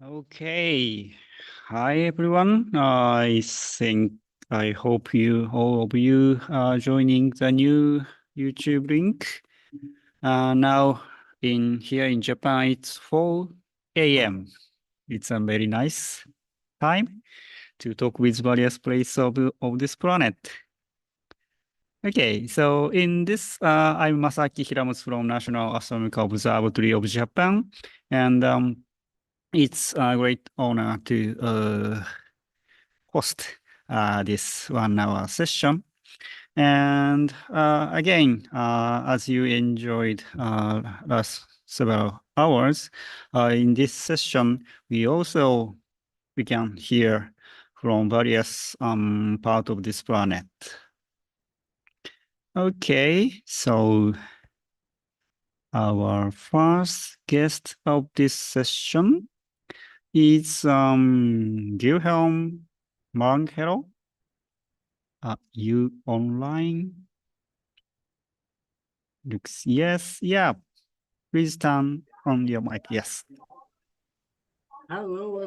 Okay. Hi, everyone. I hope all of you are joining the new YouTube link. Now here in Japan, it's 4 a.m. It's a very nice time to talk with various places of this planet. Okay, so in this, I'm Masaki Hiramatsu from National Astronomical Observatory of Japan, and it's a great honor to host this 1 hour session. And again, as you enjoyed last several hours, in this session, we can hear from various part of this planet. Okay, so our first guest of this session is Wilhelm Marngelo. You online? Looks yes, yeah. Please turn on your mic. Yes. Hello,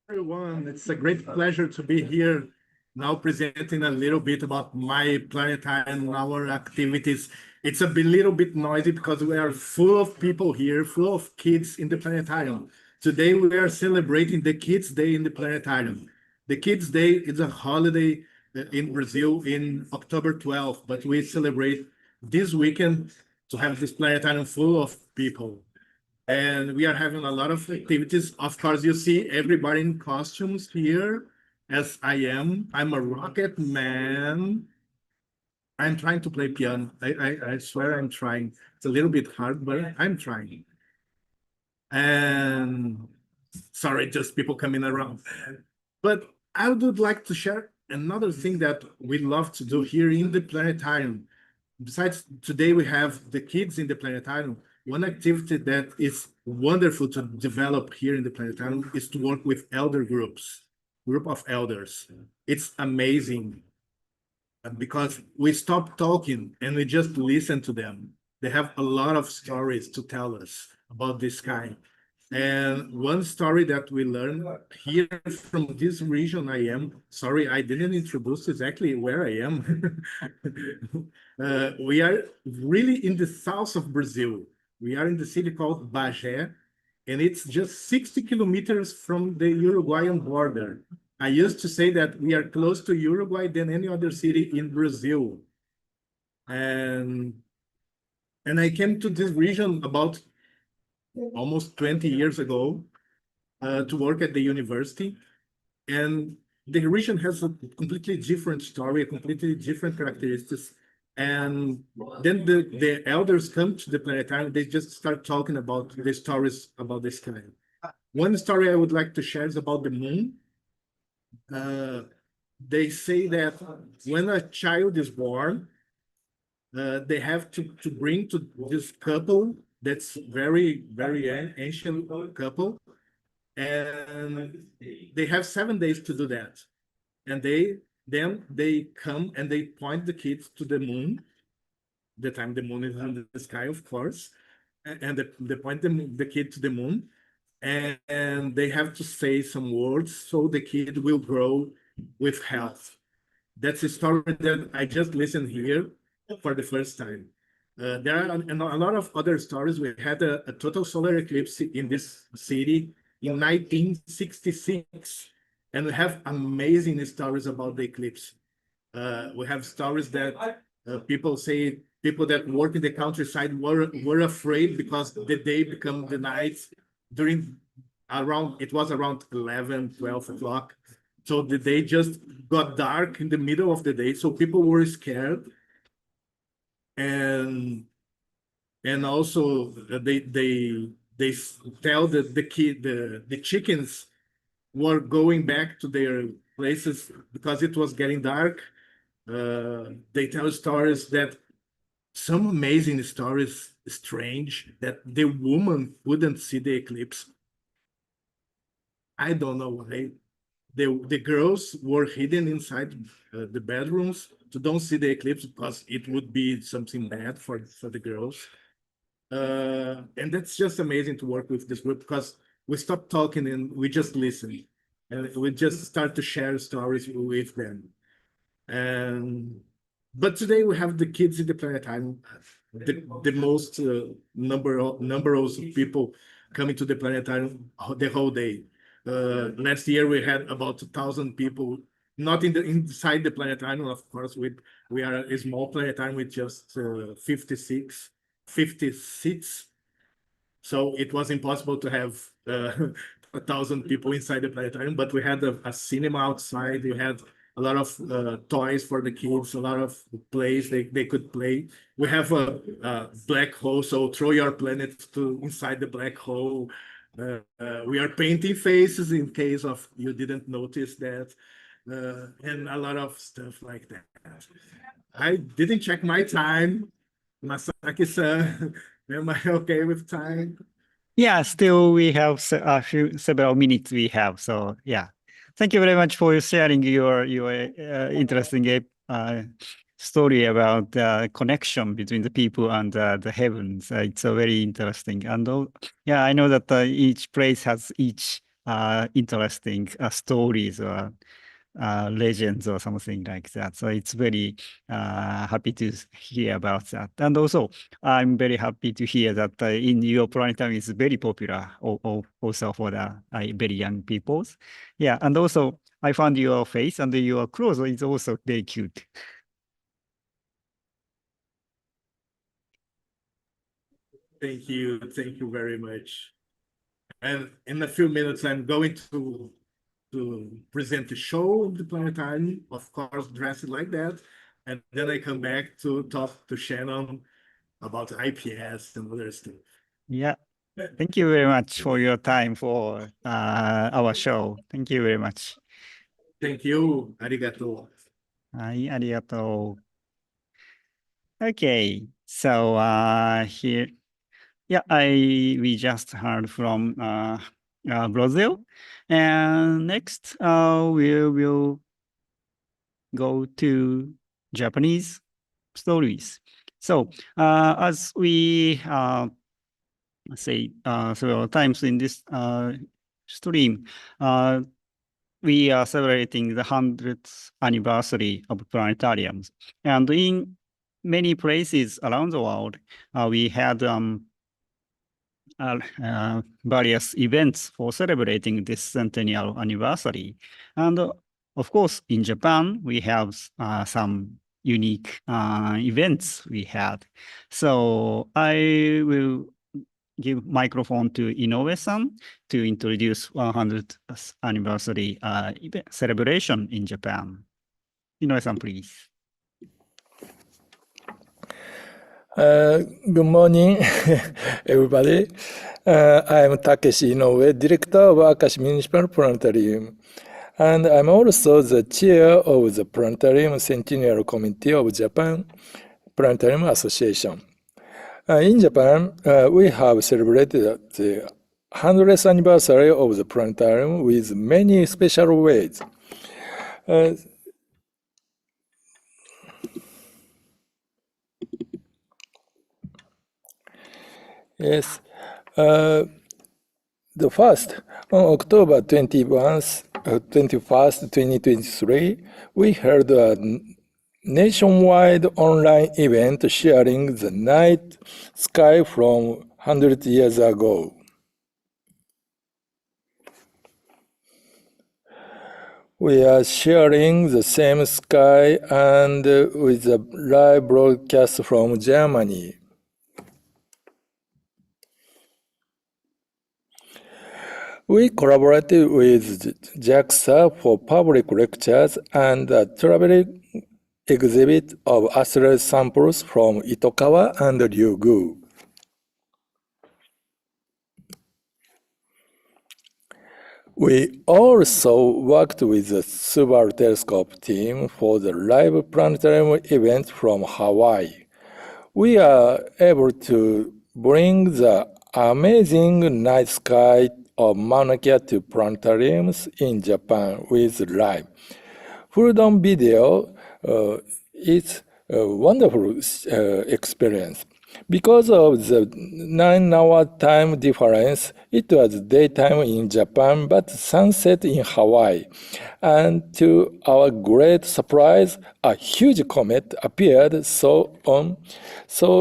everyone. It's a great pleasure to be here now presenting a little bit about my planetarium, our activities. It's little bit noisy because we are full of people here, full of kids in the planetarium. Today, we are celebrating the Kids' Day in the planetarium. The Kids' Day is a holiday in Brazil in October 12th, but we celebrate this weekend to have this planetarium full of people. And we are having a lot of activities. Of course, you see everybody in costumes here, as I am. I'm a rocket man. I'm trying to play piano. I swear I'm trying. It's a little bit hard, but I'm trying. And sorry, just people coming around. But I would like to share another thing that we love to do here in the planetarium. Besides, today we have the kids in the planetarium. One activity that is wonderful to develop here in the planetarium is to work with elder group of elders. It's amazing because we stop talking and we just listen to them. They have a lot of stories to tell us about the sky. And one story that we learned here from this region I am, sorry, I didn't introduce exactly where I am. We are really in the south of Brazil. We are in the city called Bagé, and it's just 60 kilometers from the Uruguayan border. I used to say that we are close to Uruguay than any other city in Brazil. And I came to this region about almost 20 years ago to work at the university. And the region has a completely different story, a completely different characteristics. And then the elders come to the planetarium, they just start talking about the stories about the sky. One story I would like to share is about the moon. They say that when a child is born, they have to bring to this couple that's very, very ancient couple, and they have 7 days to do that. And they come and they point the kids to the moon, the time the moon is in the sky, of course, and they point the kid to the moon, and they have to say some words so the kid will grow with health. That's a story that I just listened here for the first time. There are a lot of other stories. We had a total solar eclipse in this city in 1966, and we have amazing stories about the eclipse. We have stories that people say people that work in the countryside were afraid because the day become the night during it was around 11, 12 o'clock. So the day just got dark in the middle of the day. So people were scared. And also they tell the chickens were going back to their places because it was getting dark. They tell stories that some amazing stories, strange, that the woman wouldn't see the eclipse. I don't know why. The girls were hidden inside the bedrooms to don't see the eclipse because it would be something bad for the girls. And that's just amazing to work with this group because we stopped talking and we just listened. And we just start to share stories with them. But today we have the kids in the planetarium, the most number of people coming to the planetarium the whole day. Last year we had about 2,000 people, not inside the planetarium, of course. We are a small planetarium with just 50 seats. So it was impossible to have 1,000 people inside the planetarium, but we had a cinema outside. We had a lot of toys for the kids, a lot of plays they could play. We have a black hole, so throw your planet inside the black hole. We are painting faces in case of you didn't notice that, and a lot of stuff like that. I didn't check my time, Masaki-san. Am I okay with time? Yeah, still we have several minutes we have. So yeah, thank you very much for sharing your interesting story about the connection between the people and the heavens. It's very interesting. And yeah, I know that each place has each interesting stories or legends or something like that. So it's very happy to hear about that. And also, I'm very happy to hear that in your planetarium is very popular also for the very young peoples. Yeah, and also I found your face and your clothes is also very cute. Thank you very much. And in a few minutes, I'm going to present the show of the planetarium, of course, dressed like that. And then I come back to talk to Shannon about IPS and other stuff. Yeah. Thank you very much for your time for our show. Thank you very much. Thank you. Arigato. はい、ありがとう。Okay, so here, yeah, we just heard from Brazil, and next we will go to Japanese stories. So as we say several times in this stream, we are celebrating the 100th anniversary of planetariums. And in many places around the world, we had various events for celebrating this centennial anniversary. And of course, in Japan, we have some unique events we had. So I will give microphone to Inoue-san to introduce 100th anniversary event celebration in Japan. Inoue-san, please. Good morning, everybody. I'm Takeshi Inoue, Director of Akashi Municipal Planetarium. And I'm also the chair of the Planetarium Centennial Committee of Japan Planetarium Association. In Japan, we have celebrated the 100th anniversary of the planetarium with many special ways. Yes. The first, on October 21st, 2023, we held a nationwide online event sharing the night sky from 100 years ago. We are sharing the same sky and with a live broadcast from Germany. We collaborated with JAXA for public lectures and a traveling exhibit of asteroid samples from Itokawa and Ryugu. We also worked with the Subaru Telescope team for the live planetarium event from Hawaii. We are able to bring the amazing night sky of Mauna Kea to planetariums in Japan with live. Full-on video is a wonderful experience. Because of the 9-hour time difference, it was daytime in Japan but sunset in Hawaii. And to our great surprise, a huge comet appeared so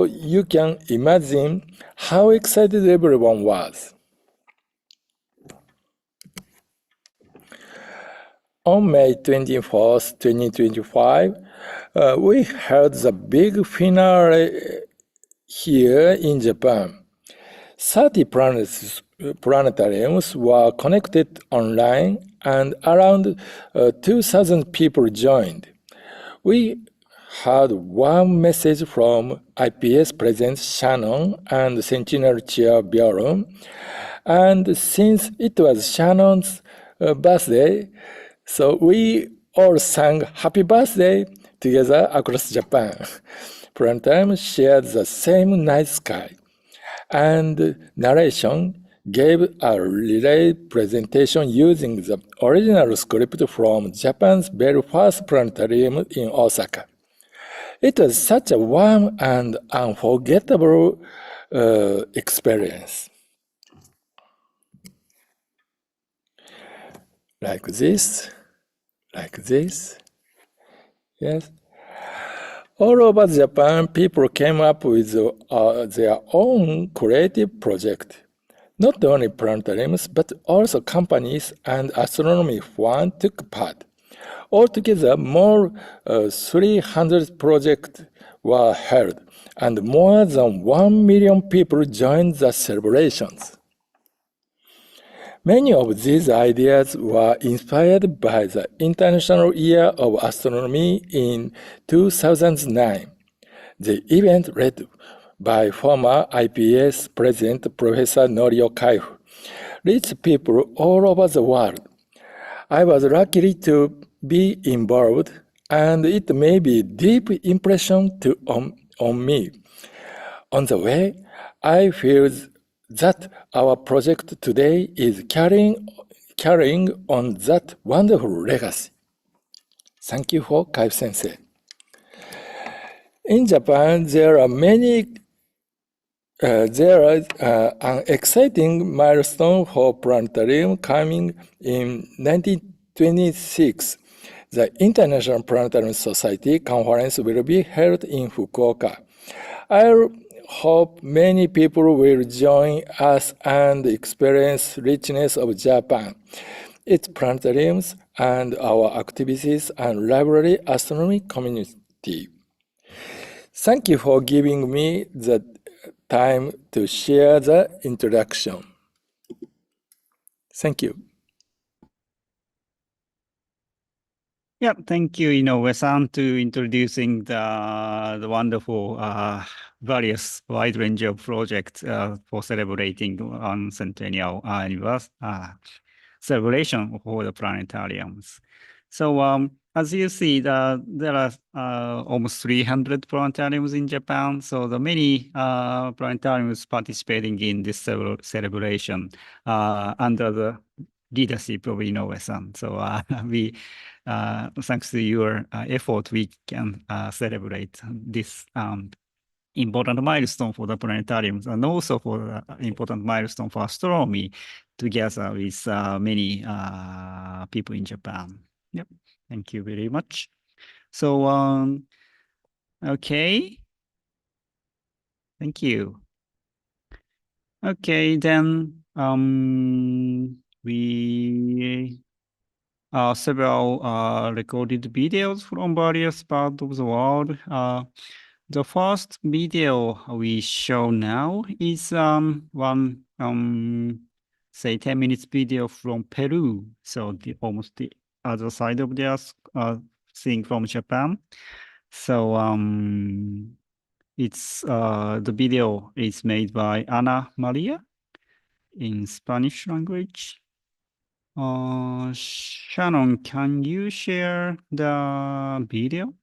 you can imagine how excited everyone was. On May 24th, 2025, we held the big finale here in Japan. 30 planetariums were connected online and around 2,000 people joined. We had one message from IPS President Shannon and Centennial Chair Bjorn, and since it was Shannon's birthday, so we all sang Happy Birthday together across Japan. Planetarium shared the same night sky, and narration gave a relay presentation using the original script from Japan's very first planetarium in Osaka. It was such a warm and unforgettable experience. Like this, yes. All over Japan, people came up with their own creative project. Not only planetariums, but also companies and astronomy fans took part. Altogether, more 300 projects were held, and more than 1 million people joined the celebrations. Many of these ideas were inspired by the International Year of Astronomy in 2009. The event led by former IPS President Professor Norio Kaifu reached people all over the world. I was lucky to be involved, and it made a deep impression on me. On the way, I feel that our project today is carrying on that wonderful legacy. Thank you for Kaifu-sensei. In Japan, there are an exciting milestone for planetarium coming in 1926. The International Planetarium Society conference will be held in Fukuoka. I hope many people will join us and experience richness of Japan, its planetariums, and our activities and lively astronomy community. Thank you for giving me the time to share the introduction. Thank you. Yeah, thank you, Inoue-san, to introducing the wonderful various wide range of projects for celebrating one centennial celebration for the planetariums. So as you see, there are almost 300 planetariums in Japan. So the many planetariums participating in this celebration under the leadership of Inoue-san. So we, thanks to your effort, we can celebrate this important milestone for the planetariums and also for the important milestone for astronomy together with many people in Japan. Yep. Thank you very much. So, okay. Thank you. Okay, then we several recorded videos from various parts of the world. The first video we show now is one say 10 minutes video from Peru. So almost the other side of the earth, seeing from Japan. So it's the video is made by Ana Maria in Spanish language. Shannon, can you share the video?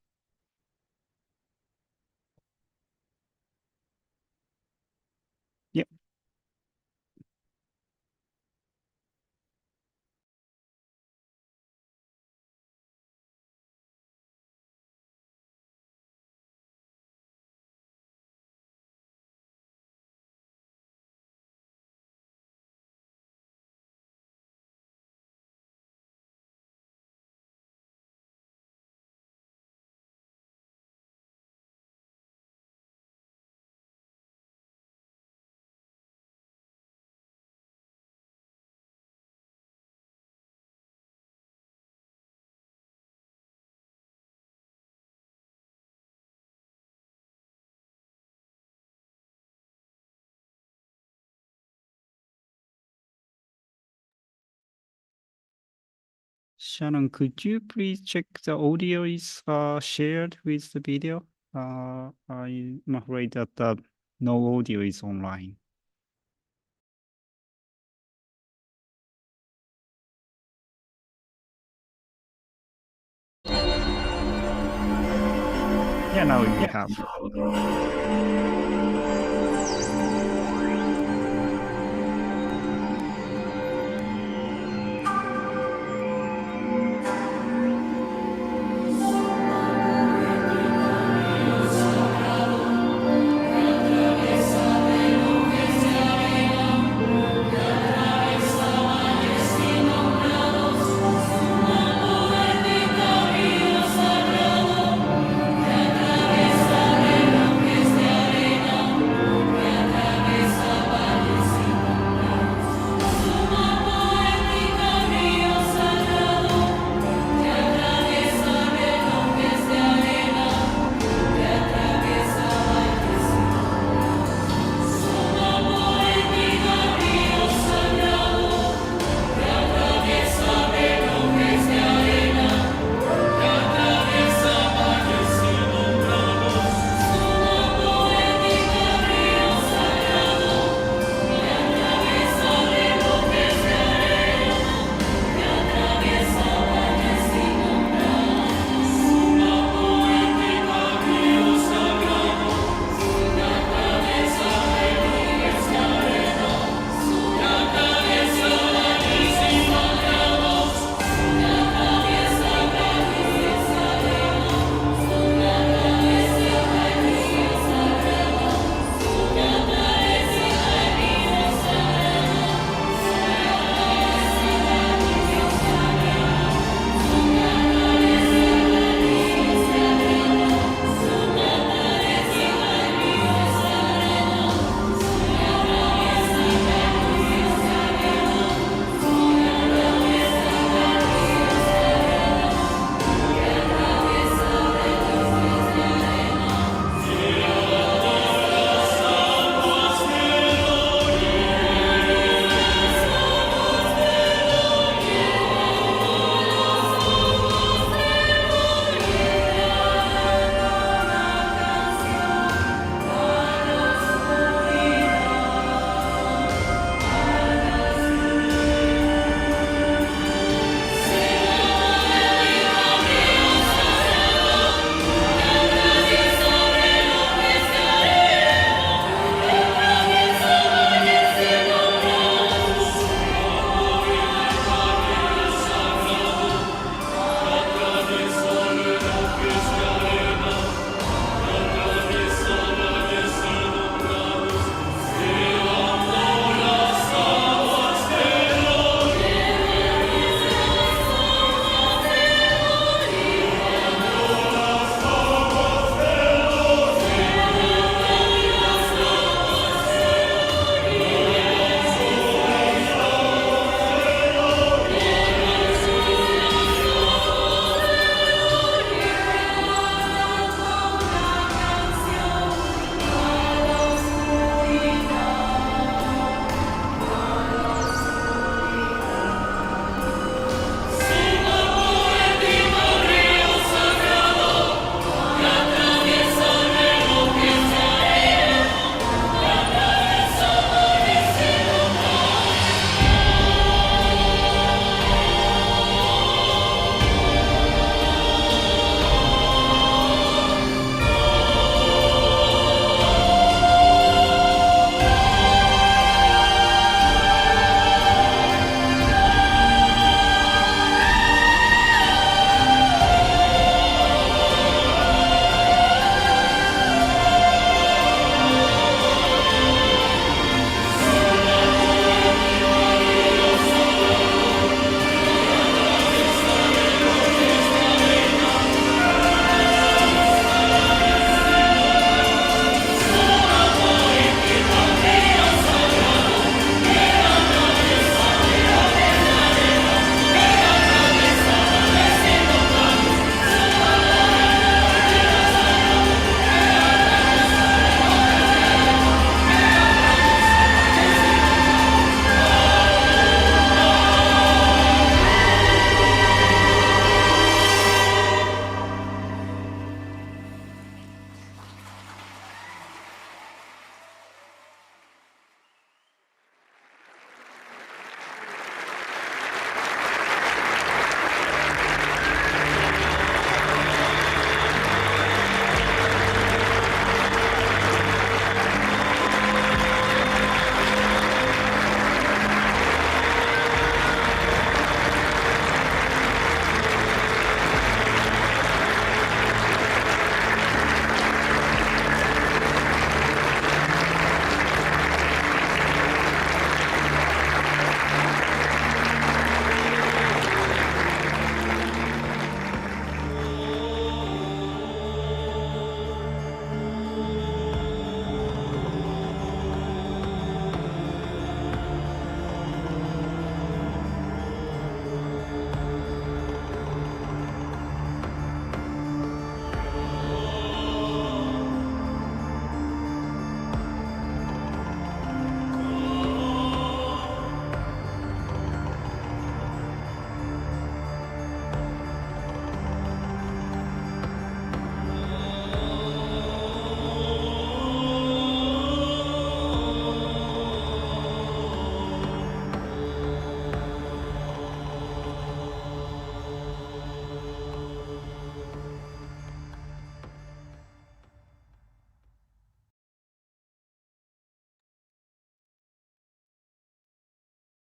Yep. Shannon, could you please check the audio is shared with the video? I'm afraid that no audio is online. Yeah, now we have.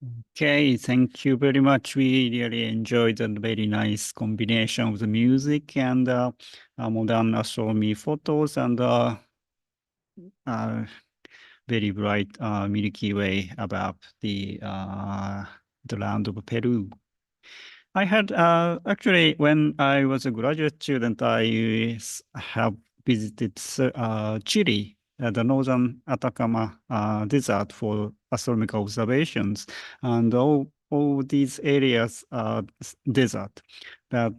Okay, thank you very much. We really enjoyed the very nice combination of the music and modern astronomy photos and very bright Milky Way above the land of Peru. I had actually, when I was a graduate student, have visited Chile, the northern Atacama Desert for astronomical observations, and all these areas are desert. But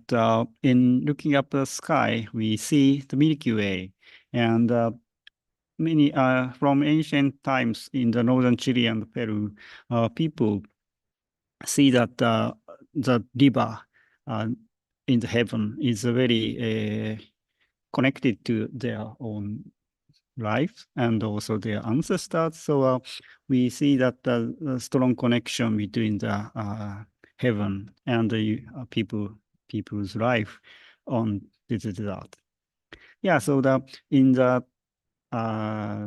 in looking up the sky, we see the Milky Way, and many from ancient times in the northern Chile and Peru, people see that the river in the heaven is very connected to their own life and also their ancestors. So we see that a strong connection between the heaven and the people's life on this earth. Yeah, so in the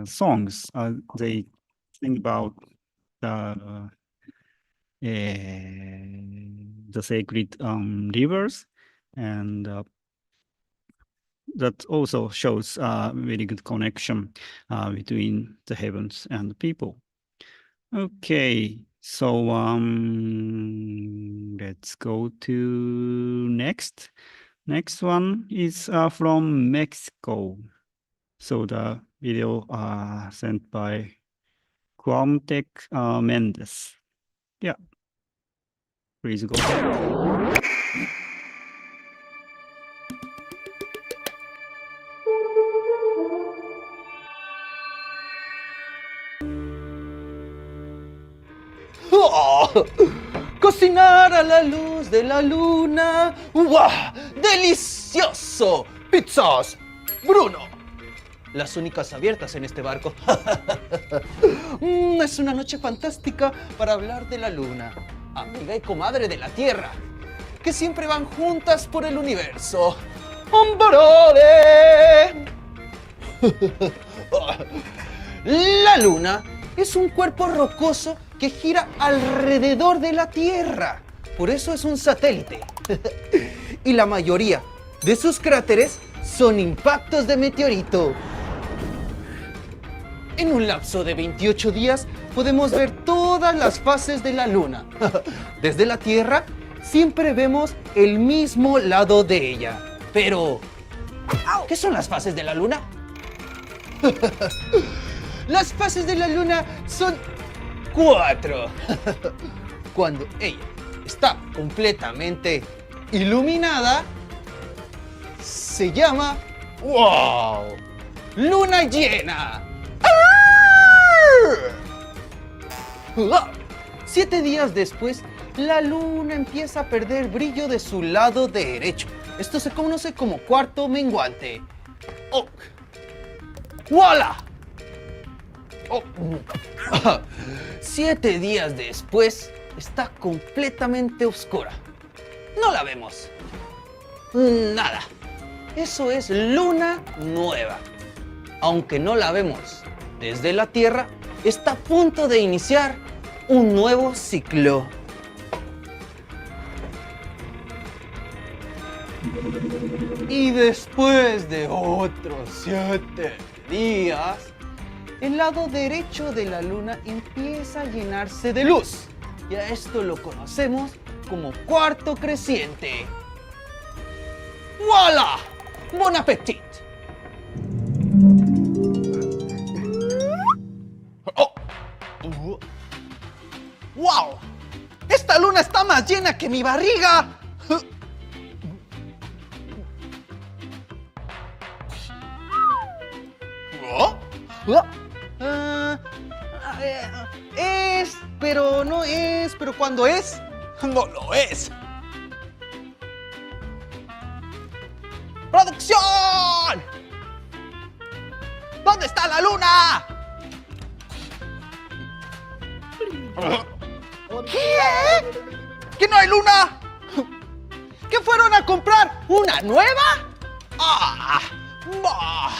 songs, they sing about the sacred rivers, and that also shows a very good connection between the heavens and the people. Okay, so let's go to next. Next one is from Mexico. So the video sent by Quamtec Mendes. Yeah, please go ahead. ¡Oh! Cocinar a la luz de la luna. ¡Wow! ¡Delicioso! Pizzas. Bruno. Las únicas abiertas en este barco. Es una noche fantástica para hablar de la luna, amiga y comadre de la Tierra, que siempre van juntas por el universo. ¡Ombarole! La luna es un cuerpo rocoso que gira alrededor de la Tierra. Por eso es un satélite. Y la mayoría de sus cráteres son impactos de meteorito. En un lapso de 28 días podemos ver todas las fases de la luna. Desde la Tierra siempre vemos el mismo lado de ella. Pero, ¿qué son las fases de la luna? Las fases de la luna son 4. Cuando ella está completamente iluminada, se llama ¡wow! ¡Luna llena! 7 días después, la luna empieza a perder brillo de su lado derecho. Esto se conoce como cuarto menguante. ¡Oh! ¡Voilà! Oh. 7 días después, está completamente oscura. No la vemos. Nada. Eso es luna nueva. Aunque no la vemos desde la Tierra, está a punto de iniciar un nuevo ciclo. Y después de otros 7 días, el lado derecho de la luna empieza a llenarse de luz. Y a esto lo conocemos como cuarto creciente. ¡Voilà! ¡Bon appétit! ¡Oh! ¡Wow! ¡Esta luna está más llena que mi barriga! ¿Oh? Es, pero no es, pero cuando es, no lo es. ¡Producción! ¿Dónde está la luna? ¿Qué? ¿Que no hay luna? ¿Que fueron a comprar una nueva? ¡Ah! ¡Bah!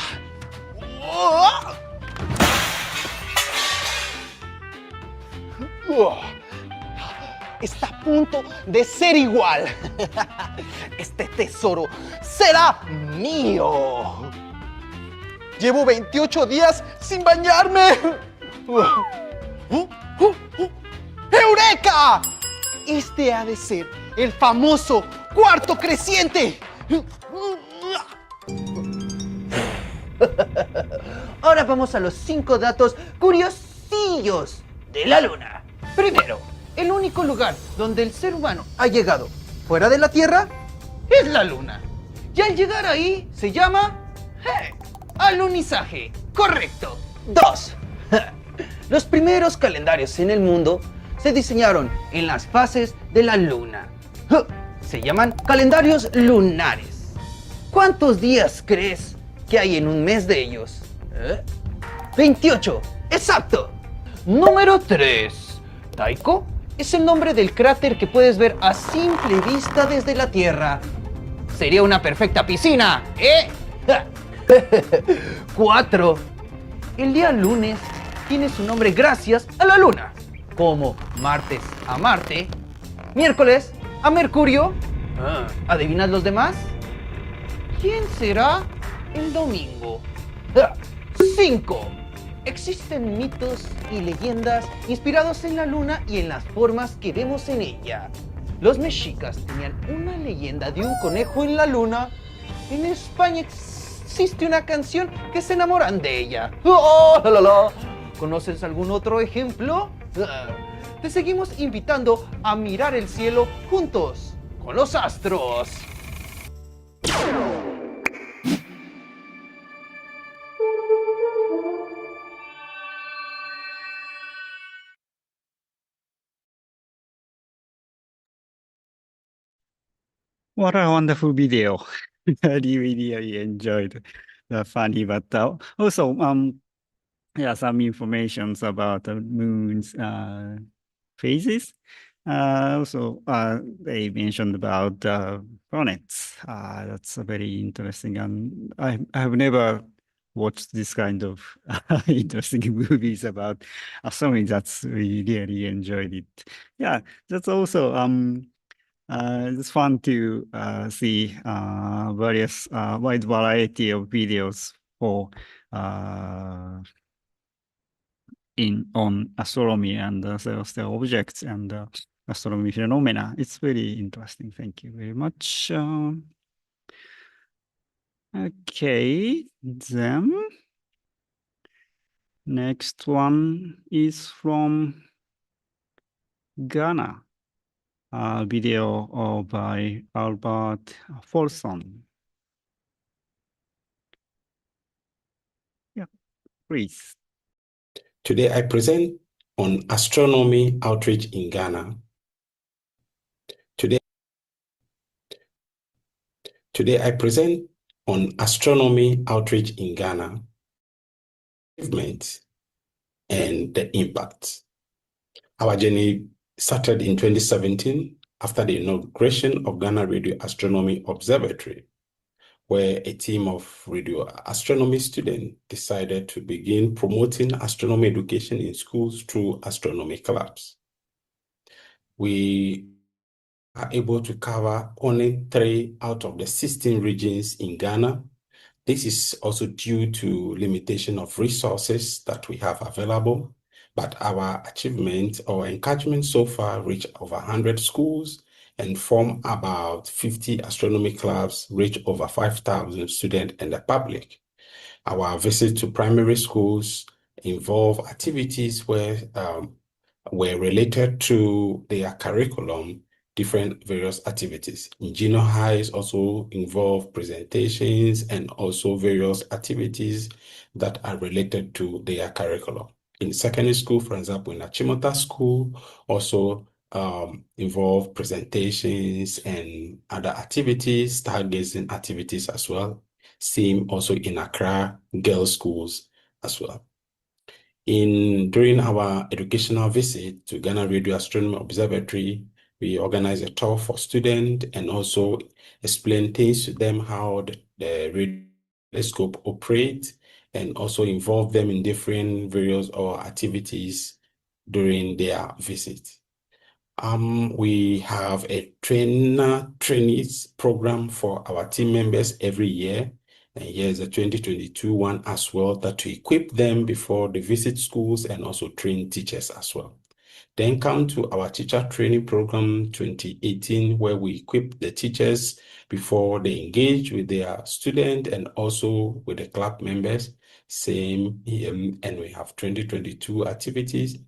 está a punto de ser igual. Este tesoro será mío. Llevo 28 días sin bañarme. ¡Eureka! Este ha de ser el famoso cuarto creciente. Ahora vamos a los 5 datos curiosillos de la Luna. Primero, el único lugar donde el ser humano ha llegado fuera de la Tierra es la Luna. Y al llegar ahí se llama alunizaje. Correcto. 2. Los primeros calendarios en el mundo se diseñaron en las fases de la Luna. Se llaman calendarios lunares. ¿Cuántos días crees que hay en un mes de ellos? 28. Exacto. Número 3. Taiko es el nombre del cráter que puedes ver a simple vista desde la Tierra. Sería una perfecta piscina, ¿eh? 4. El día lunes tiene su nombre gracias a la Luna, como martes a Marte, miércoles a Mercurio. ¿Adivinas los demás? ¿Quién será el domingo? 5. Existen mitos y leyendas inspirados en la Luna y en las formas que vemos en ella. Los mexicas tenían una leyenda de un conejo en la Luna. En España existe una canción que se enamoran de ella. ¡Oh, la, la, la! ¿Conoces algún otro ejemplo? Te seguimos invitando a mirar el cielo juntos con los astros. What a wonderful video. I really enjoyed the funny, but also, yeah, some information about the moon's phases. Also, they mentioned about planets. That's very interesting, and I have never watched this kind of interesting movies about astronomy. That's we really enjoyed it. Yeah, that's also it's fun to see various wide variety of videos for on astronomy and celestial objects and astronomy phenomena. It's very interesting. Thank you very much. Okay, then next one is from Ghana. Video by Albert Folsom. Yeah, please. Today I present on Astronomy Outreach in Ghana. Today I present on Astronomy Outreach in Ghana, achievements and the impact. Our journey started in 2017 after the inauguration of Ghana Radio Astronomy Observatory, where a team of radio astronomy students decided to begin promoting astronomy education in schools through astronomy clubs. We are able to cover only 3 out of the 16 regions in Ghana. This is also due to limitation of resources that we have available, but our achievement or encouragement so far reach over 100 schools and form about 50 astronomy clubs, reach over 5,000 students and the public. Our visit to primary schools involve activities where were related to their curriculum, different various activities. In junior highs also involve presentations and also various activities that are related to their curriculum. In secondary school, for example, in Achimota School, also involve presentations and other activities, stargazing activities as well. Same also in Accra girls' schools as well. During our educational visit to Ghana Radio Astronomy Observatory, we organized a tour for students and also explain things to them how the radio telescope operates, and also involve them in different various activities during their visit. We have a trainees program for our team members every year. And here's the 2022 one as well, that to equip them before they visit schools and also train teachers as well. Then come to our teacher training program 2018, where we equip the teachers before they engage with their student and also with the club members. Same here, and we have 2022 activities.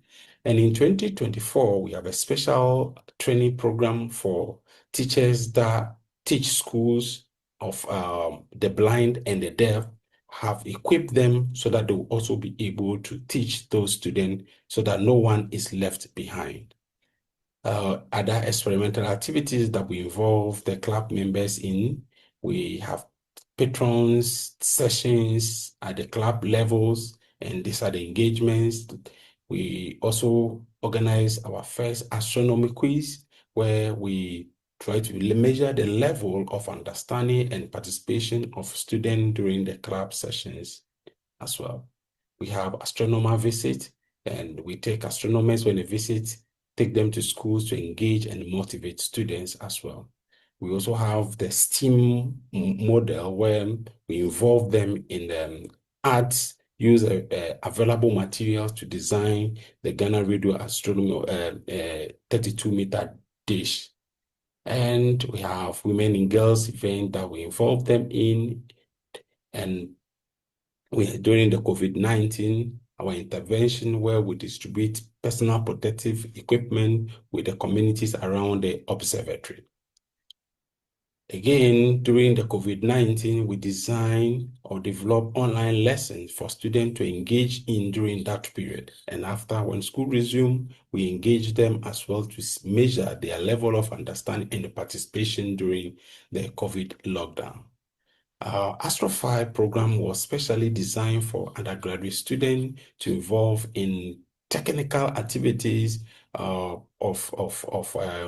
And in 2024, we have a special training program for teachers that teach schools of the blind and the deaf, have equipped them so that they will also be able to teach those students so that no one is left behind. Other experimental activities that we involve the club members in, we have patrons sessions at the club levels, and these are the engagements. We also organize our first astronomy quiz, where we try to measure the level of understanding and participation of students during the club sessions as well. We have astronomer visit, and we take astronomers when they visit, take them to schools to engage and motivate students as well. We also have the STEAM model, where we involve them in arts, use available materials to design the Ghana Radio Astronomy 32-meter dish. And we have women and girls event that we involve them in. And during the COVID-19, our intervention, where we distribute personal protective equipment with the communities around the observatory. Again, during the COVID-19, we design or develop online lessons for students to engage in during that period. And after, when school resumed, we engage them as well to measure their level of understanding and participation during the COVID lockdown. Our Astro5 program was specially designed for undergraduate students to involve in technical activities of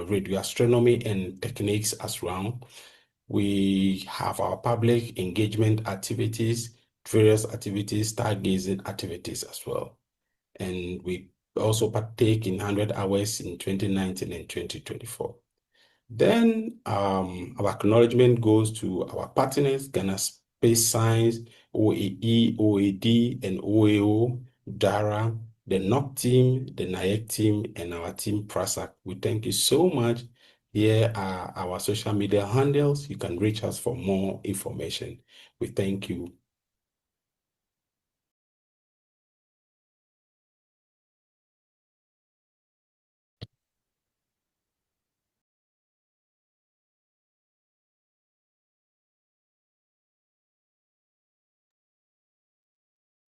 radio astronomy and techniques as well. We have our public engagement activities, various activities, stargazing activities as well. And we also partake in 100 hours in 2019 and 2024. Then our acknowledgement goes to our partners, Ghana Space Science, OAE, OAD, and OAO, DARA, the NOC team, the NIAC team, and our team PRASAC. We thank you so much. Here are our social media handles. You can reach us for more information. We thank you.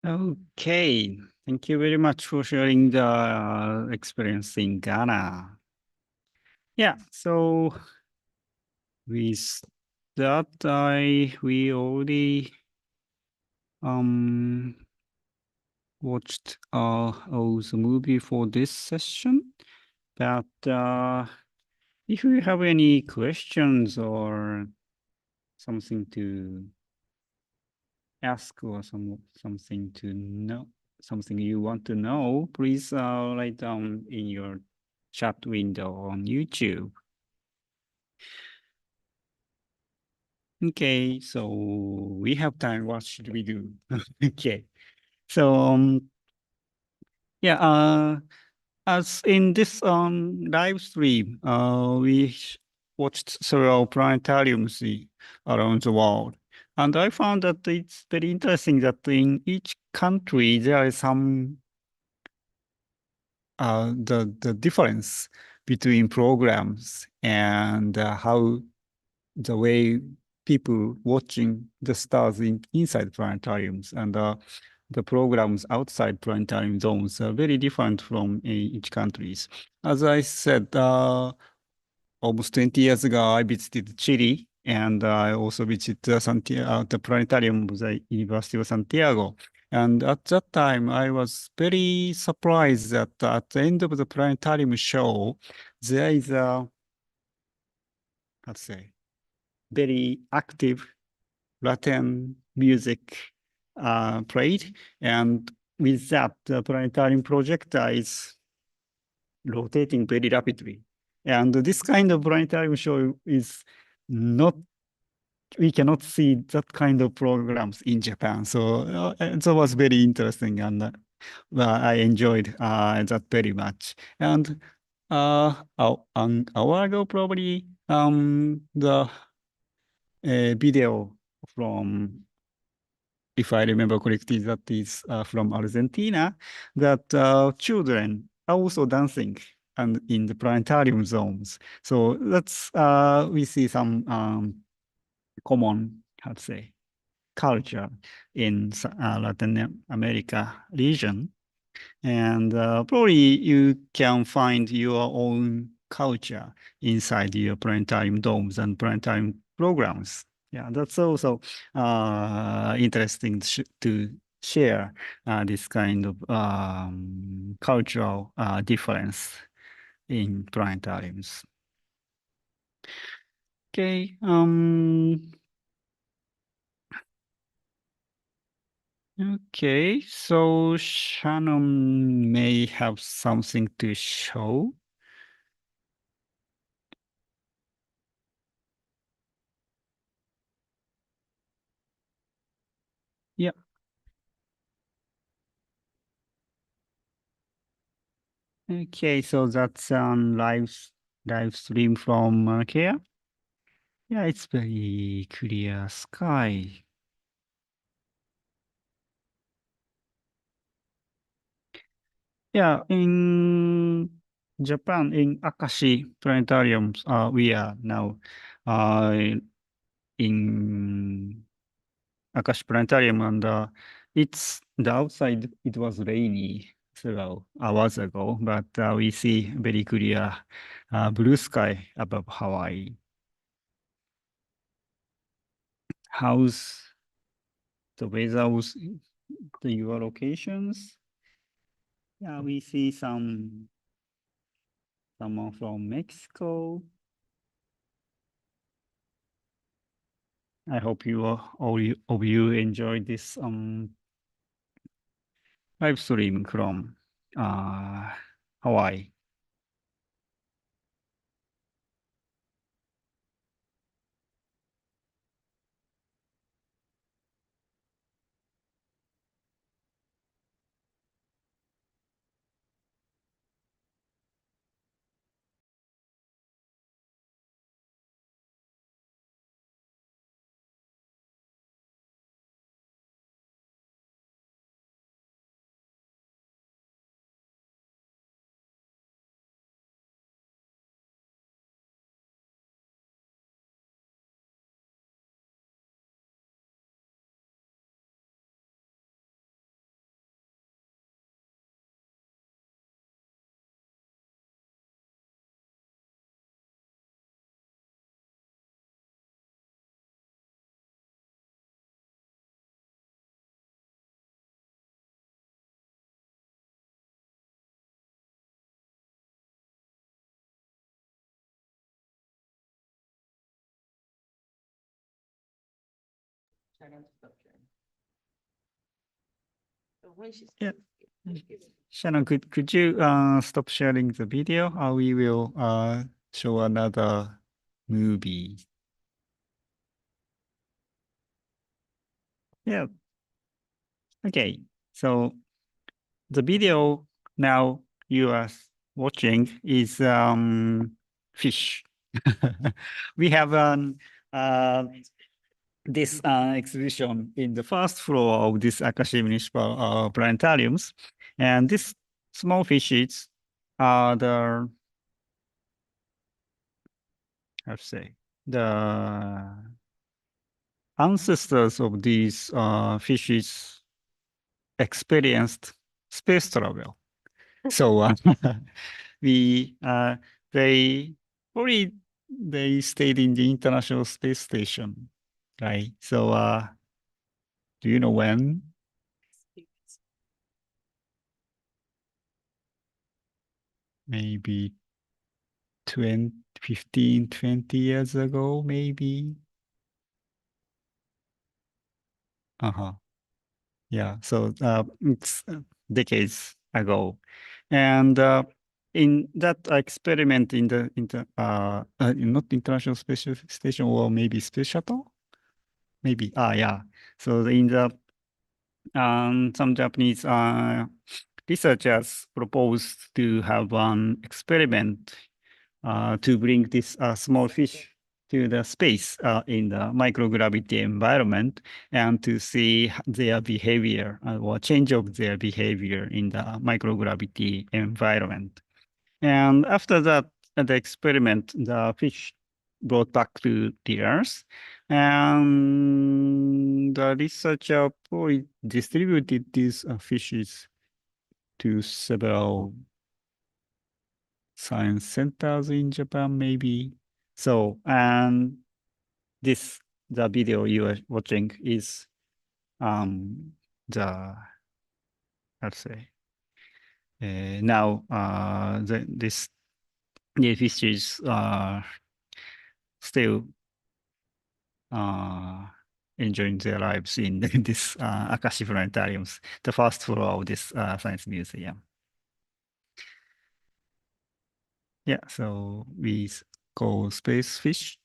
Okay, thank you very much for sharing the experience in Ghana. Yeah, so with that, we already watched all the movie for this session. But if you have any questions or something to ask or something to know, something you want to know, please write down in your chat window on YouTube. Okay, so we have time. What should we do? Okay, so yeah, as in this live stream, we watched several planetariums around the world. And I found that it's very interesting that in each country, there is some the difference between programs and how the way people watching the stars inside planetariums and the programs outside planetarium zones are very different from each countries. As I said, almost 20 years ago, I visited Chile, and I also visited the planetarium of the University of Santiago. And at that time, I was very surprised that at the end of the planetarium show, there is a, let's say, very active Latin music played. And with that, the planetarium projector is rotating very rapidly. And this kind of planetarium show is not, we cannot see that kind of programs in Japan. So it was very interesting, and I enjoyed that very much. And an hour ago, probably, the video from, if I remember correctly, that is from Argentina, that children are also dancing and in the planetarium zones. So that's, we see some common, how to say, culture in Latin America region. And probably you can find your own culture inside your planetarium domes and planetarium programs. Yeah, that's also interesting to share this kind of cultural difference in planetariums. Okay. Okay, so Shannon may have something to show. Yeah. Okay, so that's live stream from here. Yeah, it's very clear sky. Yeah, in Japan, in Akashi planetariums, we are now in Akashi Planetarium, and it's the outside. It was rainy several hours ago, but we see very clear blue sky above Hawaii. How's the weather with your locations? Yeah, we see someone from Mexico. I hope all of you enjoyed this live stream from Hawaii. Yeah. Shannon, could you stop sharing the video? We will show another movie. Yeah. Okay. So the video now you are watching is fish. We have this exhibition in the first floor of this Akashi Municipal Planetariums, and this small fishes are the, how to say, the ancestors of these fishes experienced space travel. So we they probably they stayed in the International Space Station, right? So do you know when? Maybe 20, 15, 20 years ago, maybe. Uh-huh. Yeah, so it's decades ago. And in that experiment in the not International Space Station or maybe Space Shuttle, maybe yeah. So in the some Japanese researchers proposed to have an experiment to bring this small fish to the space in the microgravity environment and to see their behavior or change of their behavior in the microgravity environment. And after that, the experiment, the fish brought back to the Earth, and the researcher probably distributed these fishes to several science centers in Japan, maybe. So, and the video you are watching is the, let's say, now the fishes are still enjoying their lives in this Akashi Planetariums, the first floor of this science museum. Yeah, so we call space fish.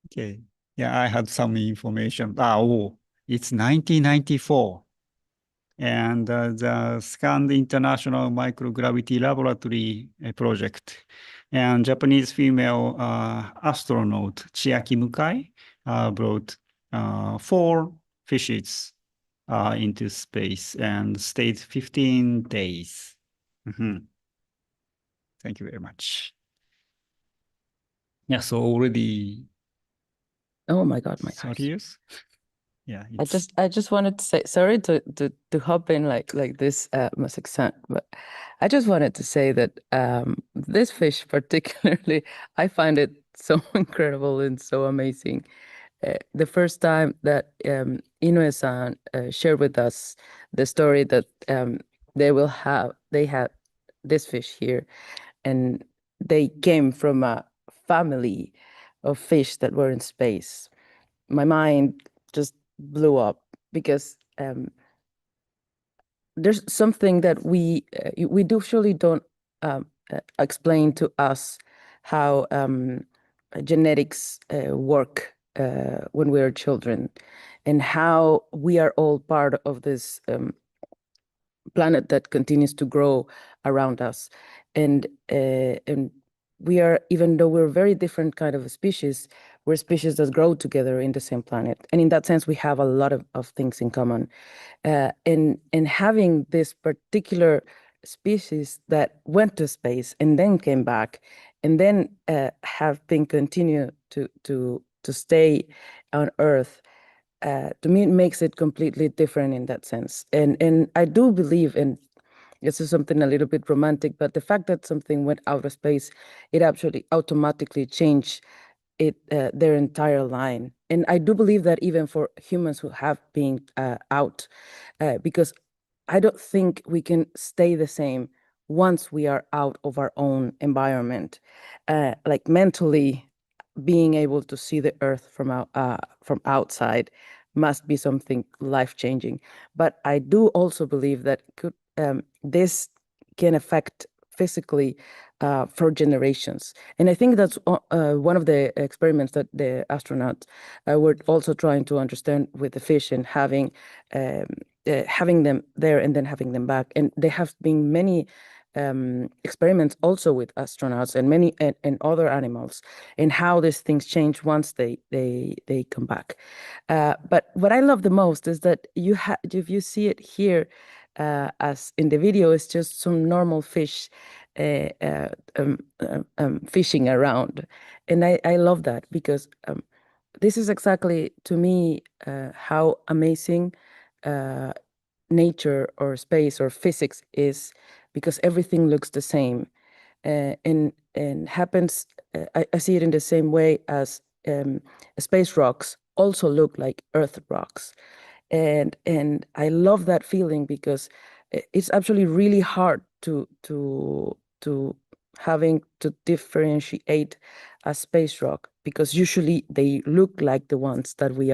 Okay. Yeah, I had some information. It's 1994. And the Scanned International Microgravity Laboratory project. And Japanese female astronaut Chiaki Mukai brought 4 fishes into space and stayed 15 days. Thank you very much. Yeah, so already Oh my God, my 30 eyes. years. Yeah, I just wanted to say, sorry to hop in like this must sound, but I just wanted to say that this fish particularly, I find it so incredible and so amazing. The first time that Inoue-san shared with us the story that they had this fish here, and they came from a family of fish that were in space. My mind just blew up because there's something that we usually don't explain to us how genetics work when we are children, and how we are all part of this planet that continues to grow around us, and we are, even though we're very different kind of a species, we're species that grow together in the same planet, and in that sense we have a lot of things in common. And having this particular species that went to space and then came back, and then have been continued to stay on Earth, to me, it makes it completely different in that sense. And I do believe, and this is something a little bit romantic, but the fact that something went out of space, it actually automatically changed their entire line. And I do believe that even for humans who have been out, because I don't think we can stay the same once we are out of our own environment. Like mentally, being able to see the Earth from outside must be something life-changing. But I do also believe that this can affect physically for generations. And I think that's one of the experiments that the astronauts were also trying to understand with the fish, and having them there and then having them back. And there have been many experiments also with astronauts and many and other animals, and how these things change once they come back. But what I love the most is that if you see it here, as in the video, it's just some normal fish fishing around, and I love that, because this is exactly, to me, how amazing nature or space or physics is, because everything looks the same, and happens. I see it in the same way as space rocks also look like Earth rocks, and I love that feeling, because it's actually really hard to having to differentiate a space rock, because usually they look like the ones that we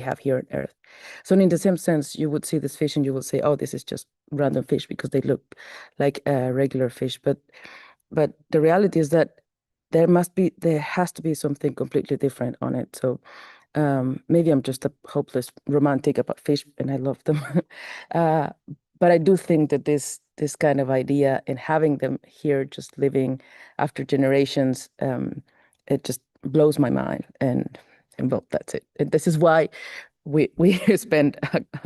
have here on Earth. So in the same sense, you would see this fish and you will say, oh, this is just random fish because they look like regular fish. But the reality is that there has to be something completely different on it. So maybe I'm just a hopeless romantic about fish and I love them. But I do think that this kind of idea and having them here just living after generations, it just blows my mind. And well, that's it. And this is why we spent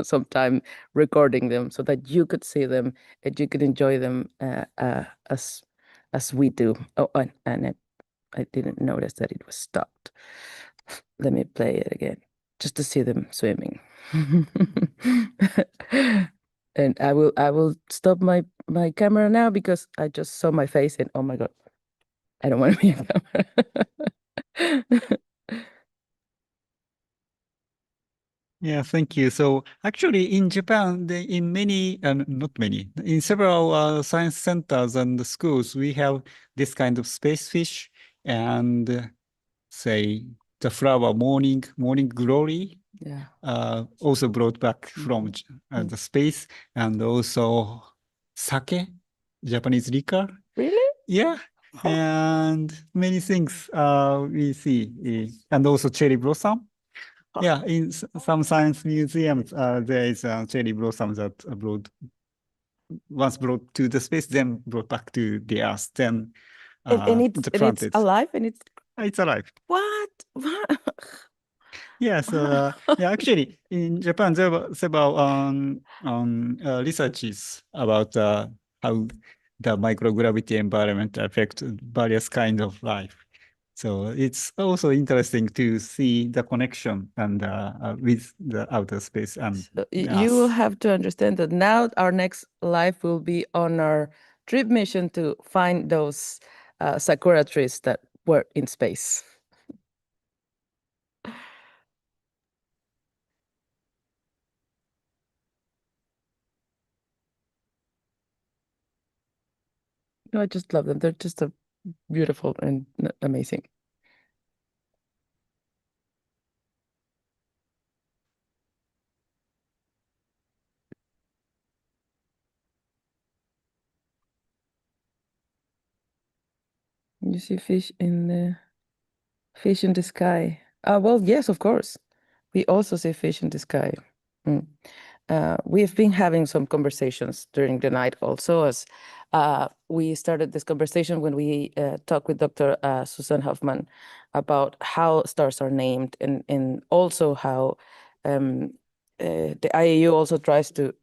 some time recording them so that you could see them and you could enjoy them as we do. Oh, and I didn't notice that it was stopped. Let me play it again, just to see them swimming. And I will stop my camera now because I just saw my face and oh my God, I don't want to be a camera. Yeah, thank you. So actually in Japan, in many, not many, in several science centers and schools, we have this kind of space fish and say the flower morning glory, Yeah. also brought back from the space, and also sake, Japanese liquor. Really? Yeah. And many things we see, and also cherry blossom. Yeah, in some science museums, there is a cherry blossom that once brought to the space, then brought back to the Earth, then And it's planted. alive and it's alive. what? Yeah, so yeah, actually, in Japan, there were several researches about how the microgravity environment affect various kind of life. So it's also interesting to see the connection and with the outer space and So you will have to understand that now our next life will be on our trip mission to find those sakura trees that were in space. No, I just love them. They're just beautiful and amazing. You see fish in the sky. Well, yes, of course. We also see fish in the sky. We've been having some conversations during the night also, as we started this conversation when we talked with Dr. Susan Hoffman about how stars are named and also how the IAU also tries to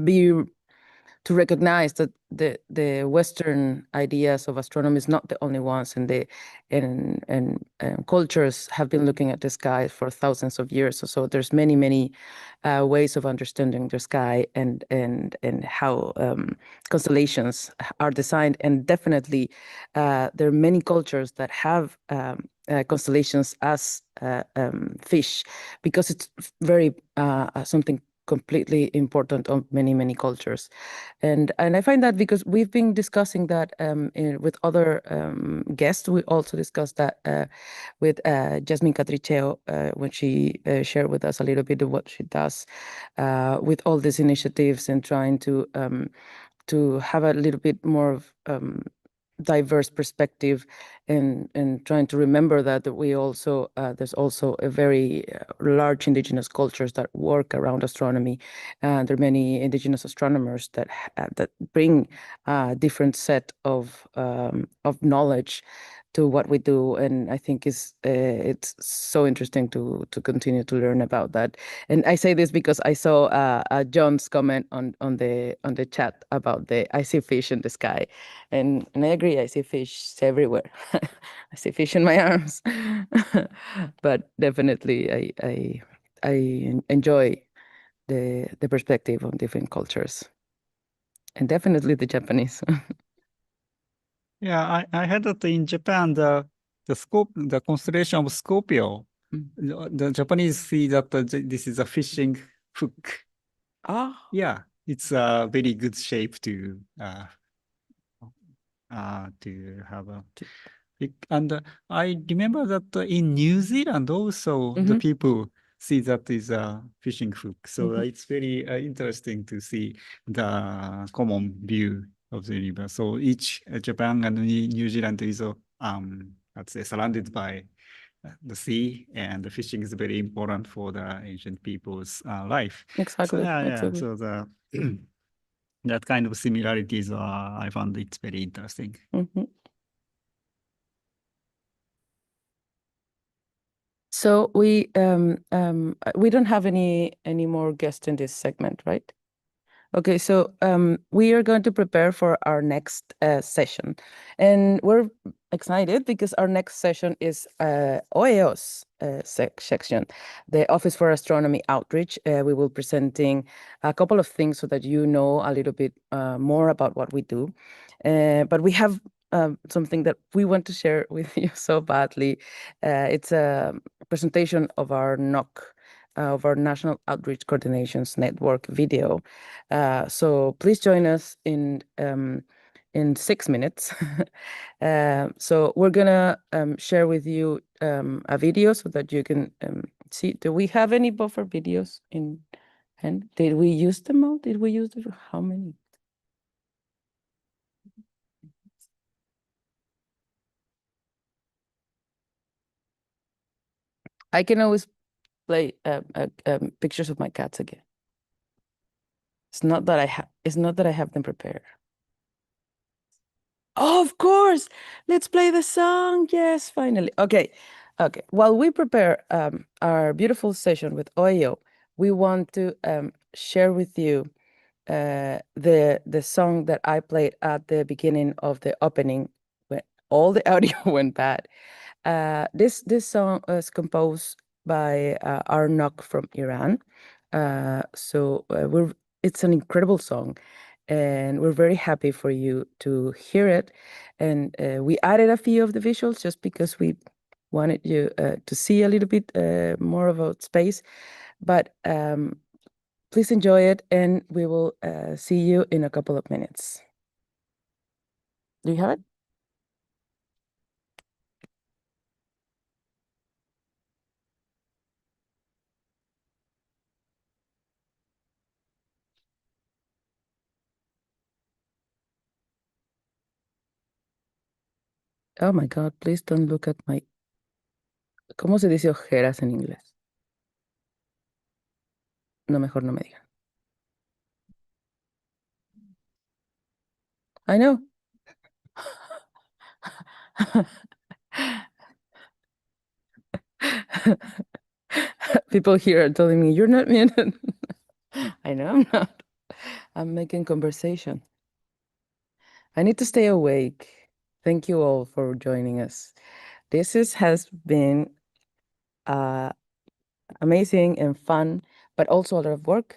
be to recognize that the Western ideas of astronomy is not the only ones, and cultures have been looking at the sky for thousands of years. So there's many ways of understanding the sky and how constellations are designed, and definitely there are many cultures that have constellations as fish because it's very something completely important on many cultures. And I find that because we've been discussing that with other guests. We also discussed that with Jasmine Catriceo when she shared with us a little bit of what she does with all these initiatives and trying to have a little bit more of diverse perspective and trying to remember that we also there's also a very large indigenous cultures that work around astronomy, and there are many indigenous astronomers that bring a different set of knowledge to what we do, and I think it's so interesting to continue to learn about that. And I say this because I saw John's comment on the chat about I see fish in the sky, and I agree. I see fish everywhere. I see fish in my arms, but definitely I enjoy the perspective on different cultures, and definitely the Japanese. Yeah, I had that in Japan, the constellation of Scorpio. The Japanese see that this is a fishing hook. Ah, Yeah, it's a very good shape to have a. And I remember that in New Zealand also the people see that is a fishing hook. So Mhm. it's very interesting to see the common view of the universe. So each Japan and New Zealand is let's say surrounded by the sea, and the fishing is very important for the ancient people's life. So Exactly. yeah, Exactly. So the that kind of similarities, I found it's very interesting. Mhm. So we don't have any more guests in this segment, right? Okay, so we are going to prepare for our next session, and we're excited because our next session is OEO's section, the Office for Astronomy Outreach. We will presenting a couple of things so that you know a little bit more about what we do, but we have something that we want to share with you so badly. It's a presentation of our NOC, of our National Outreach Coordinations Network video. So please join us in 6 minutes. So we're gonna share with you a video so that you can see. Do we have any buffer videos in hand? Did we use them all? Did we use them? How many? I can always play pictures of my cats again. It's not that I have. It's not that I have them prepared. Oh, of course. Let's play the song. Yes, finally. Okay. Okay. While we prepare our beautiful session with Oyo, we want to share with you the song that I played at the beginning of the opening when all the audio went bad. This song was composed by Arnok from Iran. It's an incredible song, and we're very happy for you to hear it. And we added a few of the visuals just because we wanted you to see a little bit more about space. But please enjoy it, and we will see you in a couple of minutes. Do you have it? Oh my God, please don't look at my... ¿Cómo se dice ojeras en inglés? No, mejor no me digan. I know. People here are telling me, you're not muted. I know I'm not. I'm making conversation. I need to stay awake. Thank you all for joining us. Has been amazing and fun, but also a lot of work,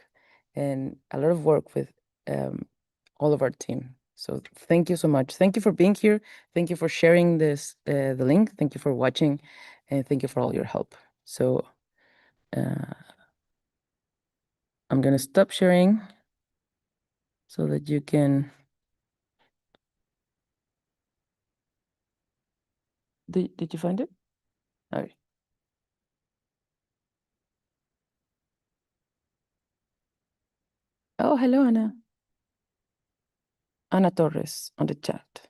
and a lot of work with all of our team. So thank you so much. Thank you for being here. Thank you for sharing the link. Thank you for watching, and thank you for all your help. So I'm gonna stop sharing so that you can... Did you find it? All right. Oh, hello, Ana. Ana Torres on the chat.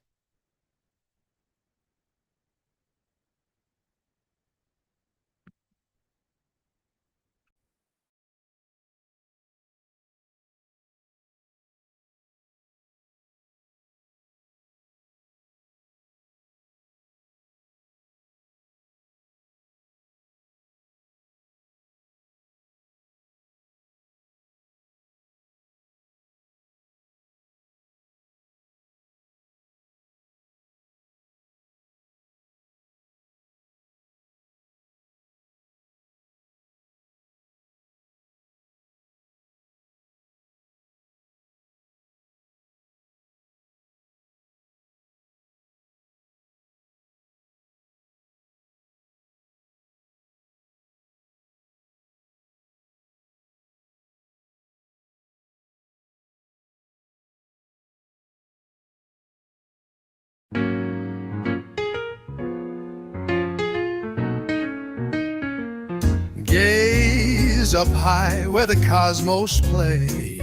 Gaze up high where the cosmos play.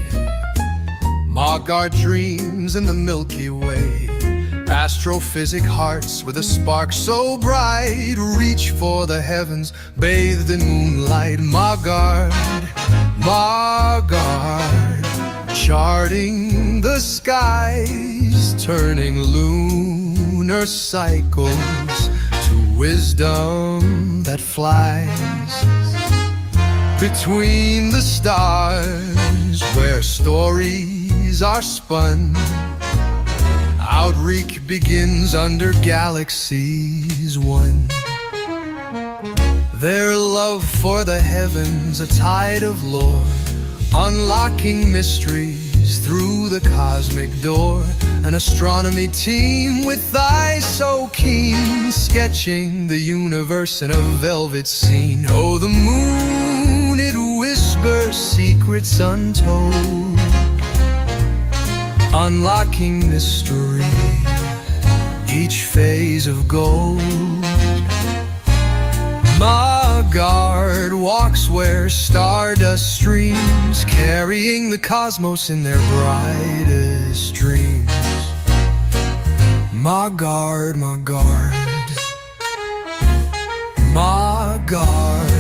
Margard dreams in the Milky Way. Astrophysic hearts with a spark so bright. Reach for the heavens, bathed in moonlight. Margard, Margard, charting the skies, turning lunar cycles to wisdom that flies. Between the stars, where stories are spun, outreach begins under galaxies one. Their love for the heavens, a tide of lore, unlocking mysteries through the cosmic door. An astronomy team with eyes so keen, sketching the universe in a velvet scene. Oh, the moon, it whispers secrets untold, unlocking mystery, each phase of gold. Margard walks where stardust streams, carrying the cosmos in their brightest dreams. Margard, Margard, Margard,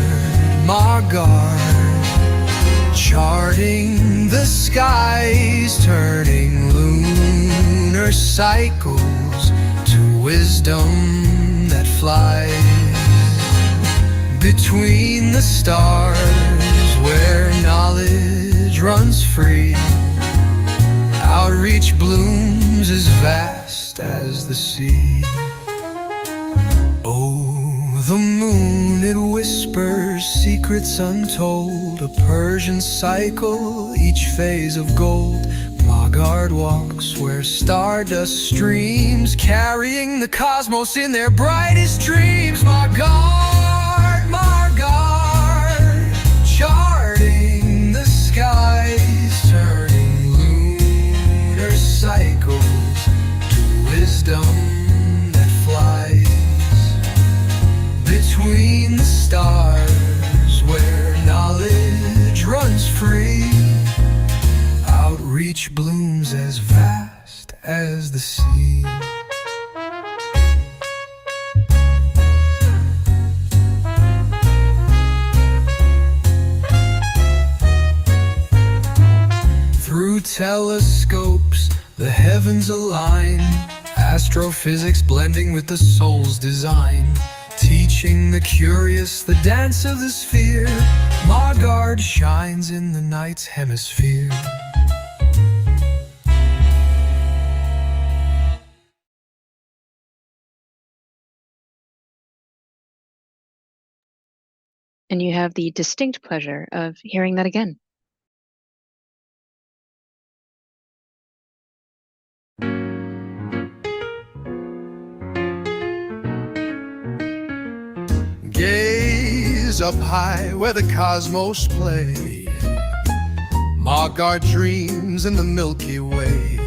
Margard, charting the skies, turning lunar cycles to wisdom that flies. Between the stars, where knowledge runs free, outreach blooms as vast as the sea. Oh, the moon, it whispers secrets untold, a Persian cycle, each phase of gold. Margard walks where stardust streams, carrying the cosmos in their brightest dreams. Margard, Margard, charting the skies, turning lunar cycles to wisdom that flies. Between the stars, where knowledge runs free, outreach blooms as vast as the sea. Through telescopes, the heavens align, astrophysics blending with the soul's design, teaching the curious the dance of the sphere. Margard shines in the night's hemisphere. And you have the distinct pleasure of hearing that again. Gaze up high where the cosmos play. Margard dreams in the Milky Way.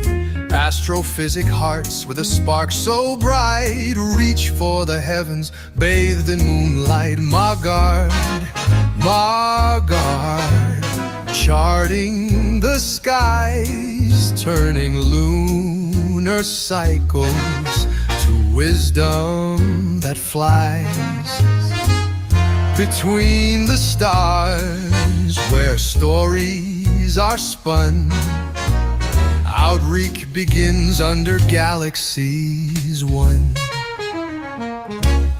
Astrophysic hearts with a spark so bright. Reach for the heavens, bathed in moonlight. Margard, Margard, charting the skies, turning lunar cycles to wisdom that flies. Between the stars, where stories are spun, outreach begins under galaxies one.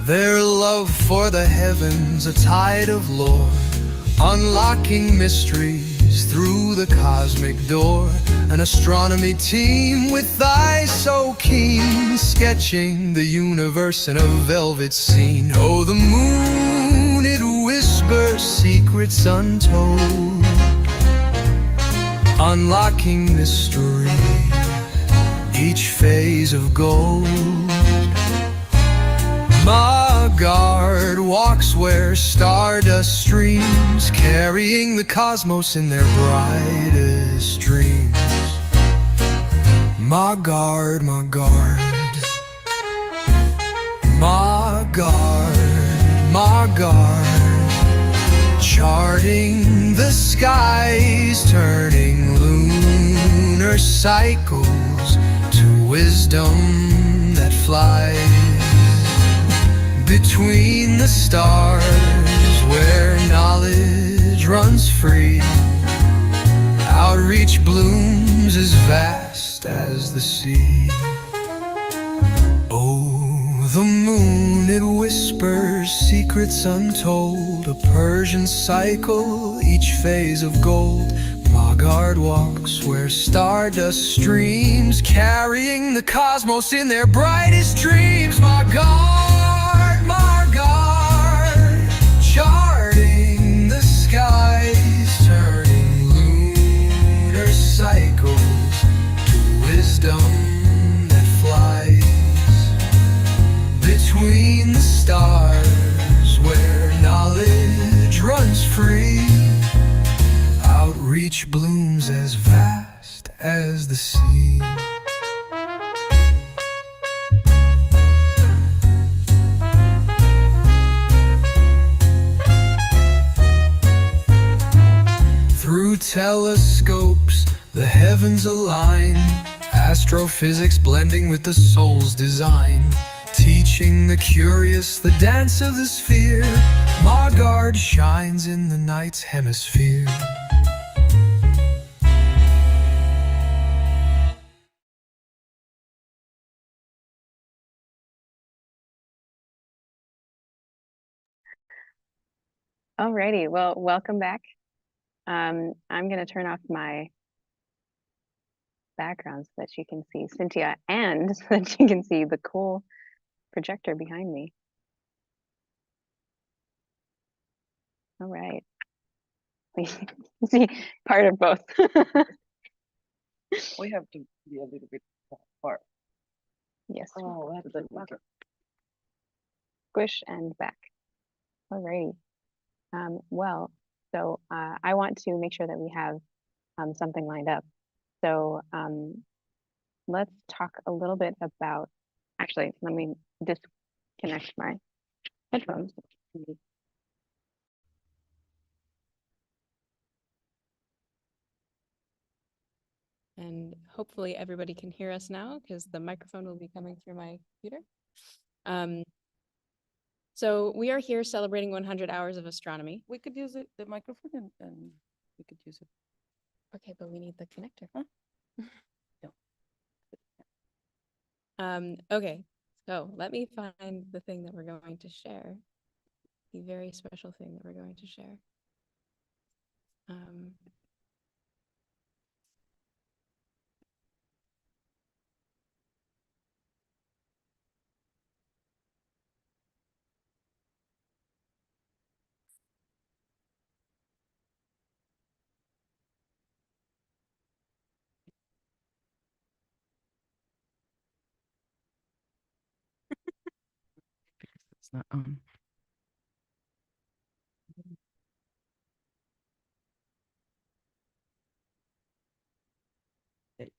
Their love for the heavens, a tide of lore, unlocking mysteries through the cosmic door. An astronomy team with eyes so keen, sketching the universe in a velvet scene. Oh, the moon, it whispers secrets untold, unlocking mystery, each phase of gold. Margard walks where stardust streams, carrying the cosmos in their brightest dreams. Margard, Margard, Margard, Margard, charting the skies, turning lunar cycles to wisdom that flies between the stars, where knowledge runs free. Outreach blooms as vast as the sea. Oh, the moon, it whispers secrets untold, a Persian cycle, each phase of gold. Margard walks where stardust streams, carrying the cosmos in their brightest dreams. Margard, Margard, charting the skies, turning lunar cycles to wisdom that flies between the stars, where knowledge runs free. Outreach blooms as vast as the sea. Through telescopes, the heavens align, astrophysics blending with the soul's design, teaching the curious the dance of the sphere. Margard shines in the night's hemisphere. Alrighty, well, welcome back. I'm going to turn off my background so that you can see Cynthia and so that you can see the cool projector behind me. All right. See part of both. We have to be a little bit apart. Yes. Oh, that's the okay. Squish and back. All right. Well, so I want to make sure that we have something lined up. So let's talk a little bit about, actually, let me disconnect my headphones. And hopefully everybody can hear us now because the microphone will be coming through my computer. So we are here celebrating 100 hours of astronomy. We could use the microphone and we could use it. Okay, but we need the connector. Huh? Okay, so let me find the thing that we're going to share. The very special thing that we're going to share. It's not on. Okay.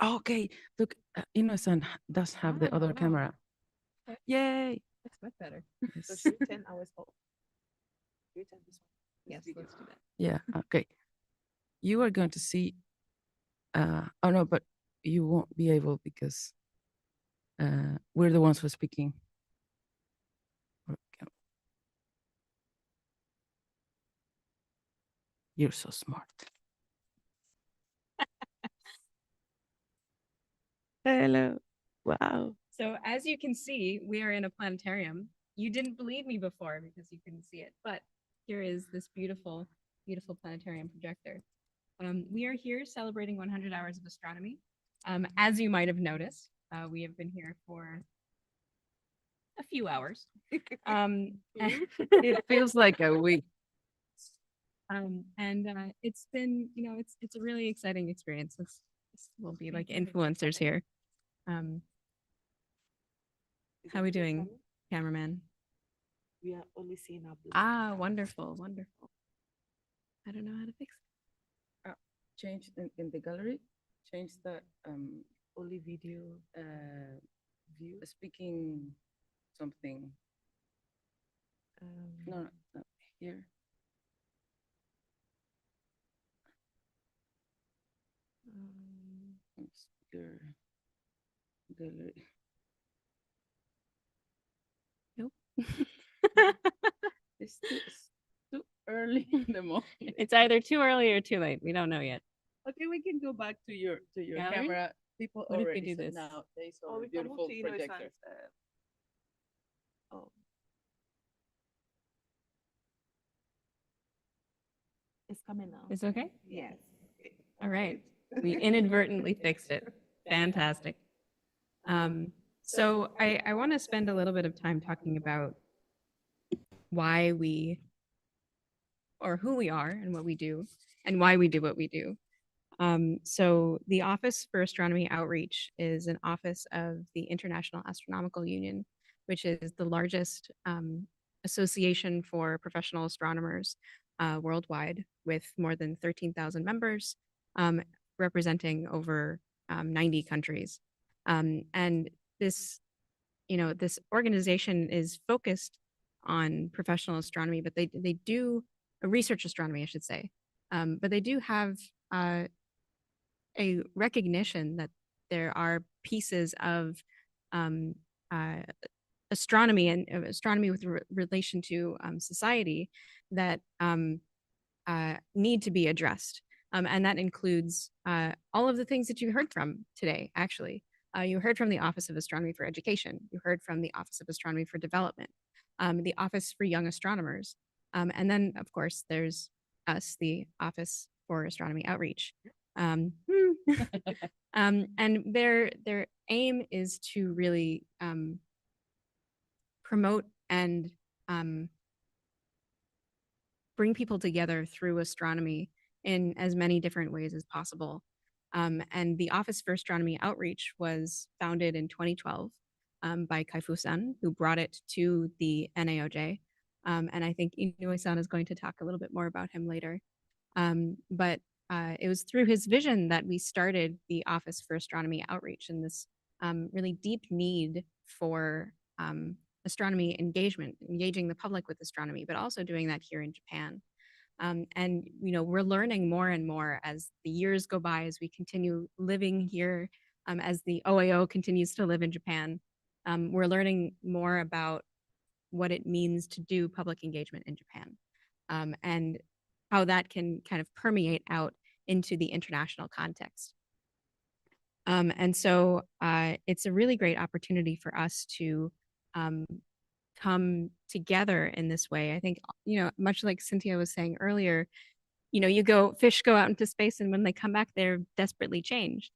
Okay. Look, Ino-san does have the other camera. Okay. Yay! That's much better. Yes. So 10 hours old. Yes, let's do that. Yeah. Okay. You are going to see. Oh no, but you won't be able because we're the ones who are speaking. You're so smart. Hello. Wow. So as you can see, we are in a planetarium. You didn't believe me before because you couldn't see it, but here is this beautiful, beautiful planetarium projector. We are here celebrating 100 hours of astronomy. As you might have noticed, we have been here for a few hours. It feels like a week. It's been, it's a really exciting experience. This will be like influencers here. How are we doing, cameraman? We are only seeing our Ah, wonderful, wonderful. I don't know how to fix it. Change in the gallery, change the only video view, speaking something. No, here. Speaker gallery. Nope. It's too early in the morning. It's either too early or too late. We don't know yet. Okay, we can go back to your Gallery? camera. People What if we already do said this? now they saw Oh, a we can beautiful move to Inoue-san's, projector. Oh. It's coming now. It's okay? Yes. All right. We inadvertently fixed it. Fantastic. So I want to spend a little bit of time talking about why we, or who we are and what we do, and why we do what we do. So the Office for Astronomy Outreach is an office of the International Astronomical Union, which is the largest association for professional astronomers worldwide, with more than 13,000 members, representing over 90 countries. And this, this organization is focused on professional astronomy, but they do research astronomy, I should say. But they do have a recognition that there are pieces of astronomy and astronomy with relation to society that need to be addressed. And that includes all of the things that you heard from today, actually. You heard from the Office of Astronomy for Education. You heard from the Office of Astronomy for Development, the Office for Young Astronomers. And then, of course, there's us, the Office for Astronomy Outreach. And their aim is to really promote and bring people together through astronomy in as many different ways as possible. And the Office for Astronomy Outreach was founded in 2012 by Kai-Fu-san, who brought it to the NAOJ. And I think Inoue-san is going to talk a little bit more about him later. But it was through his vision that we started the Office for Astronomy Outreach, and this really deep need for astronomy engagement, engaging the public with astronomy, but also doing that here in Japan. And we're learning more and more as the years go by, as we continue living here, as the OAO continues to live in Japan. We're learning more about what it means to do public engagement in Japan, and how that can kind of permeate out into the international context. And so it's a really great opportunity for us to come together in this way. I think, much like Cynthia was saying earlier, fish go out into space, and when they come back, they're desperately changed.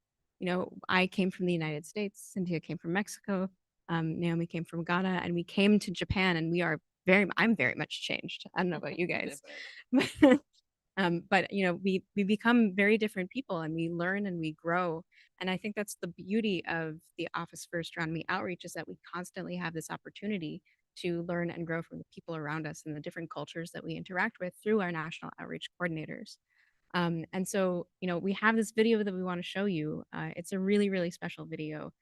I came from the United States, Cynthia came from Mexico, Naomi came from Ghana, and we came to Japan, and I'm very much changed. I don't know about you guys. But we become very different people, and we learn and we grow. And I think that's the beauty of the Office for Astronomy Outreach, is that we constantly have this opportunity to learn and grow from the people around us and the different cultures that we interact with through our national outreach coordinators. And so, we have this video that we want to show you. It's a really, really special video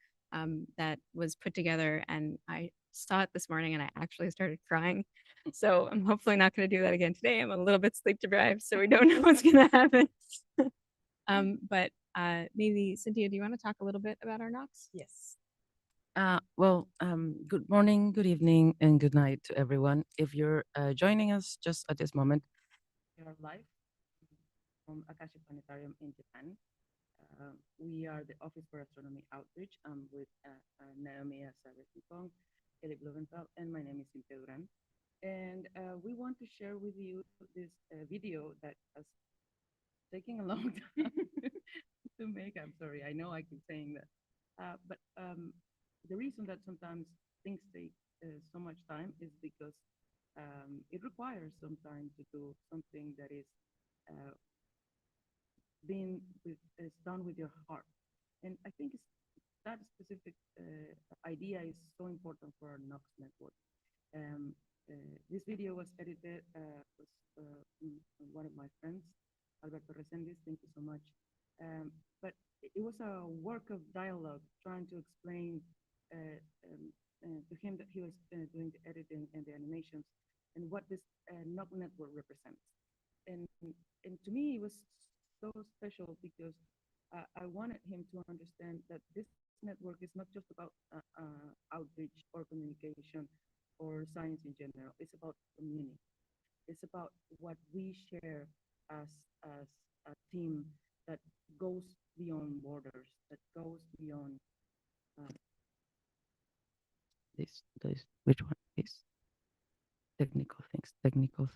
that was put together, and I saw it this morning and I actually started crying. So I'm hopefully not going to do that again today. I'm a little bit sleep deprived, so we don't know what's going to happen. But maybe, Cynthia, do you want to talk a little bit about our NOCs? Yes. Good morning, good evening, and good night to everyone. If you're joining us just at this moment, we are live from Akashi Planetarium in Japan. We are the Office for Astronomy Outreach. I'm with Naomi Asabe-Sipong, Kelly Blumenthal, and my name is Cynthia Duran. And we want to share with you this video that has taken a long time to make. I'm sorry, I know I keep saying that. But the reason that sometimes things take so much time is because it requires some time to do something that is done with your heart. And I think that specific idea is so important for our NOX network. This video was edited was, one of my friends, Alberto Resendiz. Thank you so much. But it was a work of dialogue, trying to explain to him that he was doing the editing and the animations and what this NOC network represents. And to me, it was so special because I wanted him to understand that this network is not just about outreach or communication or science in general. It's about community. It's about what we share as a team that goes beyond borders, that goes beyond this, which one is technical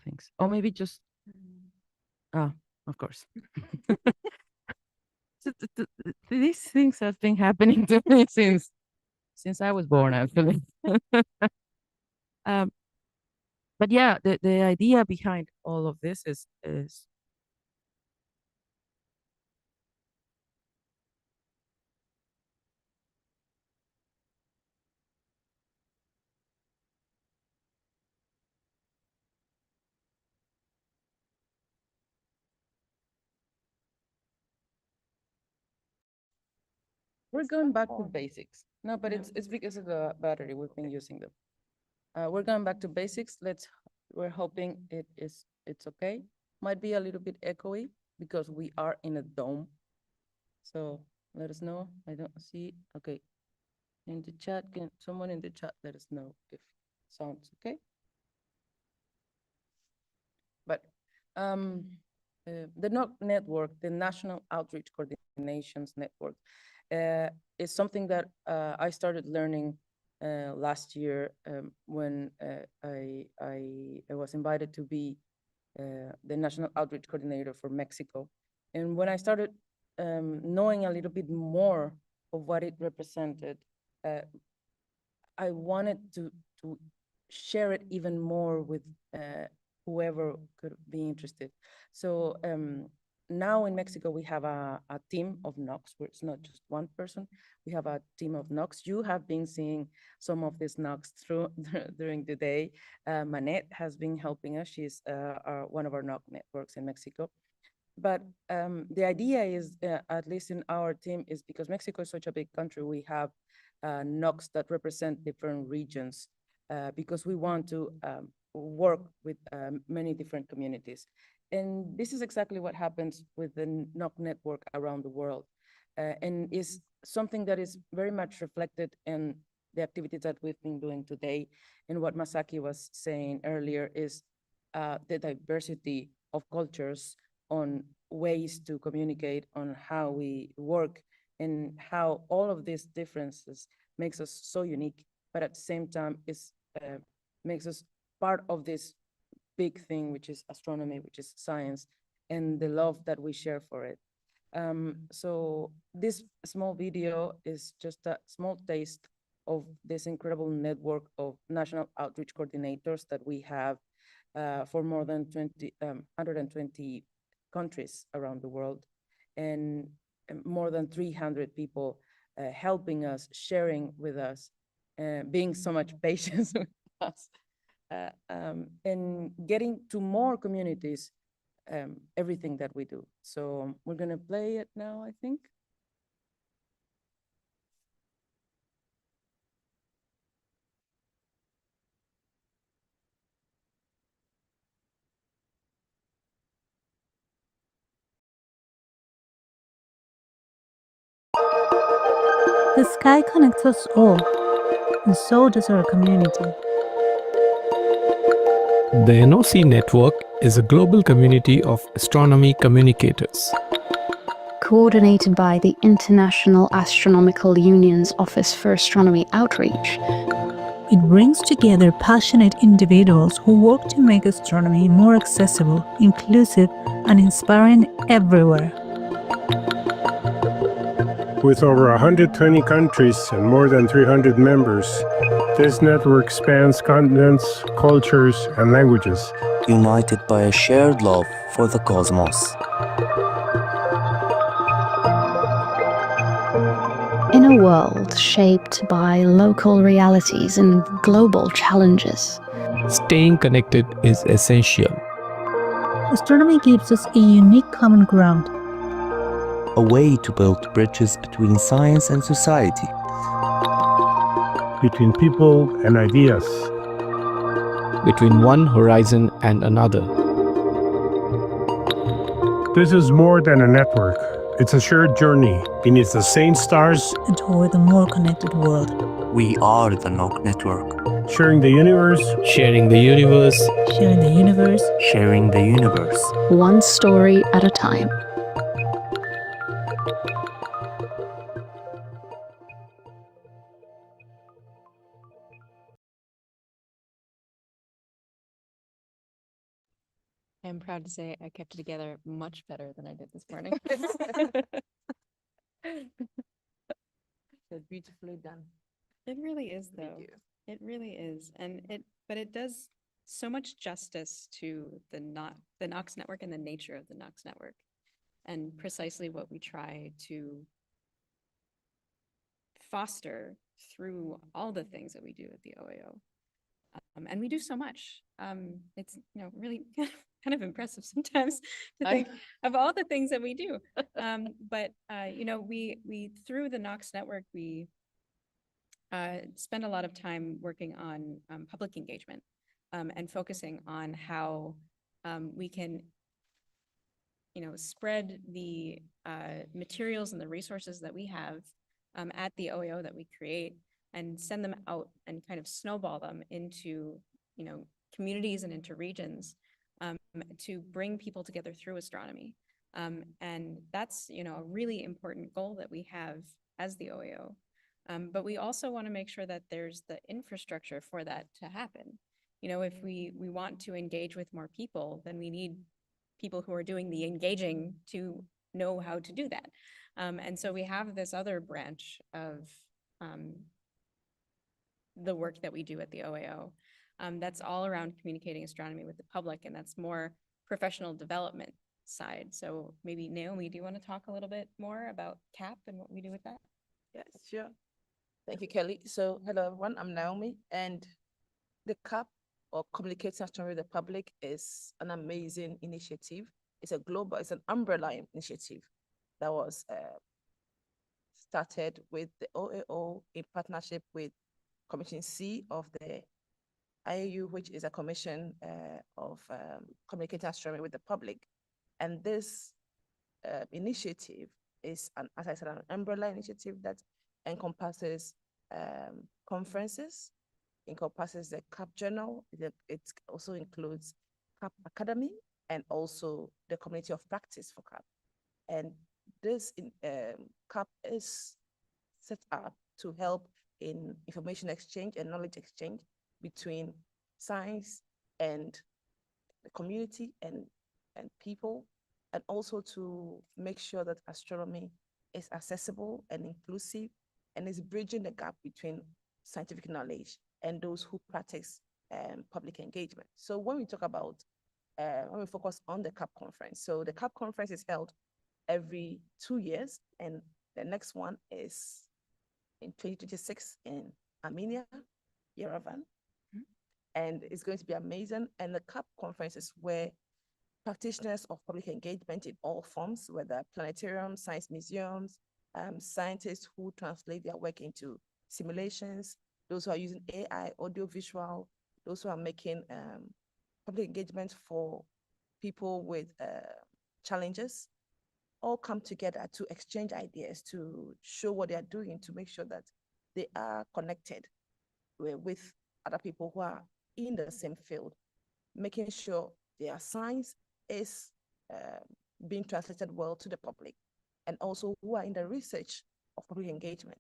things. Or maybe just, of course. So these things have been happening to me since I was born, actually. But yeah, the idea behind all of this is we're going back to basics. No, but it's because of the battery we've been using them. We're going back to basics. We're hoping it's okay. Might be a little bit echoey because we are in a dome. So let us know. I don't see. Okay. In the chat, can someone in the chat let us know if sounds okay? But the NOC network, the National Outreach Coordinations Network, is something that I started learning last year when I was invited to be the National Outreach Coordinator for Mexico. And when I started knowing a little bit more of what it represented, I wanted to share it even more with whoever could be interested. So now in Mexico, we have a team of NOCs, where it's not just one person. We have a team of NOCs. You have been seeing some of these NOCs during the day. Manette has been helping us. She's one of our NOC networks in Mexico. But the idea is, at least in our team, is because Mexico is such a big country, we have NOCs that represent different regions because we want to work with many different communities. And this is exactly what happens with the NOC network around the world. And is something that is very much reflected in the activities that we've been doing today. And what Masaki was saying earlier is the diversity of cultures on ways to communicate, on how we work, and how all of these differences makes us so unique, but at the same time makes us part of this big thing, which is astronomy, which is science, and the love that we share for it. So this small video is just a small taste of this incredible network of national outreach coordinators that we have for more than 120 countries around the world, and more than 300 people helping us, sharing with us, being so much patient with us, and getting to more communities everything that we do. So we're gonna play it now, I think. The sky connects us all, and so does our community. The NOC network is a global community of astronomy communicators. Coordinated by the International Astronomical Union's Office for Astronomy Outreach. It brings together passionate individuals who work to make astronomy more accessible, inclusive, and inspiring everywhere. With over 120 countries and more than 300 members, this network spans continents, cultures, and languages. United by a shared love for the cosmos. In a world shaped by local realities and global challenges, Staying connected is essential. Astronomy gives us a unique common ground. A way to build bridges between science and society. between people and ideas. Between one horizon and another. This is more than a network. It's a shared journey beneath the same stars And toward a more connected world. We are the NOC network. sharing the universe. Sharing the universe. Sharing the universe. Sharing the universe. One story at a time. I'm proud to say I kept it together much better than I did this morning. So beautifully done. It really is, Thank though. you. It really is, but it does so much justice to the Knox network and the nature of the Knox network, and precisely what we try to foster through all the things that we do at the OAO. And we do so much. It's really kind of impressive sometimes to think of all the things that we do. But we through the Knox network we spend a lot of time working on public engagement and focusing on how we can spread the materials and the resources that we have at the OAO that we create and send them out and kind of snowball them into communities and into regions to bring people together through astronomy. And that's a really important goal that we have as the OAO. But we also want to make sure that there's the infrastructure for that to happen. If we want to engage with more people, then we need people who are doing the engaging to know how to do that. And so we have this other branch of the work that we do at the OAO that's all around communicating astronomy with the public, and that's more professional development side. So maybe Naomi, do you want to talk a little bit more about CAP and what we do with that? Yes, sure. Thank you, Kelly. So hello, everyone. I'm Naomi, and the CAP, or Communicating Astronomy with the Public, is an amazing initiative. It's an umbrella initiative that was started with the OAO in partnership with Commission C of the IAU, which is a commission of communicating astronomy with the public. And this initiative is, as I said, an umbrella initiative that encompasses conferences, encompasses the CAP Journal. It also includes CAP Academy and also the community of practice for CAP. And this CAP is set up to help in information exchange and knowledge exchange between science and the community and people, and also to make sure that astronomy is accessible and inclusive and is bridging the gap between scientific knowledge and those who practice public engagement. So when we talk about, when we focus on the CAP conference, so the CAP conference is held every 2 years, and the next one is in 2026 in Armenia, Yerevan. And it's going to be amazing. And the CAP conference is where practitioners of public engagement in all forms, whether planetariums, science museums, scientists who translate their work into simulations, those who are using AI, audiovisual, those who are making public engagement for people with challenges, all come together to exchange ideas, to show what they are doing, to make sure that they are connected with other people who are in the same field, making sure their science is being translated well to the public, and also who are in the research of public engagement.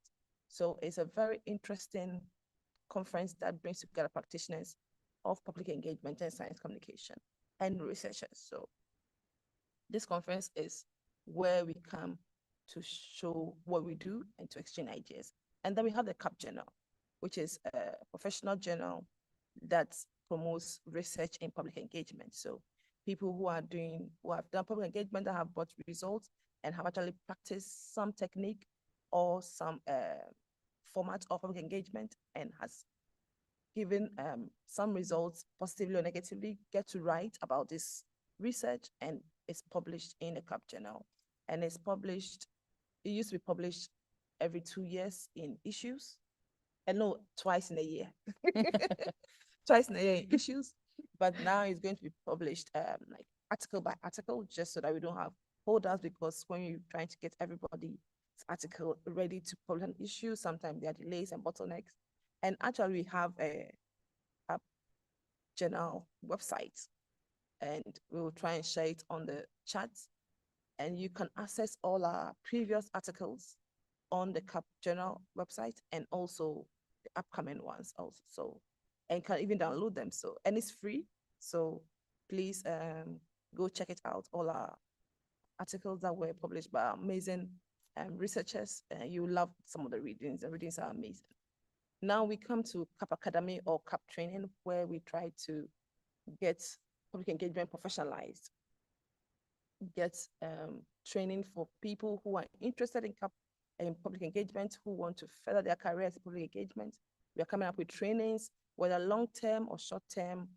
So it's a very interesting conference that brings together practitioners of public engagement and science communication and researchers. So this conference is where we come to show what we do and to exchange ideas. And then we have the CAP Journal, which is a professional journal that promotes research and public engagement. So people who have done public engagement that have brought results and have actually practiced some technique or some format of public engagement and has given some results, positively or negatively, get to write about this research, and it's published in a CAP journal. And it's published, it used to be published every 2 years in issues, and no, twice in a year. Twice in a year in issues, but now it's going to be published like article by article, just so that we don't have holdouts, because when you're trying to get everybody's article ready to publish an issue, sometimes there are delays and bottlenecks. And actually we have a journal website, and we will try and share it on the chat, and you can access all our previous articles on the CAP journal website, and also the upcoming ones also. So, and can even download them. So, and it's free. So please go check it out. All our articles that were published by amazing researchers. You love some of the readings. The readings are amazing. Now we come to CAP Academy or CAP training, where we try to get public engagement professionalized, get training for people who are interested in CAP and public engagement, who want to further their careers in public engagement. We are coming up with trainings, whether long-term or short-term,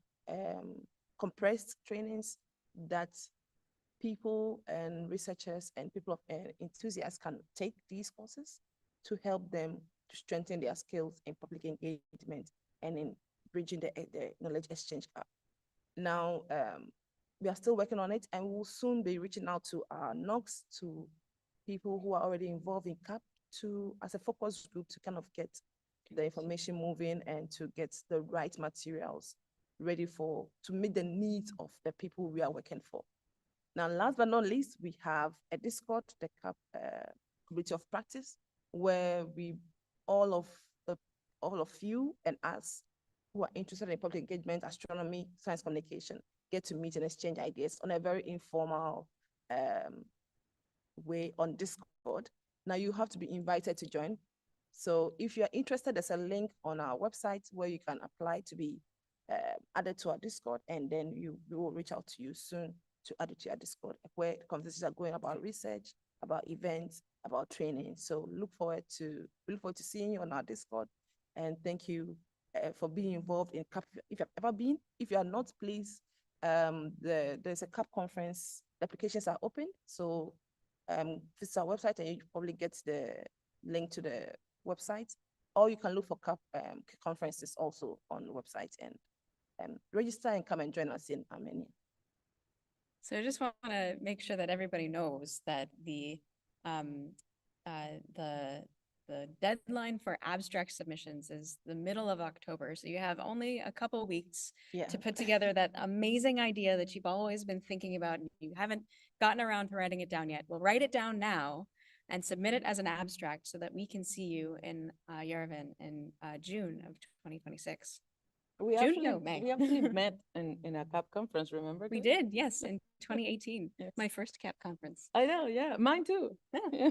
compressed trainings that people and researchers and people of enthusiasts can take these courses to help them to strengthen their skills in public engagement and in bridging the knowledge exchange gap. Now, we are still working on it, and we'll soon be reaching out to our NOCs, to people who are already involved in CAP, to as a focus group, to kind of get the information moving and to get the right materials ready to meet the needs of the people we are working for. Now, last but not least, we have a Discord, the CAP Community of Practice, where all of you and us who are interested in public engagement, astronomy, science communication, get to meet and exchange ideas on a very informal way on Discord. Now, you have to be invited to join. So if you're interested, there's a link on our website where you can apply to be added to our Discord, and then we will reach out to you soon to add it to your Discord, where conversations are going about research, about events, about training. So look forward to seeing you on our Discord, and thank you for being involved in CAP. If you've ever been, if you are not, please, there's a CAP conference, the applications are open. So visit our website and you probably get the link to the website, or you can look for CAP conferences also on the website, and register and come and join us in Armenia. So I just want to make sure that everybody knows that the deadline for abstract submissions is the middle of October. So you have only a couple weeks to put together that amazing idea that you've always been thinking about and you haven't gotten around to writing it down yet. Well, write it down now and submit it as an abstract so that we can see you in Yerevan in June of 2026. We May. actually met in a CAP conference, remember? We did, yes, in 2018, my first CAP conference. I know, yeah, mine too. Yeah.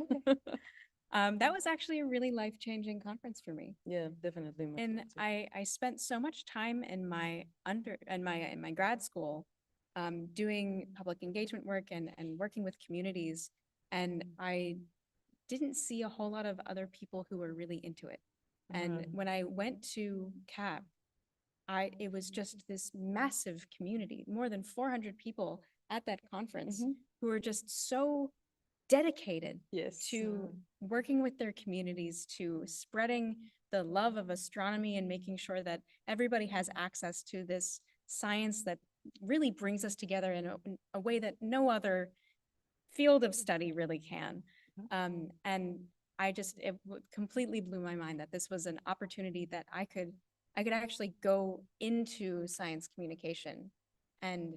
That was actually a really life-changing conference for me. Yeah, definitely. And I spent so much time in my grad school doing public engagement work and working with communities, and I didn't see a whole lot of other people who were really into it. And when I went to CAP, it was just this massive community, more than 400 people at that conference who were just so dedicated to working with their communities, to spreading the love of astronomy and making sure that everybody has access to this science that really brings us together in a way that no other field of study really can. And it completely blew my mind that this was an opportunity that I could actually go into science communication and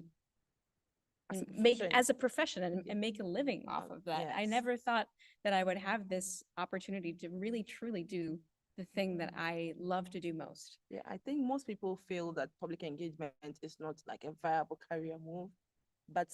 make as a profession and make a living off of that. I never thought that I would have this opportunity to really truly do the thing that I love to do most. Yeah, I think most people feel that public engagement is not like a viable career move, but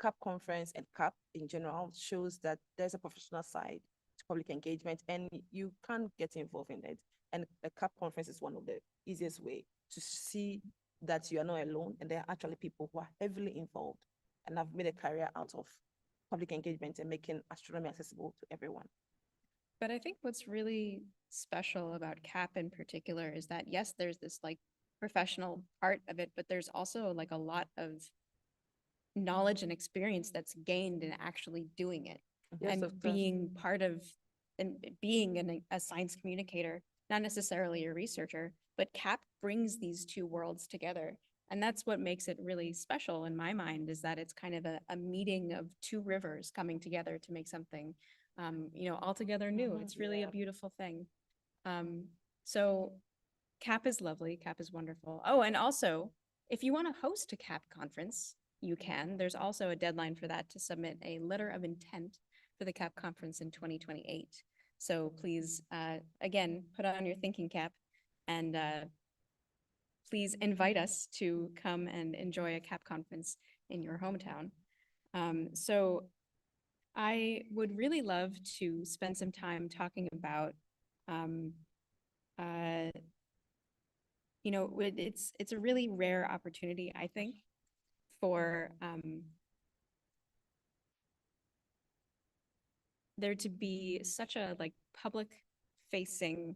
CAP conference and CAP in general shows that there's a professional side to public engagement, and you can get involved in it. And the CAP conference is one of the easiest way to see that you are not alone, and there are actually people who are heavily involved and have made a career out of public engagement and making astronomy accessible to everyone. But I think what's really special about CAP in particular is that, yes, there's this like professional part of it, but there's also like a lot of knowledge and experience that's gained in actually doing it. Yes, and of course. being part of and being a science communicator, not necessarily a researcher, but CAP brings these two worlds together. And that's what makes it really special in my mind, is that it's kind of a meeting of two rivers coming together to make something, altogether new. It's really a beautiful thing. So CAP is lovely. CAP is wonderful. Oh, and also, if you want to host a CAP conference, you can. There's also a deadline for that to submit a letter of intent for the CAP conference in 2028. So please, again, put on your thinking cap and please invite us to come and enjoy a CAP conference in your hometown. So I would really love to spend some time talking about, it's a really rare opportunity, I think, for there to be such a like public facing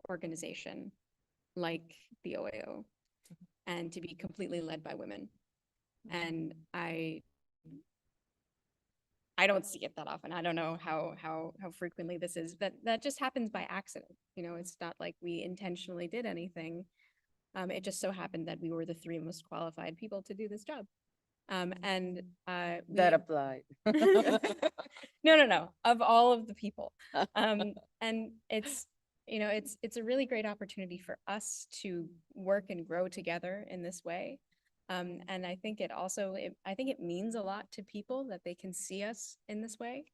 organization like the OAO and to be completely led by women. And I don't see it that often. I don't know how frequently this is, but that just happens by accident. It's not like we intentionally did anything. It just so happened that we were the three most qualified people to do this job. That applied. No, of all of the people. And it's a really great opportunity for us to work and grow together in this way. And I think I think it means a lot to people that they can see us in this way.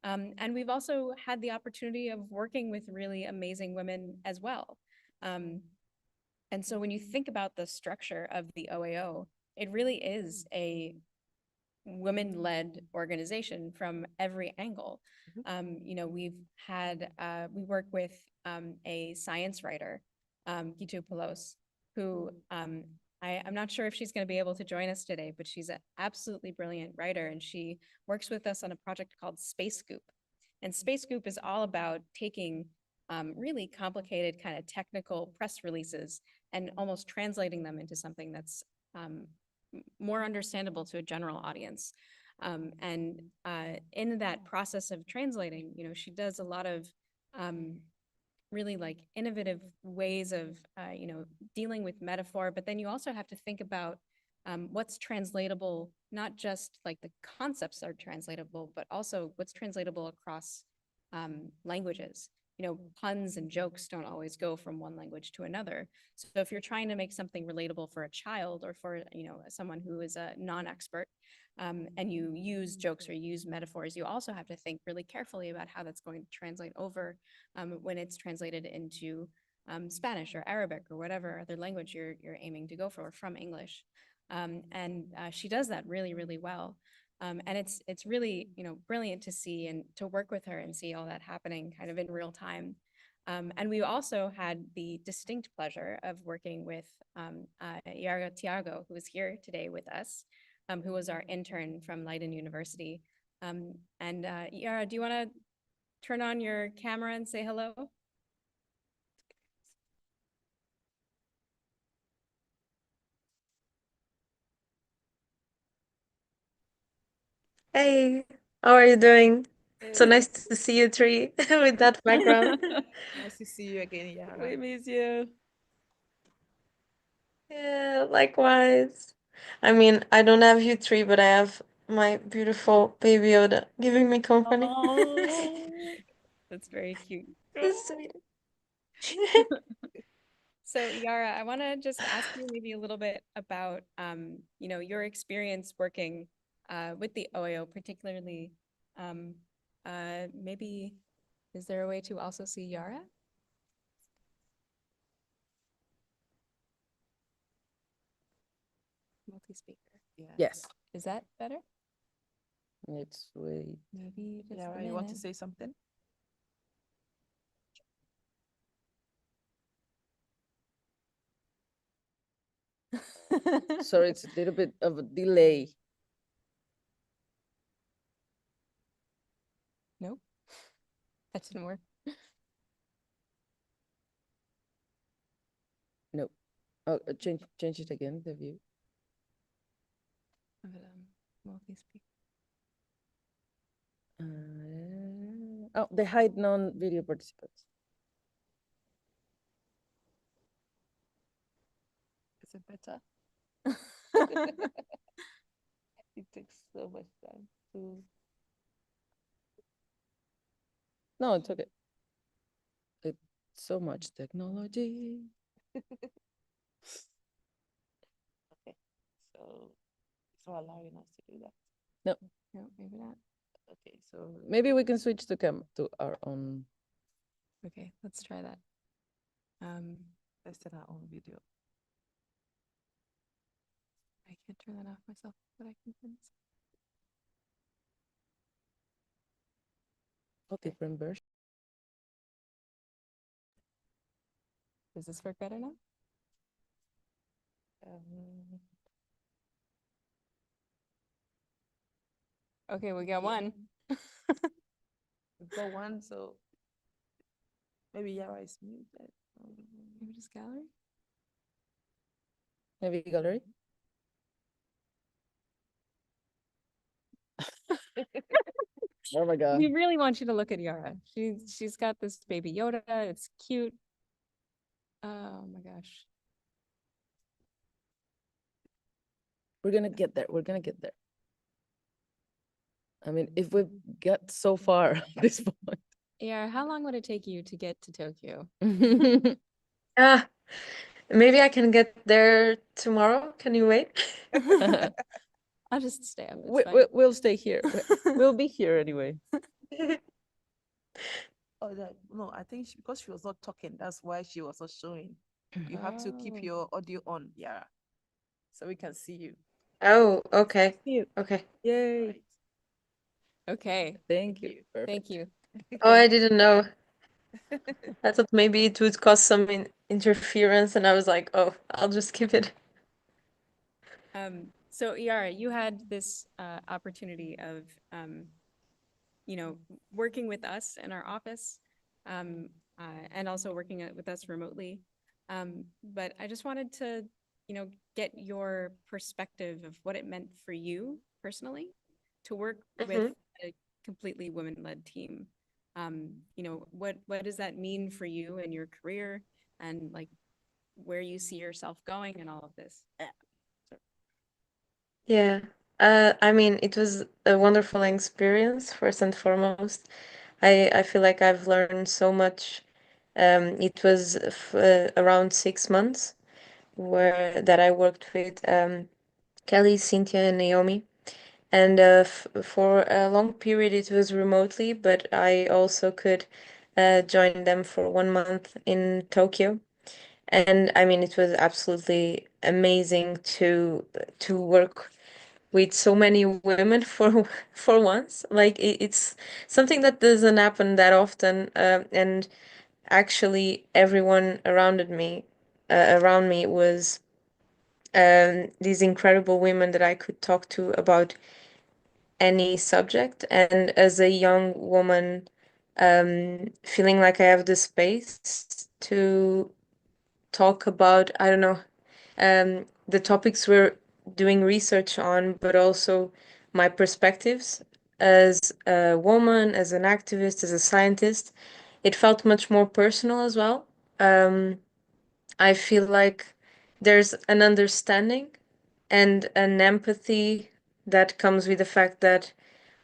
And we've also had the opportunity of working with really amazing women as well. And so when you think about the structure of the OAO, it really is a women-led organization from every angle. We work with a science writer, Gitu Pelos, who I'm not sure if she's going to be able to join us today, but she's an absolutely brilliant writer, and she works with us on a project called Space Scoop. And Space Scoop is all about taking really complicated kind of technical press releases and almost translating them into something that's more understandable to a general audience. And in that process of translating, she does a lot of really like innovative ways of, dealing with metaphor, but then you also have to think about what's translatable, not just like the concepts are translatable, but also what's translatable across languages. Puns and jokes don't always go from one language to another. So if you're trying to make something relatable for a child or for, someone who is a non-expert, and you use jokes or use metaphors, you also have to think really carefully about how that's going to translate over when it's translated into Spanish or Arabic or whatever other language you're aiming to go for from English. And she does that really, really well. And it's really, brilliant to see and to work with her and see all that happening kind of in real time. And we also had the distinct pleasure of working with Yara Tiago, who is here today with us, who was our intern from Leiden University. And Yara, do you want to turn on your camera and say hello? Hey, how are you doing? So nice to see you three with that background. Nice to see you again, Yara. We miss you. Yeah, likewise. I mean, I don't have you three, but I have my beautiful baby Yoda giving me company. Oh, that's very cute. That's sweet. So Yara, I want to just ask you maybe a little bit about, your experience working with the OAO, particularly, maybe, is there a way to also see Yara? Multi-speaker. Yes. Is that better? Let's wait. Maybe just Yara, a you want to minute. say something? Sorry, it's a little bit of a delay. Nope. That didn't work. No. Oh, change it again, the view. Multi-speak. Oh, they hide non-video participants. Is it better? It takes so much time to. No, it's okay. It's so much technology. Okay, so it's not allowing us to do that. No. No, maybe not. Okay, so Maybe we can switch to our own. Okay, let's try that. let's set our own video. I can't turn that off myself, but I can turn this. Oh, different version. Does this work better now? Okay, we got one. We've got one, so maybe Yara is muted. Maybe just gallery? Maybe gallery. Oh my God. We really want you to look at Yara. She's got this baby Yoda. It's cute. Oh my gosh. We're gonna get there. We're gonna get there. I mean, if we get so far at this point. Yeah, how long would it take you to get to Tokyo? Maybe I can get there tomorrow. Can you wait? I'll just stay up. We'll stay here. We'll be here anyway. Oh, no, I think because she was not talking, that's why she was not showing. You have to keep your audio on, Yara, so we can see you. Oh, okay. You. Okay. Yay. Okay. Thank you. Thank you. Oh, I didn't know. I thought maybe it would cause some interference, and I was like, oh, I'll just keep it. So Yara, you had this opportunity of, working with us in our office, and also working with us remotely. But I just wanted to, get your perspective of what it meant for you personally to work with a completely women-led team. What does that mean for you and your career, and like where you see yourself going and all of this? Yeah. I mean, it was a wonderful experience, first and foremost. I feel like I've learned so much. It was around 6 months that I worked with Kelly, Cynthia, and Naomi. And for a long period, it was remotely, but I also could join them for 1 month in Tokyo. And I mean, it was absolutely amazing to work with so many women for once. Like it's something that doesn't happen that often, and actually everyone around me was these incredible women that I could talk to about any subject. And as a young woman, feeling like I have the space to talk about, I don't know, the topics we're doing research on, but also my perspectives as a woman, as an activist, as a scientist. It felt much more personal as well. I feel like there's an understanding and an empathy that comes with the fact that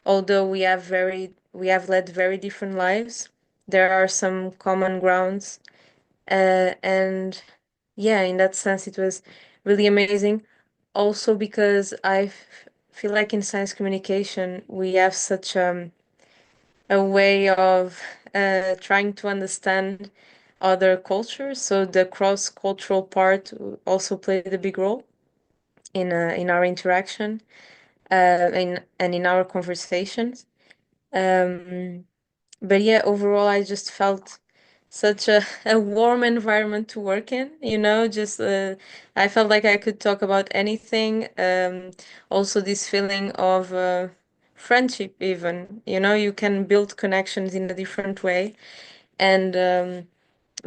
although we have led very different lives, there are some common grounds. And yeah, in that sense, it was really amazing. Also because feel like in science communication, we have such a way of trying to understand other cultures. So the cross-cultural part also played a big role in our interaction and in our conversations. But yeah, overall, I just felt such a warm environment to work in, just I felt like I could talk about anything. Also this feeling of friendship even, you can build connections in a different way. And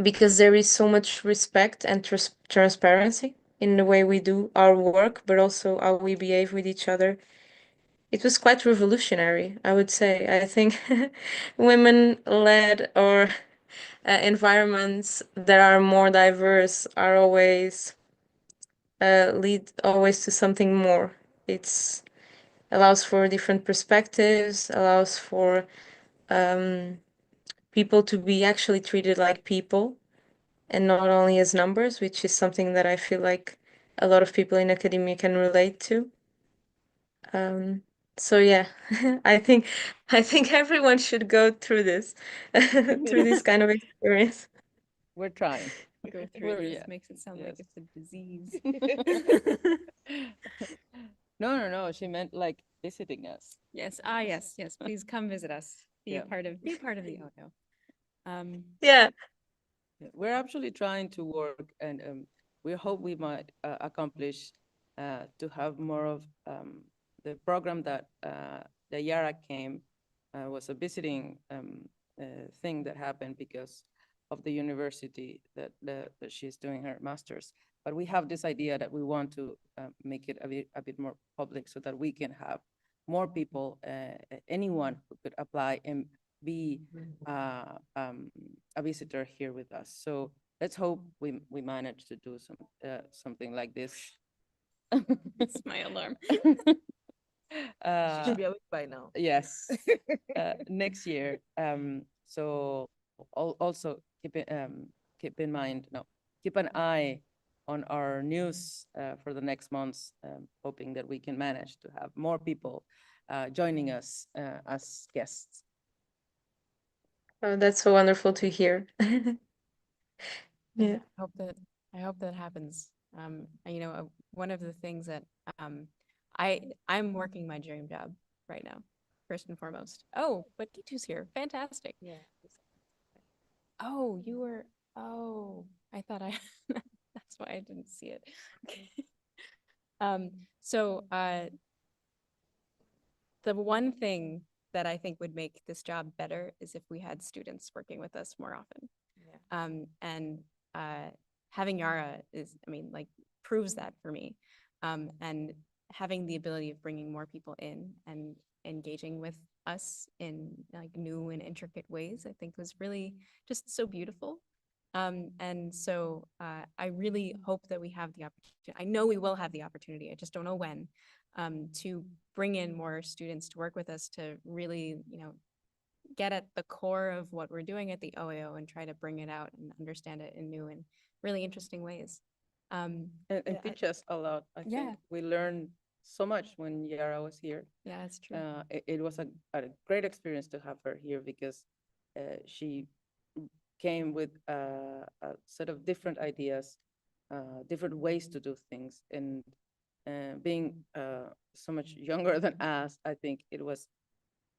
because there is so much respect and transparency in the way we do our work, but also how we behave with each other. It was quite revolutionary, I would say. I think women-led or environments that are more diverse are always lead always to something more. It's allows for different perspectives, allows for people to be actually treated like people and not only as numbers, which is something that I feel like a lot of people in academia can relate to. So yeah, I think everyone should go through this through this kind of experience. We're trying. Go through We're- this yeah, makes it sound like yes. it's a disease. No. She meant like visiting us. Yes. Yes. Please come visit us. Be Yeah. a part of the ONO. Yeah. We're actually trying to work, and we hope we might accomplish to have more of the program that the Yara came was a visiting thing that happened because of the university that she's doing her master's. But we have this idea that we want to make it a bit more public so that we can have more people, anyone who could apply and be a visitor here with us. So let's hope we manage to do something like this. It's my alarm. She should be awake by now. Yes, next year. So also keep in mind, keep an eye on our news for the next months, hoping that we can manage to have more people joining us as guests. Oh, that's so wonderful to hear. Yeah. I hope that happens. One of the things that I'm working my dream job right now, first and foremost. Oh, but Gitu's here. Fantastic. Yeah. Oh, you were. Oh, I thought I. That's why I didn't see it. Okay. So the one thing that I think would make this job better is if we had students working with us more often. Yeah. And having Yara proves that for me. And having the ability of bringing more people in and engaging with us in like new and intricate ways, I think was really just so beautiful. And so I really hope that we have the opportunity. I know we will have the opportunity. I just don't know when, to bring in more students to work with us to really, get at the core of what we're doing at the OAO and try to bring it out and understand it in new and really interesting ways. And teach us a lot. I Yeah. think we learned so much when Yara was here. Yeah, that's true. It was a great experience to have her here because she came with a set of different ideas, different ways to do things, and being so much younger than us, I think it was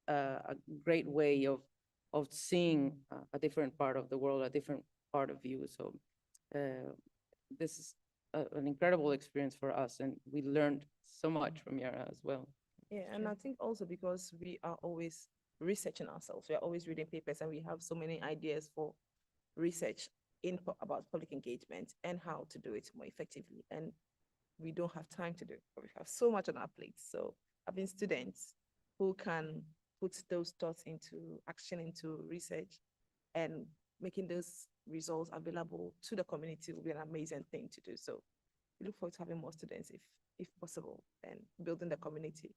a great way of seeing a different part of the world, a different part of you. So this is an incredible experience for us, and we learned so much from Yara as well. Yeah, and I think also because we are always researching ourselves, we are always reading papers, and we have so many ideas for research about public engagement and how to do it more effectively. And we don't have time to do it, but we have so much on our plates. So having students who can put those thoughts into action, into research, and making those results available to the community will be an amazing thing to do. So we look forward to having more students if possible, and building the community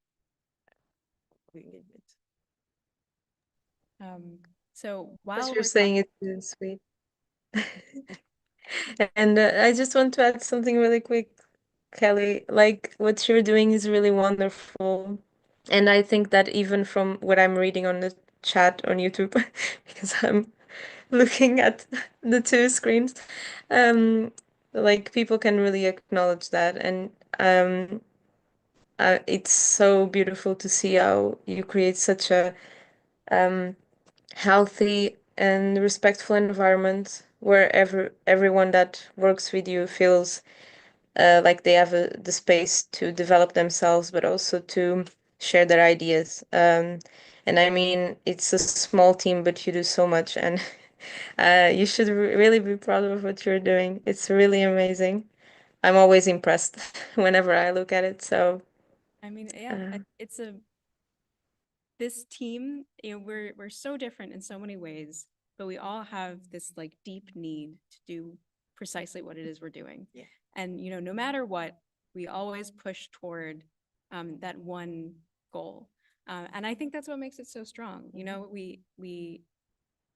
engagement. So What while you're we're saying is really sweet. And I just want to add something really quick, Kelly. Like what you're doing is really wonderful. And I think that even from what I'm reading on the chat on YouTube, because I'm looking at the two screens, like people can really acknowledge that. And it's so beautiful to see how you create such a healthy and respectful environment where everyone that works with you feels like they have the space to develop themselves, but also to share their ideas. And I mean, it's a small team, but you do so much, and You should really be proud of what you're doing. It's really amazing. I'm always impressed whenever I look at it. So, I mean, yeah, it's this team, we're so different in so many ways, but we all have this like deep need to do precisely what it is we're doing. Yeah. And no matter what, we always push toward that one goal. And I think that's what makes it so strong. We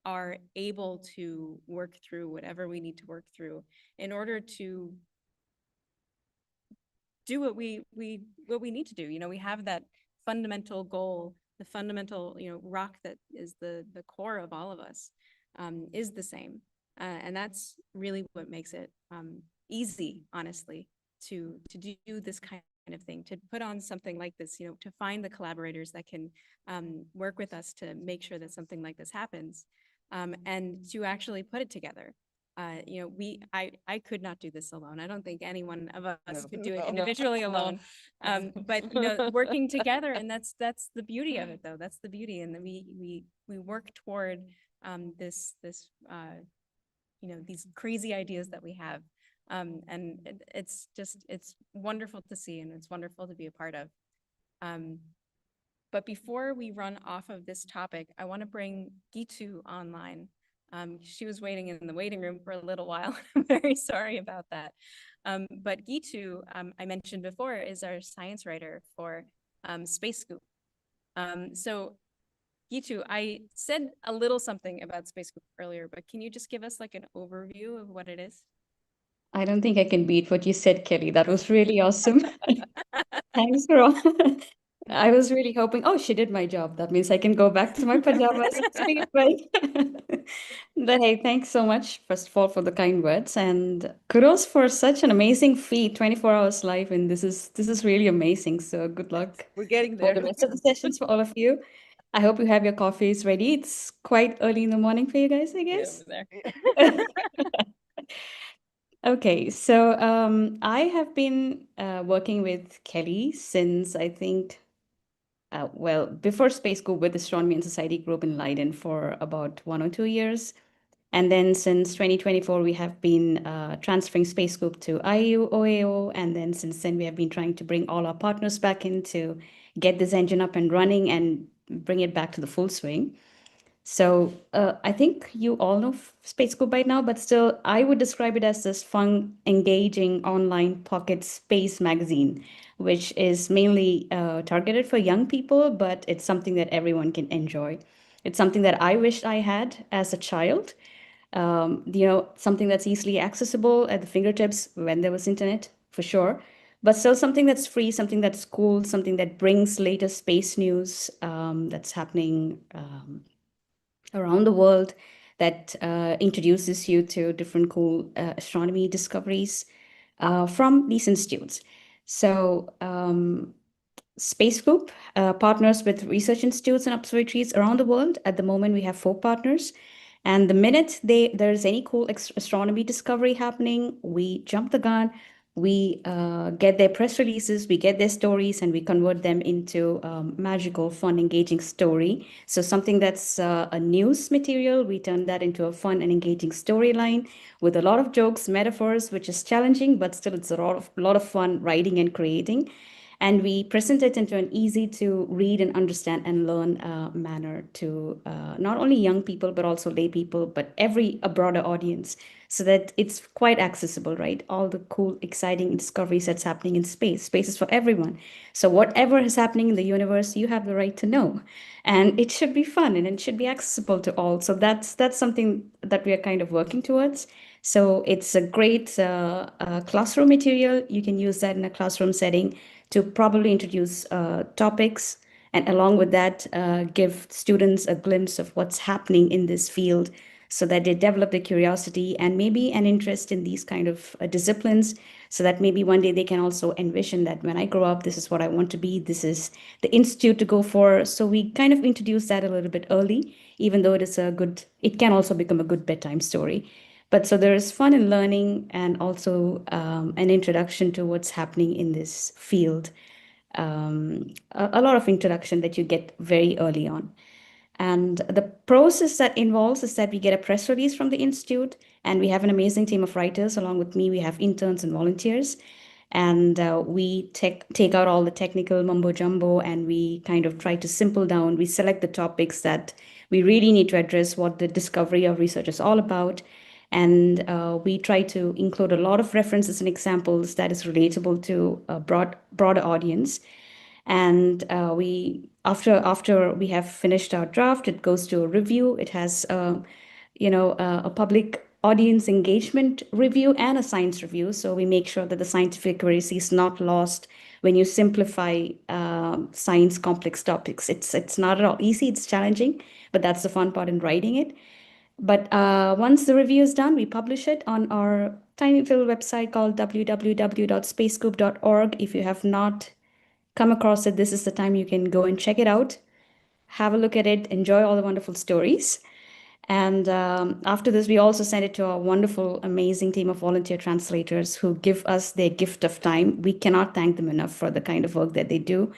are able to work through whatever we need to work through in order to do what we need to do. We have that fundamental goal, the fundamental rock that is the core of all of us, is the same, and that's really what makes it easy, honestly, to do this kind of thing, to put on something like this, to find the collaborators that can work with us to make sure that something like this happens, and to actually put it together. I could not do this alone. I don't think any one of us could do it individually alone. But working together, and that's the beauty of it, though. That's the beauty, and that we work toward this these crazy ideas that we have, and it's wonderful to see, and it's wonderful to be a part of. But before we run off of this topic, I want to bring Gitu online. She was waiting in the waiting room for a little while. I'm very sorry about that. But Gitu, I mentioned before, is our science writer for Space Scoop. So Gitu, I said a little something about Space Scoop earlier, but can you just give us like an overview of what it is? I don't think I can beat what you said, Kelly. That was really awesome. Thanks for all. I was really hoping, oh, she did my job. That means I can go back to my pajamas and sleep, right? But hey, thanks so much, first of all, for the kind words, and kudos for such an amazing feat, 24 hours live, and this is really amazing. So good luck We're getting for there. the rest of the sessions for all of you. I hope you have your coffees ready. It's quite early in the morning for you guys, I guess. Okay, so I have been working with Kelly since I think, well, before Space Scoop with Astronomy and Society group in Leiden for about 1 or 2 years. And then since 2024, we have been transferring Space Scoop to IAU OAO. And then since then, we have been trying to bring all our partners back in to get this engine up and running and bring it back to the full swing. So I think you all know Space Scoop by now, but still, I would describe it as this fun, engaging online pocket space magazine, which is mainly targeted for young people, but it's something that everyone can enjoy. It's something that I wished I had as a child. Something that's easily accessible at the fingertips when there was internet, for sure. But still something that's free, something that's cool, something that brings latest space news that's happening around the world, that introduces you to different cool astronomy discoveries from these institutes. So Space Group partners with research institutes and observatories around the world. At the moment, we have 4 partners. And the minute there's any cool astronomy discovery happening, we jump the gun, we get their press releases, we get their stories, and we convert them into magical, fun, engaging story. So something that's a news material, we turn that into a fun and engaging storyline with a lot of jokes, metaphors, which is challenging, but still it's a lot of fun writing and creating. And we present it into an easy to read and understand and learn manner to not only young people, but also lay people, but a broader audience, so that it's quite accessible, right? All the cool, exciting discoveries that's happening in space. Space is for everyone. So whatever is happening in the universe, you have the right to know. And it should be fun and it should be accessible to all. So that's something that we are kind of working towards. So it's a great classroom material. You can use that in a classroom setting to probably introduce topics, and along with that, give students a glimpse of what's happening in this field, so that they develop the curiosity and maybe an interest in these kind of disciplines, so that maybe one day they can also envision that when I grow up, this is what I want to be, this is the institute to go for. So we kind of introduce that a little bit early, even though it can also become a good bedtime story. But so there is fun in learning, and also an introduction to what's happening in this field. A lot of introduction that you get very early on. And the process that involves is that we get a press release from the Institute, and we have an amazing team of writers. Along with me, we have interns and volunteers. And we take out all the technical mumbo jumbo, and we kind of try to simple down. We select the topics that we really need to address, what the discovery of research is all about. And we try to include a lot of references and examples that is relatable to a broader audience. And after we have finished our draft, it goes to a review. It has a public audience engagement review and a science review. So we make sure that the scientific accuracy is not lost when you simplify science complex topics. It's not at all easy. It's challenging, but that's the fun part in writing it. But once the review is done, we publish it on our tiny little website called www.spacescoop.org. If you have not come across it, this is the time you can go and check it out, have a look at it, enjoy all the wonderful stories. And after this, we also send it to our wonderful, amazing team of volunteer translators who give us their gift of time. We cannot thank them enough for the kind of work that they do.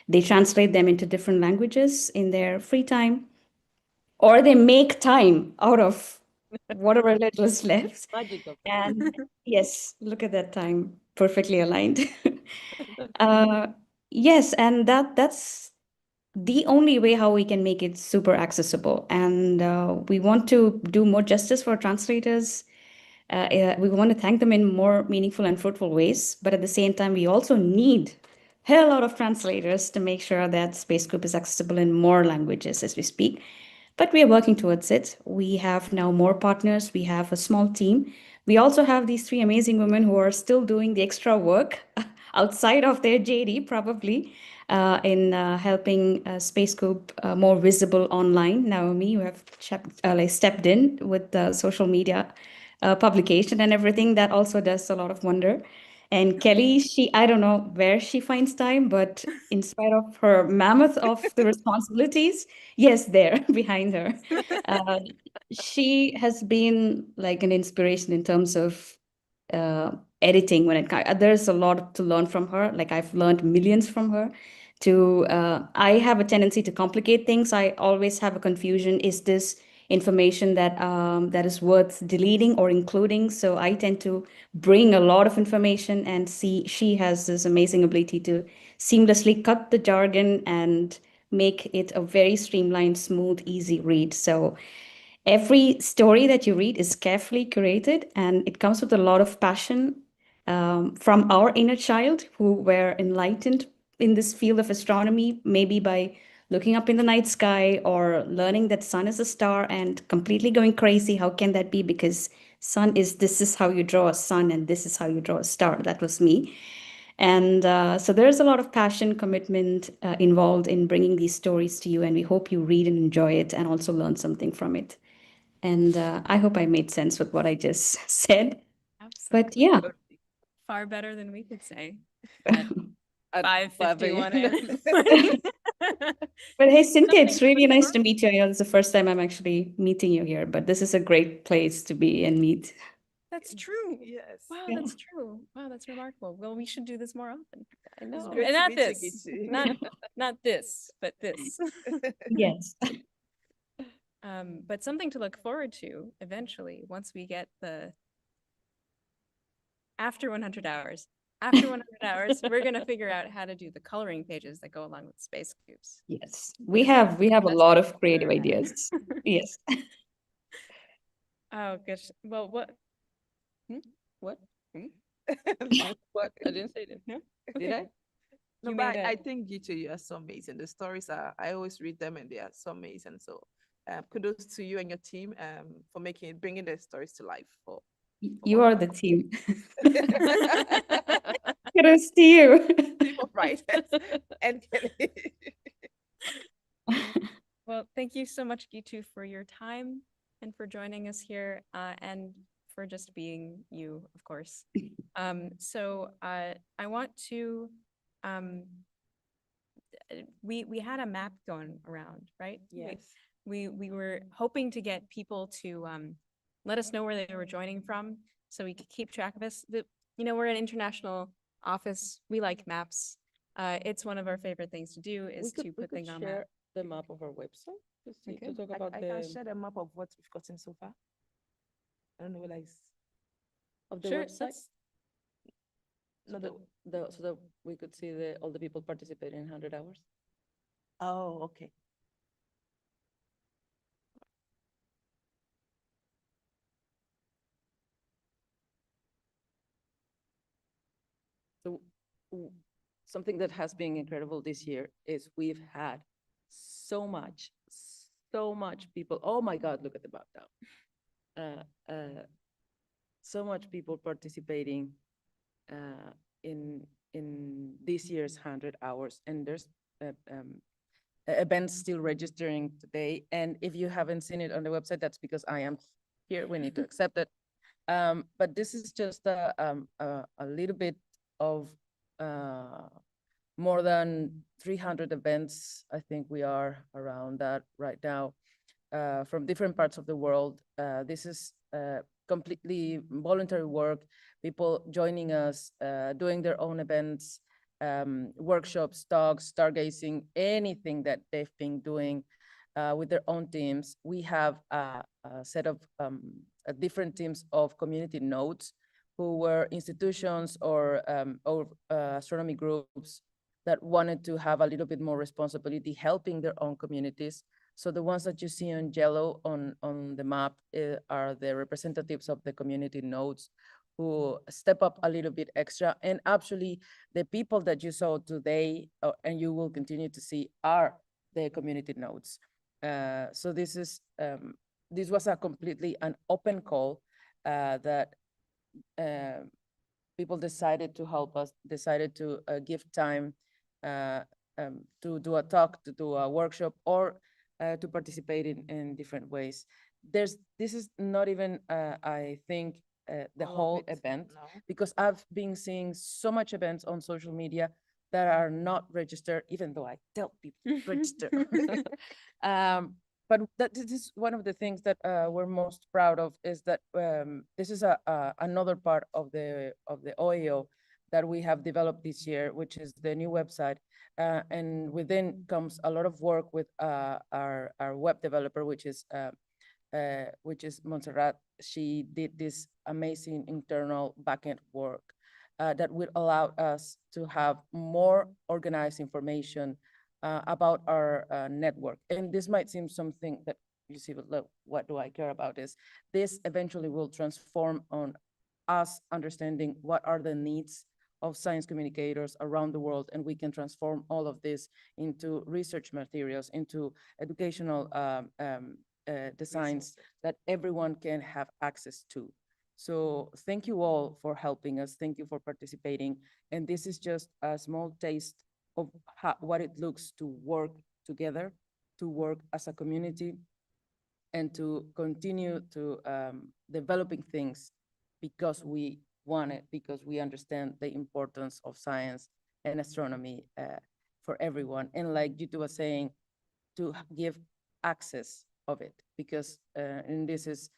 They translate them into different languages in their free time, or they make time out of whatever little is left. Magical. And yes, look at that time, perfectly aligned. Yes, and that's the only way how we can make it super accessible. And we want to do more justice for translators. We want to thank them in more meaningful and fruitful ways. But at the same time, we also need a hell lot of translators to make sure that Space Group is accessible in more languages as we speak. But we are working towards it. We have now more partners. We have a small team. We also have these three amazing women who are still doing the extra work outside of their JD, probably, in helping Space Group more visible online. Naomi, you have stepped in with the social media publication and everything. That also does a lot of wonder. And Kelly, I don't know where she finds time, but in spite of her mammoth of the responsibilities, yes, there behind her. She has been like an inspiration in terms of editing when there's a lot to learn from her. Like I've learned millions from her. I have a tendency to complicate things. I always have a confusion. Is this information that is worth deleting or including? So I tend to bring a lot of information, and she has this amazing ability to seamlessly cut the jargon and make it a very streamlined, smooth, easy read. So every story that you read is carefully curated, and it comes with a lot of passion from our inner child who were enlightened in this field of astronomy, maybe by looking up in the night sky or learning that sun is a star and completely going crazy. How can that be? Because this is how you draw a sun and this is how you draw a star. That was me. And so there's a lot of passion, commitment involved in bringing these stories to you. And we hope you read and enjoy it and also learn something from it. And I hope I made sense with what I just said. Absolutely. But yeah. Far better than we could say. At 5:51 5 a.m. But hey, Cynthia, it's really nice to meet you. This is the first time I'm actually meeting you here, but this is a great place to be and meet. That's true. Yes. Wow, Yeah. that's true. Wow, that's remarkable. Well, we should do this more often. I know. And not this, not this, but this. Yes. But something to look forward to eventually once we get after 100 hours. After 100 hours, we're going to figure out how to do the coloring pages that go along with space cubes. Yes, we have a lot of creative ideas. Yes. Oh gosh. Well, what? What? What? I didn't say that. No? Did I? No, You but made I think you two, you are so amazing. The stories I always read them and they are so amazing. So kudos to you and your team for bringing the stories to life. You are the team. Kudos to you. Team of writers and Kelly. Well, thank you so much, Gitu, for your time and for joining us here and for just being you, of course. So I want to, we had a map going around, right? Yes. We were hoping to get people to let us know where they were joining from so we could keep track of us. We're an international office. We like maps. It's one of our favorite things to do is to put things on share map. the map of our website. to talk about I can share the map of what we've gotten so far. I don't know whether it's of the Sure, website. no, So that we could see all the people participating in 100 hours. Oh, okay. So something that has been incredible this year is we've had so much people. Oh my God, look at the map now. So much people participating in this year's 100 hours, and there's events still registering today. And if you haven't seen it on the website, that's because I am here. We need to accept it. But this is just a little bit of more than 300 events. I think we are around that right now from different parts of the world. This is completely voluntary work, people joining us, doing their own events, workshops, talks, stargazing, anything that they've been doing with their own teams. We have a set of different teams of community nodes who were institutions or astronomy groups that wanted to have a little bit more responsibility helping their own communities. So the ones that you see in yellow on the map are the representatives of the community nodes who step up a little bit extra. And actually, the people that you saw today and you will continue to see are the community nodes. So this was a completely an open call that people decided to help us, decided to give time to do a talk, to do a workshop, or to participate in different ways. This is not even, I think, the whole event, because I've been seeing so much events on social media that are not registered, even though I tell people to register. But this is one of the things that we're most proud of, is that this is another part of the OAO that we have developed this year, which is the new website. And within comes a lot of work with our web developer, which is Montserrat. She did this amazing internal backend work that will allow us to have more organized information about our network. And this might seem something that you see, but look, what do I care about this? This eventually will transform on us understanding what are the needs of science communicators around the world, and we can transform all of this into research materials, into educational designs that everyone can have access to. So thank you all for helping us. Thank you for participating. And this is just a small taste of what it looks to work together, to work as a community, and to continue to developing things because we want it, because we understand the importance of science and astronomy for everyone. And like Jitu was saying, to give access of it, because and this is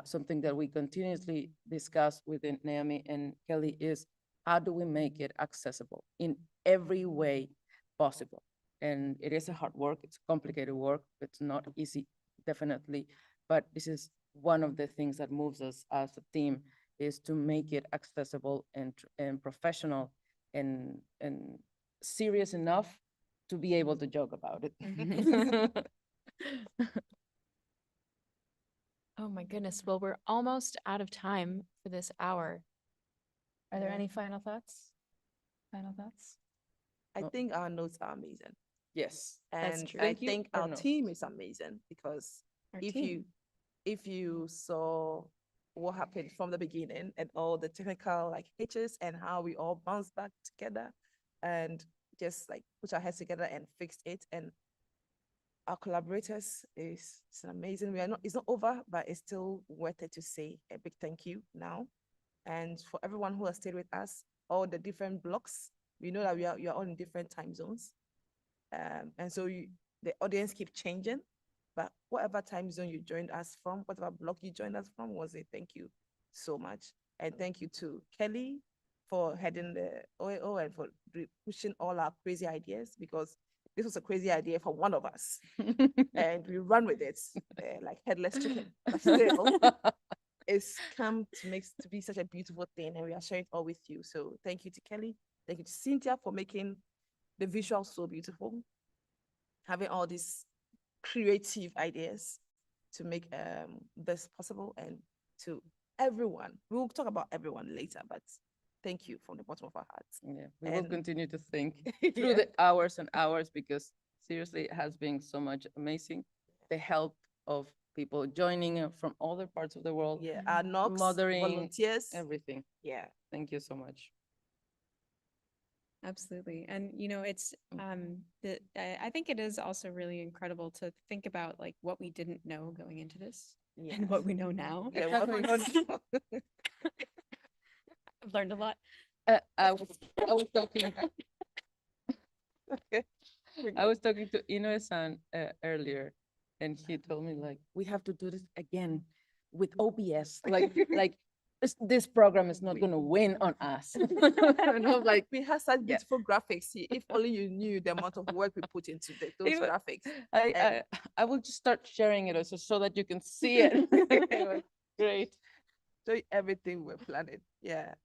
something that we continuously discuss within Naomi and Kelly, is how do we make it accessible in every way possible? And it is a hard work, it's complicated work, it's not easy, definitely, but this is one of the things that moves us as a team, is to make it accessible and professional and serious enough to be able to joke about it. Oh my goodness. Well, we're almost out of time for this hour. Are there any final thoughts? Final thoughts? I think our notes are amazing. Yes, And true. I Thank you think for our notes. team is amazing, because Our if team. you saw what happened from the beginning and all the technical like hitches and how we all bounced back together and just like put our heads together and fixed it, and our collaborators it's amazing. It's not over, but it's still worth it to say a big thank you now. And for everyone who has stayed with us, all the different blocks, we know that you're all in different time zones. And so the audience keep changing, but whatever time zone you joined us from, whatever block you joined us from, was a thank you so much. And thank you to Kelly for heading the OAO and for pushing all our crazy ideas, because this was a crazy idea from one of us, and we run with it like headless chicken. But still, it's come to be such a beautiful thing, and we are sharing it all with you. So thank you to Kelly, thank you to Cynthia for making the visual so beautiful, having all these creative ideas to make this possible, and to everyone. We'll talk about everyone later, but thank you from the bottom of our hearts. Yeah, we will And- continue to think through Yeah. the hours and hours, because seriously, it has been so much amazing. The help of people joining from other parts of the world. Yeah, our NOCs, mothering, volunteers. everything. Yeah. Thank you so much. Absolutely. And it's I think it is also really incredible to think about like what we didn't know going into this and what we know now. Yeah, what we know now. I've learned a lot. I was talking. I was talking to Inoue-san earlier, and he told me like we have to do this again with OBS. Like this program is not going to win on us. And I'm like, we have such beautiful graphics here. If only you knew the amount of work we put into those It wa- graphics. I will just start sharing it also so that you can see it. Great. Show you everything we're planning. Yeah.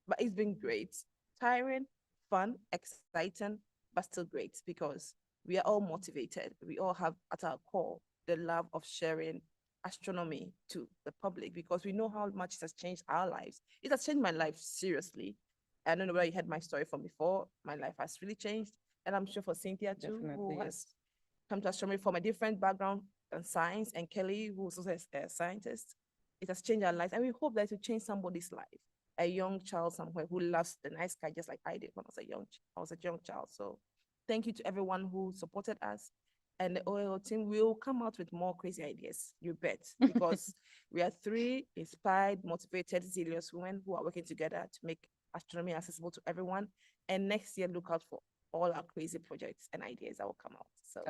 But it's been great. Tiring, fun, exciting, but still great, because we are all motivated. We all have at our core the love of sharing astronomy to the public, because we know how much it has changed our lives. It has changed my life seriously. I don't know where you heard my story from before. My life has really changed. And I'm sure for Cynthia too, Definitely, who has come to astronomy from a different background than science, and Kelly, who is also a scientist. It has changed our lives, and we hope that it will change somebody's life. A young child somewhere who loves the night sky just like I did when I was a young child. So thank you to everyone who supported us. And the OAO team will come out with more crazy ideas, you bet, because we are 3 inspired, motivated, zealous women who are working together to make astronomy accessible to everyone. And next year, look out for all our crazy projects and ideas that will come out. So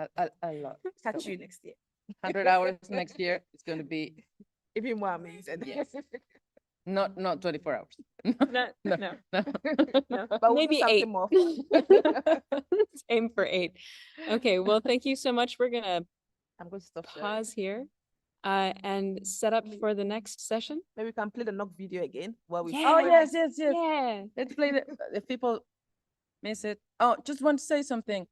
I love it. catch So you next year. 100 hours next year. It's going to be even more amazing. Yes. Not 24 hours. No. But we'll do Maybe something 8. more fun. Let's aim for 8. Okay, well, thank you so much. We're gonna I'm going to stop pause here and set up for the next session. Maybe we can play the knock video again while we. Oh, yes. Yeah. Let's play if people miss it. Oh, just want to say something.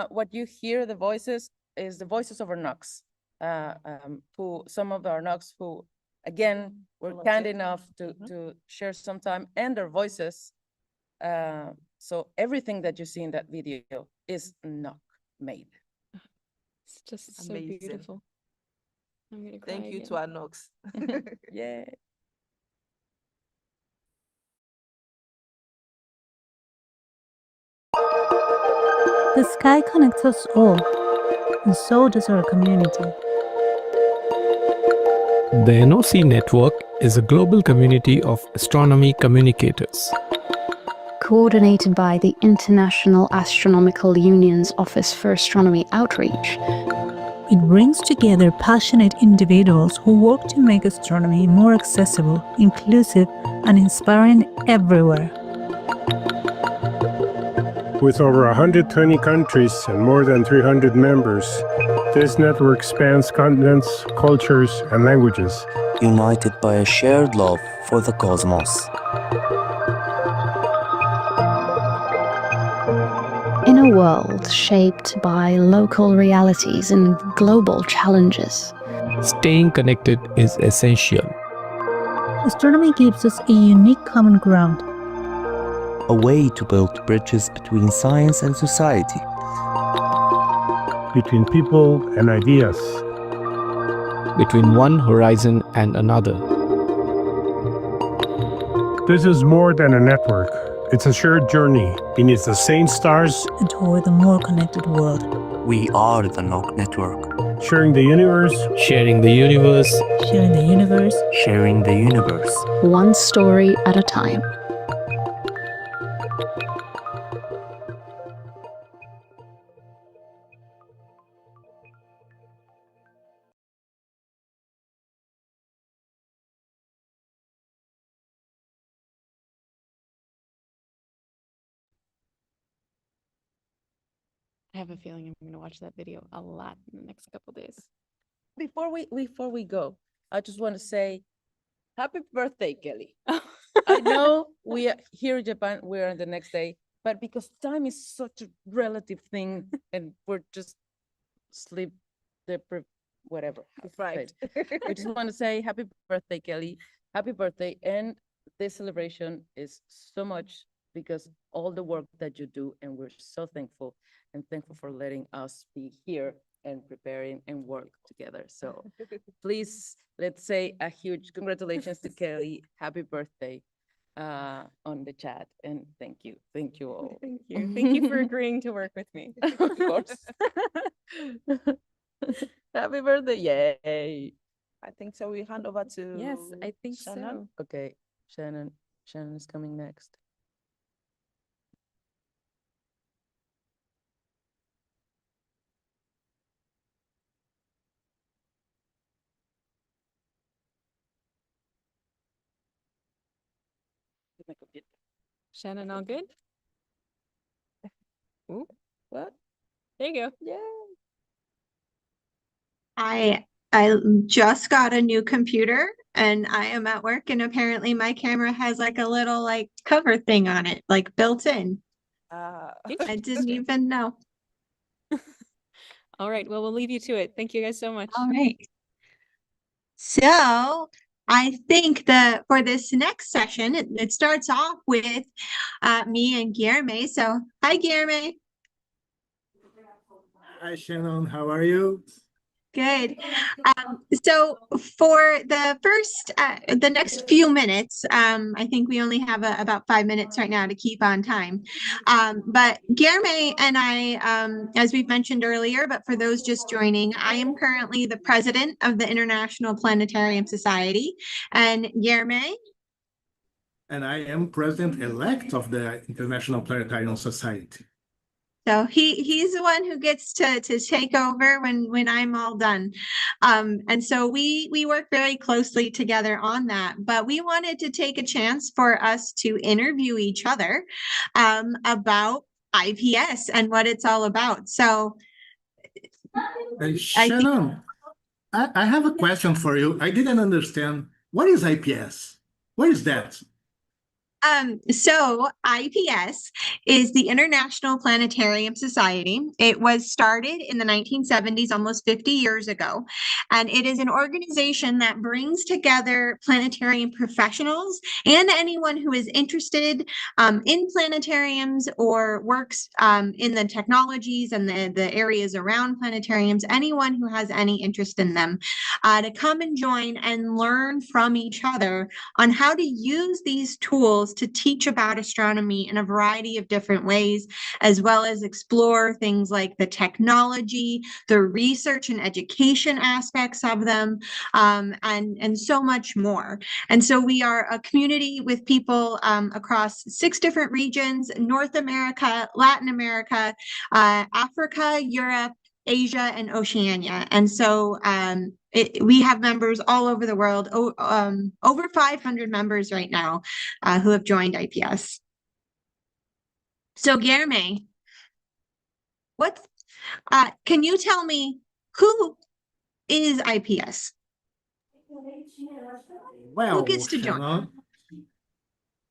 What you hear, the voices, is the voices of our NOCs. Who some of our NOCs who, again, were kind enough to share some time and their voices. So everything that you see in that video is NOC made. It's just so Amazing. beautiful. I'm gonna cry Thank you again. to our NOCs. Yeah. The sky connects us all, and so does our community. The NOC network is a global community of astronomy communicators. Coordinated by the International Astronomical Union's Office for Astronomy Outreach. It brings together passionate individuals who work to make astronomy more accessible, inclusive, and inspiring everywhere. With over 120 countries and more than 300 members, this network spans continents, cultures, and languages. United by a shared love for the cosmos. In a world shaped by local realities and global challenges, Staying connected is essential. Astronomy gives us a unique common ground. A way to build bridges between science and society. Between people and ideas. Between one horizon and another. This is more than a network. It's a shared journey beneath the same stars And toward a more connected world. We are the NOC network. sharing the universe. Sharing the universe. Sharing the universe. Sharing the universe. one story at a time. have a feeling I'm going to watch that video a lot in the next couple days. Before we go, I just want to say happy birthday, Kelly. I know we are here in Japan, we're on the next day, but because time is such a relative thing and we're just sleep deprived, whatever. Right. I just want to say happy birthday, Kelly. Happy birthday. And this celebration is so much because all the work that you do, and we're so thankful for letting us be here and preparing and work together. So please, let's say a huge congratulations to Kelly. Happy birthday on the chat. And thank you. Thank you all. Thank you. Thank you for agreeing to work with me. Of course. Happy birthday. Yay. I think so. We hand over to Yes, I think Shannon. so. Okay, Shannon is coming next. Shannon, all good? Ooh, what? There you go. Yeah. I just got a new computer and I am at work and apparently my camera has like a little like cover thing on it, like built in. I didn't even know. All right. Well, we'll leave you to it. Thank you guys so much. All right. So I think that for this next session, it starts off with me and Guillerme. So hi, Guillerme. Hi, Shannon. How are you? Good. So for the next few minutes, I think we only have about 5 minutes right now to keep on time. But Guillerme and I, as we've mentioned earlier, but for those just joining, I am currently the president of the International Planetarium Society. And Guillerme? And I am president-elect of the International Planetarium Society. So he's the one who gets to take over when I'm all done. And so we work very closely together on that, but we wanted to take a chance for us to interview each other about IPS and what it's all about. So Shannon, I have a question for you. I didn't understand. What is IPS? What is that? So IPS is the International Planetarium Society. It was started in the 1970s, almost 50 years ago, and it is an organization that brings together planetarium professionals and anyone who is interested in planetariums or works in the technologies and the areas around planetariums, anyone who has any interest in them, to come and join and learn from each other on how to use these tools to teach about astronomy in a variety of different ways, as well as explore things like the technology, the research and education aspects of them, and so much more. And so we are a community with people across 6 different regions: North America, Latin America, Africa, Europe, Asia, and Oceania. And so we have members all over the world, over 500 members right now who have joined IPS. So Guillerme, can you tell me who is IPS? Well, who gets to join? Shannon,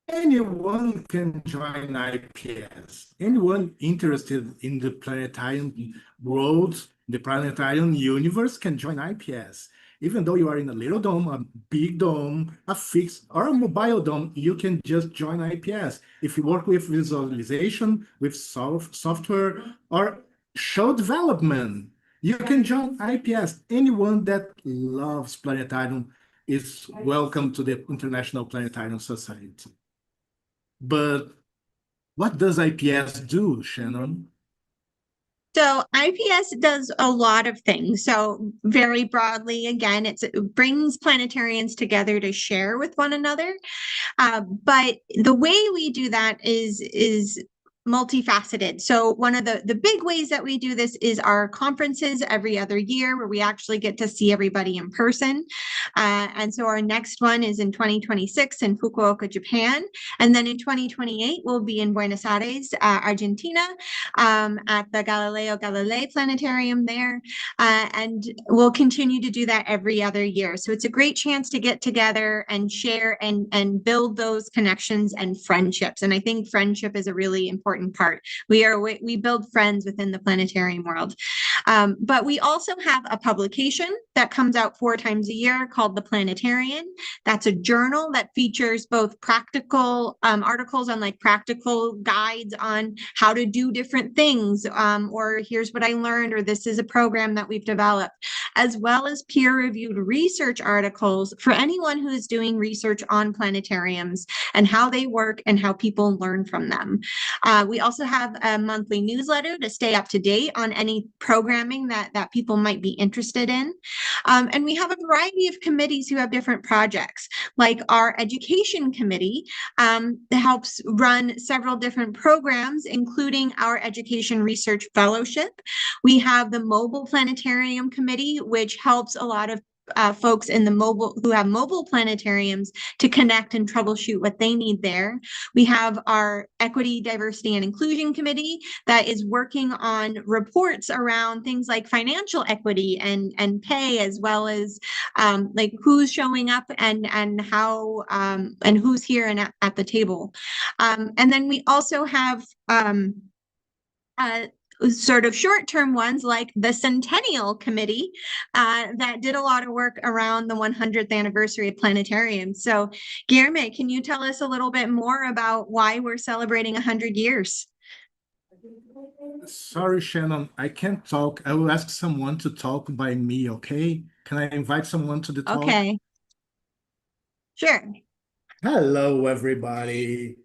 anyone can join IPS. Anyone interested in the planetarium world, the planetarium universe can join IPS. Even though you are in a little dome, a big dome, a fixed or a mobile dome, you can just join IPS. If you work with visualization, with software, or show development, you can join IPS. Anyone that loves planetarium is welcome to the International Planetarium Society. But what does IPS do, Shannon? So IPS does a lot of things. So very broadly, again, it brings planetarians together to share with one another. But the way we do that is multifaceted. So one of the big ways that we do this is our conferences every other year, where we actually get to see everybody in person. And so our next one is in 2026 in Fukuoka, Japan. And then in 2028, we'll be in Buenos Aires, Argentina, at the Galileo Galilei Planetarium there. And we'll continue to do that every other year. So it's a great chance to get together and share and build those connections and friendships. And I think friendship is a really important part. We build friends within the planetarium world. But we also have a publication that comes out 4 times a year called The Planetarian. That's a journal that features both practical articles on like practical guides on how to do different things, or here's what I learned, or this is a program that we've developed, as well as peer-reviewed research articles for anyone who is doing research on planetariums and how they work and how people learn from them. We also have a monthly newsletter to stay up to date on any programming that people might be interested in. And we have a variety of committees who have different projects, like our education committee that helps run several different programs, including our education research fellowship. We have the mobile planetarium committee, which helps a lot of folks in the who have mobile planetariums to connect and troubleshoot what they need there. We have our Equity, Diversity, and Inclusion Committee that is working on reports around things like financial equity and pay, as well as like who's showing up and how and who's here and at the table. And then we also have sort of short-term ones like the Centennial Committee that did a lot of work around the 100th anniversary of planetariums. So Guilherme, can you tell us a little bit more about why we're celebrating 100 years? Sorry, Shannon, I can't talk. I will ask someone to talk by me, okay? Can I invite someone to the talk? Okay. Sure. Hello, everybody.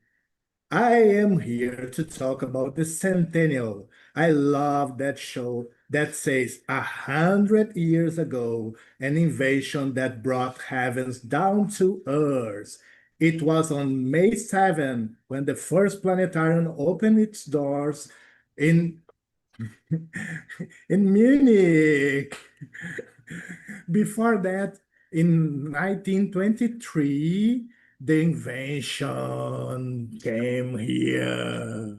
I am here to talk about the Centennial. I love that show that says 100 years ago, an invasion that brought heavens down to earth. It was on May 7 when the first planetarium opened its doors in Munich. Before that, in 1923, the invention came here.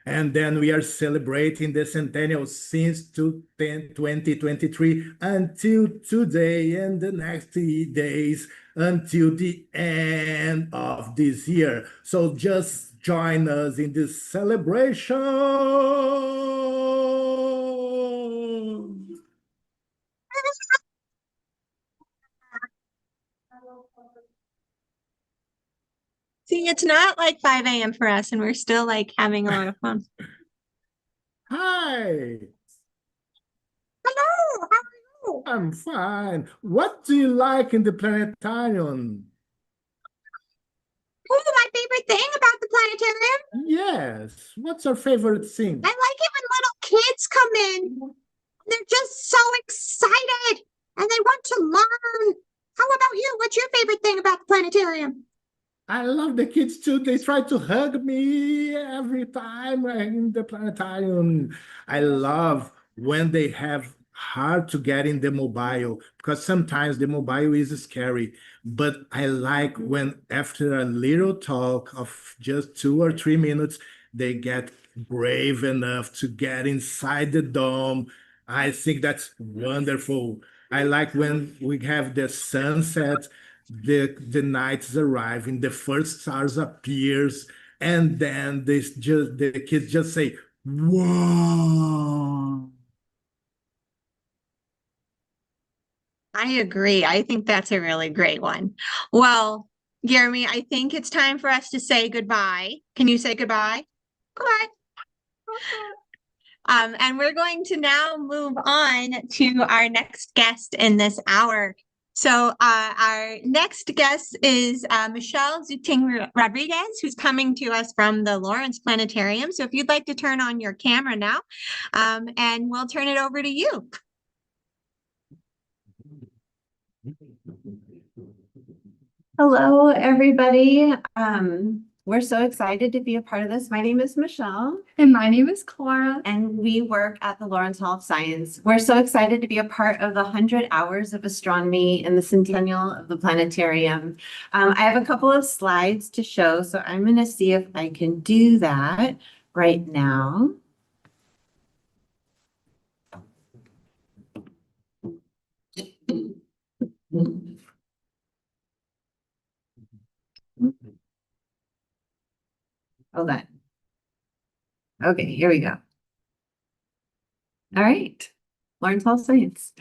And then we are celebrating the centennial since 2023 until today and the next 3 days until the end of this year. So just join us in this celebration. See, it's not like 5 a.m. for us, and we're still like having a lot of fun. Hi. Hello, how are you? I'm fine. What do you like in the planetarium? Oh, my favorite thing about the planetarium? Yes. What's your favorite thing? I like it when little kids come in. They're just so excited and they want to learn. How about you? What's your favorite thing about the planetarium? I love the kids too. They try to hug me every time I'm in the planetarium. I love when they have hard to get in the mobile because sometimes the mobile is scary. But I like when after a little talk of just 2 or 3 minutes, they get brave enough to get inside the dome. I think that's wonderful. I like when we have the sunset, the nights arriving, the first stars appears, and then the kids just say, "Wow!" I agree. I think that's a really great one. Well, Jeremy, I think it's time for us to say goodbye. Can you say goodbye? Goodbye. And we're going to now move on to our next guest in this hour. So our next guest is Michelle Zuting Rodriguez, who's coming to us from the Lawrence Planetarium. So if you'd like to turn on your camera now, and we'll turn it over to you. Hello, everybody. We're so excited to be a part of this. My name is Michelle. And my name is Clara. And we work at the Lawrence Hall of Science. We're so excited to be a part of the 100 Hours of Astronomy and the centennial of the planetarium. I have a couple of slides to show, so I'm going to see if I can do that right now. Hold on. Okay, here we go. All right. Lawrence Hall of Science.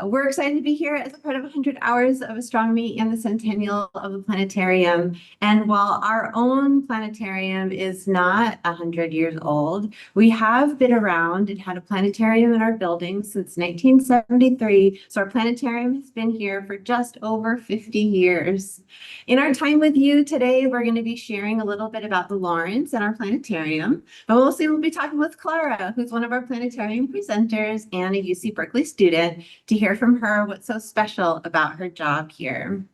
We're excited to be here as a part of 100 Hours of Astronomy and the centennial of the planetarium. And while our own planetarium is not 100 years old, we have been around and had a planetarium in our building since 1973. So our planetarium has been here for just over 50 years. In our time with you today, we're going to be sharing a little bit about the Lawrence and our planetarium. But mostly we'll be talking with Clara, who's one of our planetarium presenters and a UC Berkeley student, to hear from her what's so special about her job here.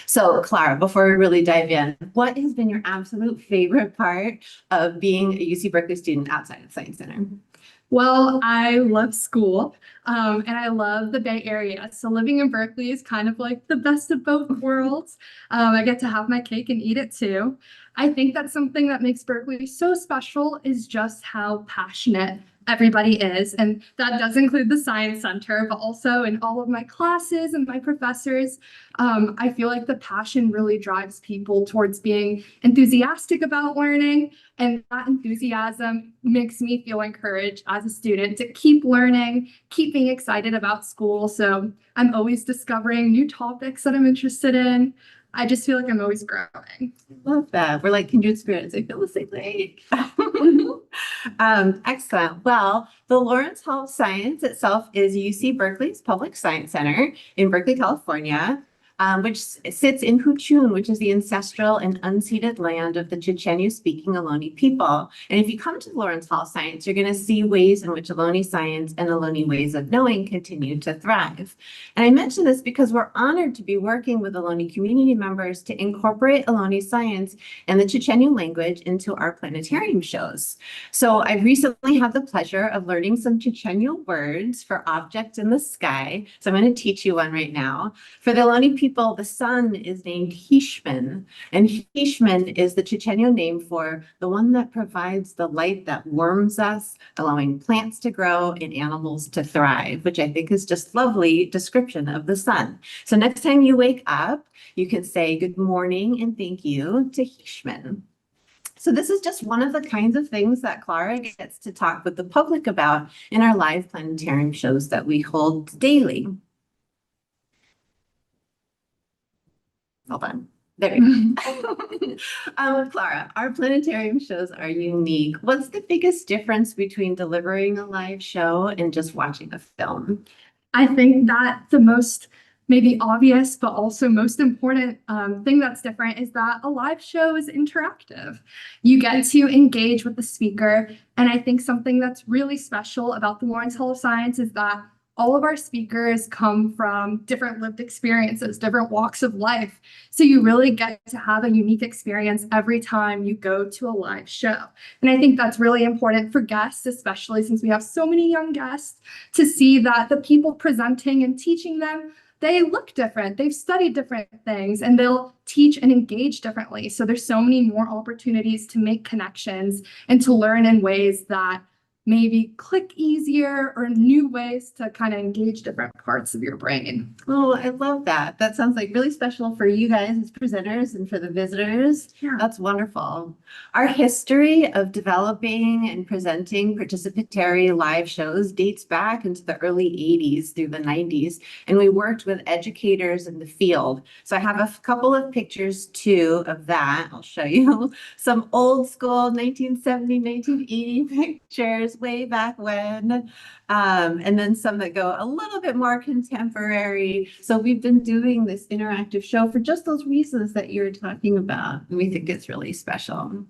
So Clara, before we really dive in, what has been your absolute favorite part of being a UC Berkeley student outside of the Science Center? Well, I love school, and I love the Bay Area. So living in Berkeley is kind of like the best of both worlds. I get to have my cake and eat it too. I think that something that makes Berkeley so special is just how passionate everybody is. And that does include the Science Center, but also in all of my classes and my professors. I feel like the passion really drives people towards being enthusiastic about learning. And that enthusiasm makes me feel encouraged as a student to keep learning, keep being excited about school. So I'm always discovering new topics that I'm interested in. I just feel like I'm always growing. Love that. We're like kindred spirits. I feel the same way. Excellent. Well, the Lawrence Hall of Science itself is UC Berkeley's public science center in Berkeley, California, which sits in Huchun, which is the ancestral and unceded land of the Chochenyu-speaking Ohlone people. And if you come to the Lawrence Hall of Science, you're going to see ways in which Ohlone science and Ohlone ways of knowing continue to thrive. And I mention this because we're honored to be working with Ohlone community members to incorporate Ohlone science and the Chochenyu language into our planetarium shows. So I recently had the pleasure of learning some Chochenyu words for objects in the sky. So I'm going to teach you one right now. For the Ohlone people, the sun is named Hishman, and Hishman is the Chochenyu name for the one that provides the light that warms us, allowing plants to grow and animals to thrive, which I think is just lovely description of the sun. So next time you wake up, you can say good morning and thank you to Hishman. So this is just one of the kinds of things that Clara gets to talk with the public about in our live planetarium shows that we hold daily. Hold on. There we go. Clara, our planetarium shows are unique. What's the biggest difference between delivering a live show and just watching a film? I think that the most maybe obvious, but also most important thing that's different is that a live show is interactive. You get to engage with the speaker. And I think something that's really special about the Lawrence Hall of Science is that all of our speakers come from different lived experiences, different walks of life. So you really get to have a unique experience every time you go to a live show. And I think that's really important for guests, especially since we have so many young guests, to see that the people presenting and teaching them, they look different, they've studied different things, and they'll teach and engage differently. So there's so many more opportunities to make connections and to learn in ways that maybe click easier, or new ways to kind of engage different parts of your brain. Oh, I love that. That sounds like really special for you guys as presenters and for the visitors. Yeah. That's wonderful. Our history of developing and presenting participatory live shows dates back into the early 80s through the 90s, and we worked with educators in the field. So I have a couple of pictures too of that. I'll show you some old school 1970, 1980 pictures way back when, and then some that go a little bit more contemporary. So we've been doing this interactive show for just those reasons that you're talking about, and we think it's really special.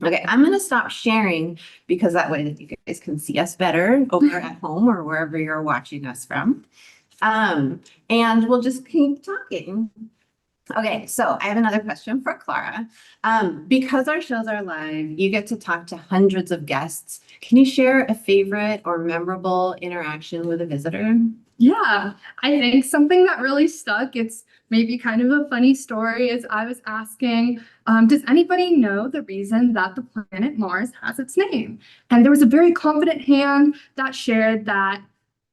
Okay, I'm going to stop sharing because that way you guys can see us better over at home or wherever you're watching us from. And we'll just keep talking. Okay, so I have another question for Clara. Because our shows are live, you get to talk to hundreds of guests. Can you share a favorite or memorable interaction with a visitor? Yeah, I think something that really stuck, it's maybe kind of a funny story, is I was asking, does anybody know the reason that the planet Mars has its name? And there was a very confident hand that shared that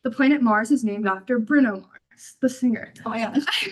the planet Mars is named after Bruno Mars, the singer. Oh my gosh.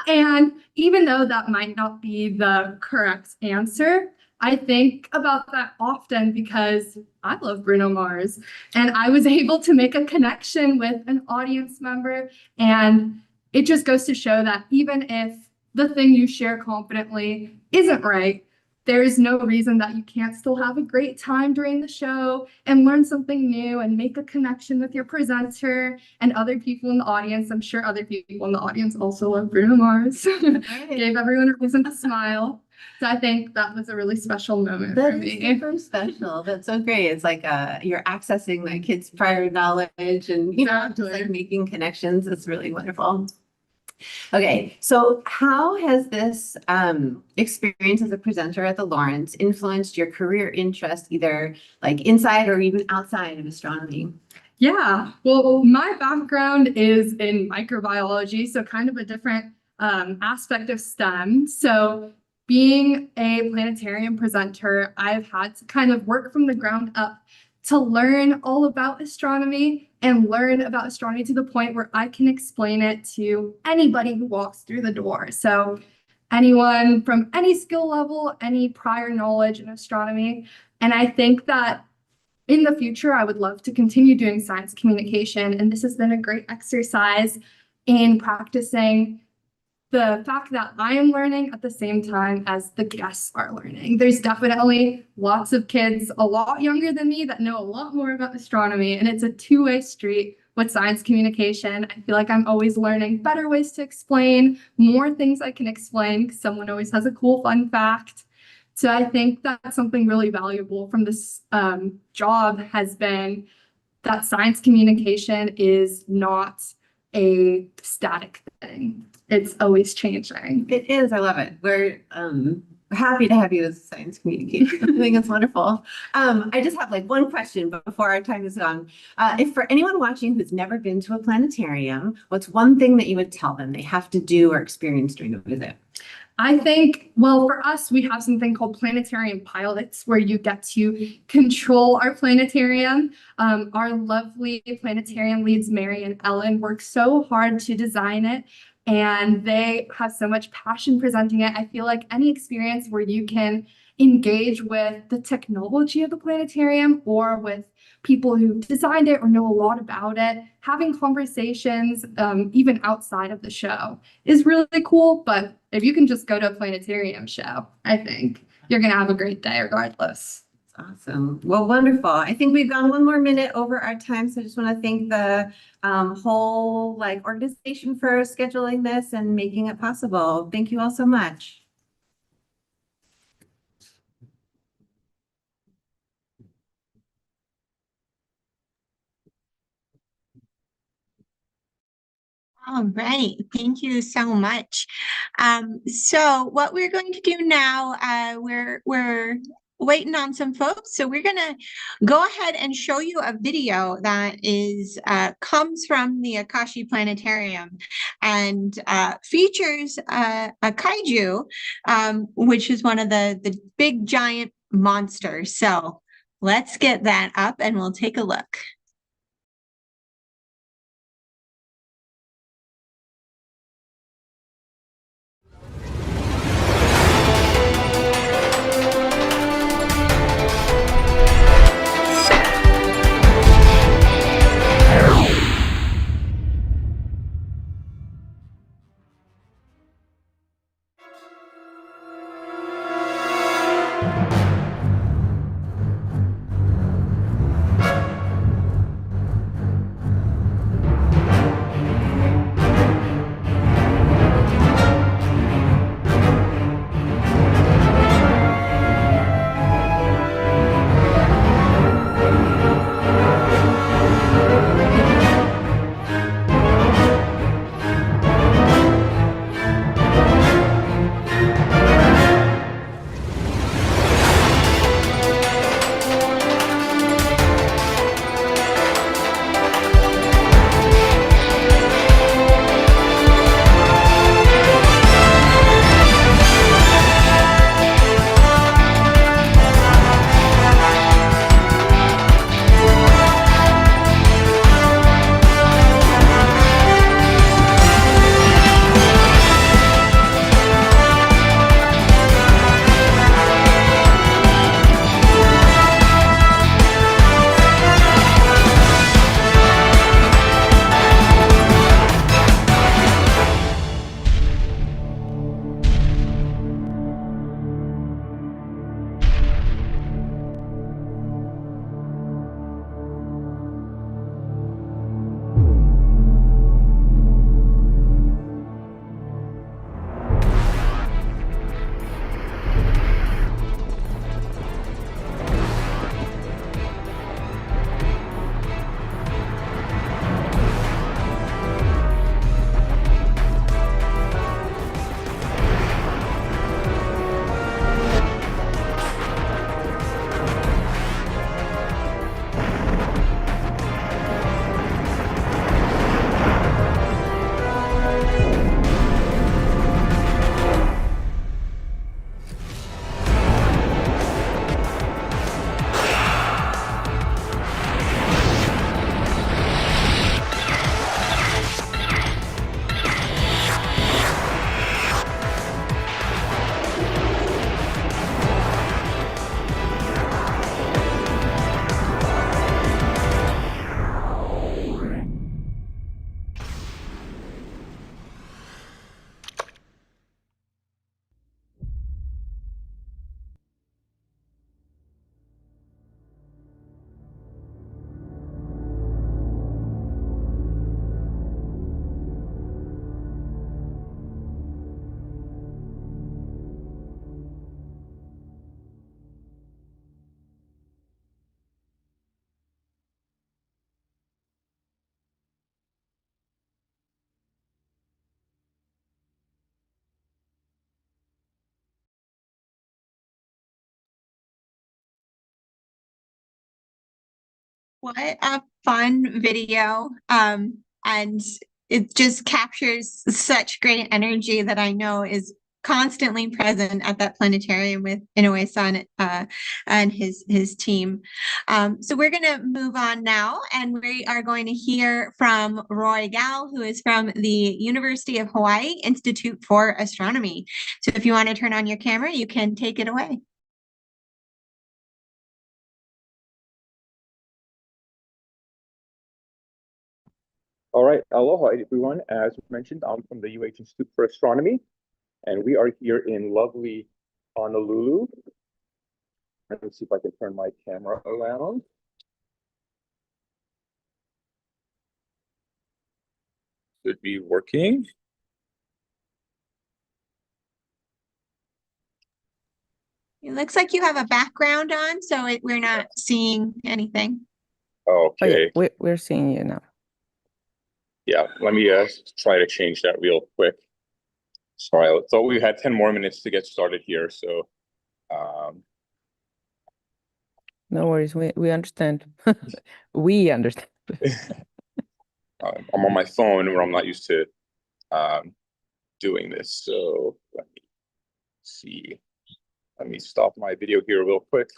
And even though that might not be the correct answer, I think about that often because I love Bruno Mars and I was able to make a connection with an audience member. And it just goes to show that even if the thing you share confidently isn't right, there is no reason that you can't still have a great time during the show and learn something new and make a connection with your presenter and other people in the audience. I'm sure other people in the audience also love Bruno Mars. Gave everyone a reason to smile. So I think that was a really special moment for That me. is super special. That's so great. It's like you're accessing that kid's prior knowledge and just like making connections. It's really wonderful. Okay, so how has this experience as a presenter at the Lawrence influenced your career interest, either like inside or even outside of astronomy? Yeah, well, my background is in microbiology, so kind of a different aspect of STEM. So being a planetarium presenter, I've had to kind of work from the ground up to learn all about astronomy and learn about astronomy to the point where I can explain it to anybody who walks through the door. So anyone from any skill level, any prior knowledge in astronomy. And I think that in the future, I would love to continue doing science communication. And this has been a great exercise in practicing the fact that I am learning at the same time as the guests are learning. There's definitely lots of kids a lot younger than me that know a lot more about astronomy, and it's a two-way street with science communication. I feel like I'm always learning better ways to explain, more things I can explain because someone always has a cool fun fact. So I think that's something really valuable from this job has been that science communication is not a static thing. It's always changing. It is. I love it. We're happy to have you as science communicator. I think it's wonderful. I just have like one question before our time is gone. If for anyone watching who's never been to a planetarium, what's one thing that you would tell them they have to do or experience during a visit? I think, well, for us, we have something called planetarium pilots where you get to control our planetarium. Our lovely planetarium leads, Mary and Ellen, work so hard to design it, and they have so much passion presenting it. I feel like any experience where you can engage with the technology of the planetarium or with people who designed it or know a lot about it, having conversations even outside of the show is really cool. But if you can just go to a planetarium show, I think you're going to have a great day regardless. Awesome. Well, wonderful. I think we've gone one more minute over our time. So I just want to thank the whole organization for scheduling this and making it possible. Thank you all so much. All right, thank you so much. So what we're going to do now, we're waiting on some folks, so we're gonna go ahead and show you a video that is comes from the Akashi Planetarium and features a kaiju, which is one of the big giant monsters. So let's get that up and we'll take a look. What a fun video. And it just captures such great energy that I know is constantly present at that planetarium with Inoue-san and his team. So we're going to move on now, and we are going to hear from Roy Gal, who is from the University of Hawaii Institute for Astronomy. So if you want to turn on your camera, you can take it away. All right, aloha everyone. As mentioned, I'm from the UH Institute for Astronomy, and we are here in lovely Honolulu. Let me see if I can turn my camera around. Should be working. It looks like you have a background on, so we're not seeing anything. Okay. Oh, yeah, we're seeing you now. Yeah, let me try to change that real quick. Sorry, I thought we had 10 more minutes to get started here, so No worries, we understand. We understand. I'm on my phone where I'm not used to doing this. So let me see. Let me stop my video here real quick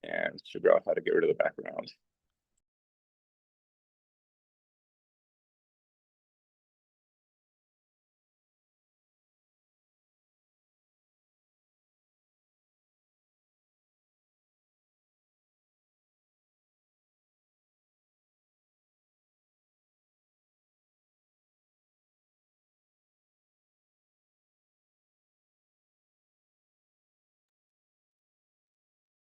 and figure out how to get rid of the background.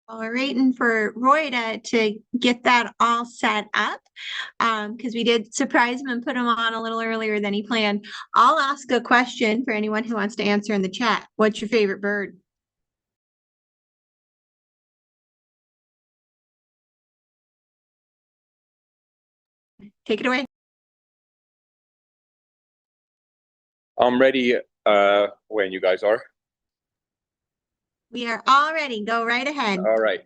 Well, we're waiting for Roy to get that all set up, because we did surprise him and put him on a little earlier than he planned. I'll ask a question for anyone who wants to answer in the chat. What's your favorite bird? Take it away. I'm ready when you guys are. We are all ready. Go right ahead. All right.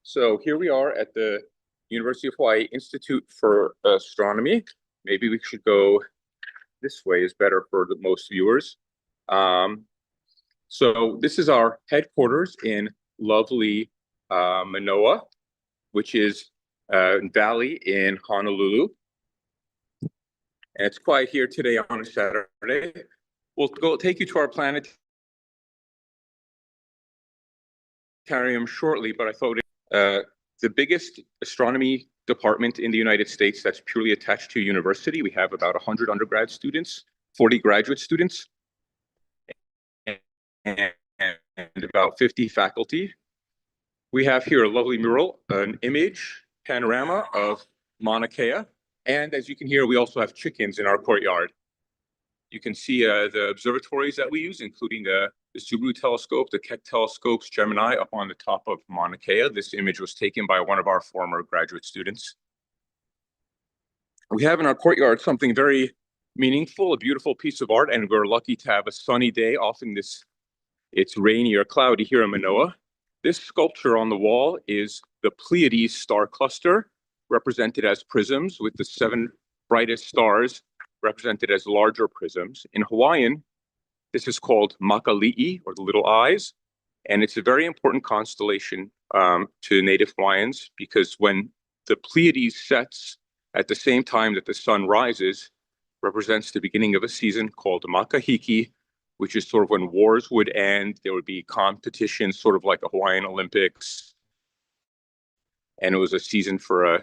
So here we are at the University of Hawaii Institute for Astronomy. Maybe we should go this way, is better for the most viewers. So this is our headquarters in lovely Manoa, which is Valley in Honolulu. And it's quiet here today on a Saturday. We'll go take you to our planetarium shortly, but I thought the biggest astronomy department in the United States that's purely attached to a university. We have about 100 undergrad students, 40 graduate students, and about 50 faculty. We have here a lovely mural, an image panorama of Mauna Kea. And as you can hear, we also have chickens in our courtyard. You can see the observatories that we use, including the Subaru telescope, the Keck telescopes, Gemini, up on the top of Mauna Kea. This image was taken by one of our former graduate students. We have in our courtyard something very meaningful, a beautiful piece of art, and we're lucky to have a sunny day. Often it's rainy or cloudy here in Manoa. This sculpture on the wall is the Pleiades star cluster, represented as prisms, with the 7 brightest stars represented as larger prisms. In Hawaiian, this is called Makali'i, or the little eyes, and it's a very important constellation to Native Hawaiians, because when the Pleiades sets at the same time that the sun rises, represents the beginning of a season called Makahiki, which is sort of when wars would end. There would be competitions, sort of like a Hawaiian Olympics, and it was a season for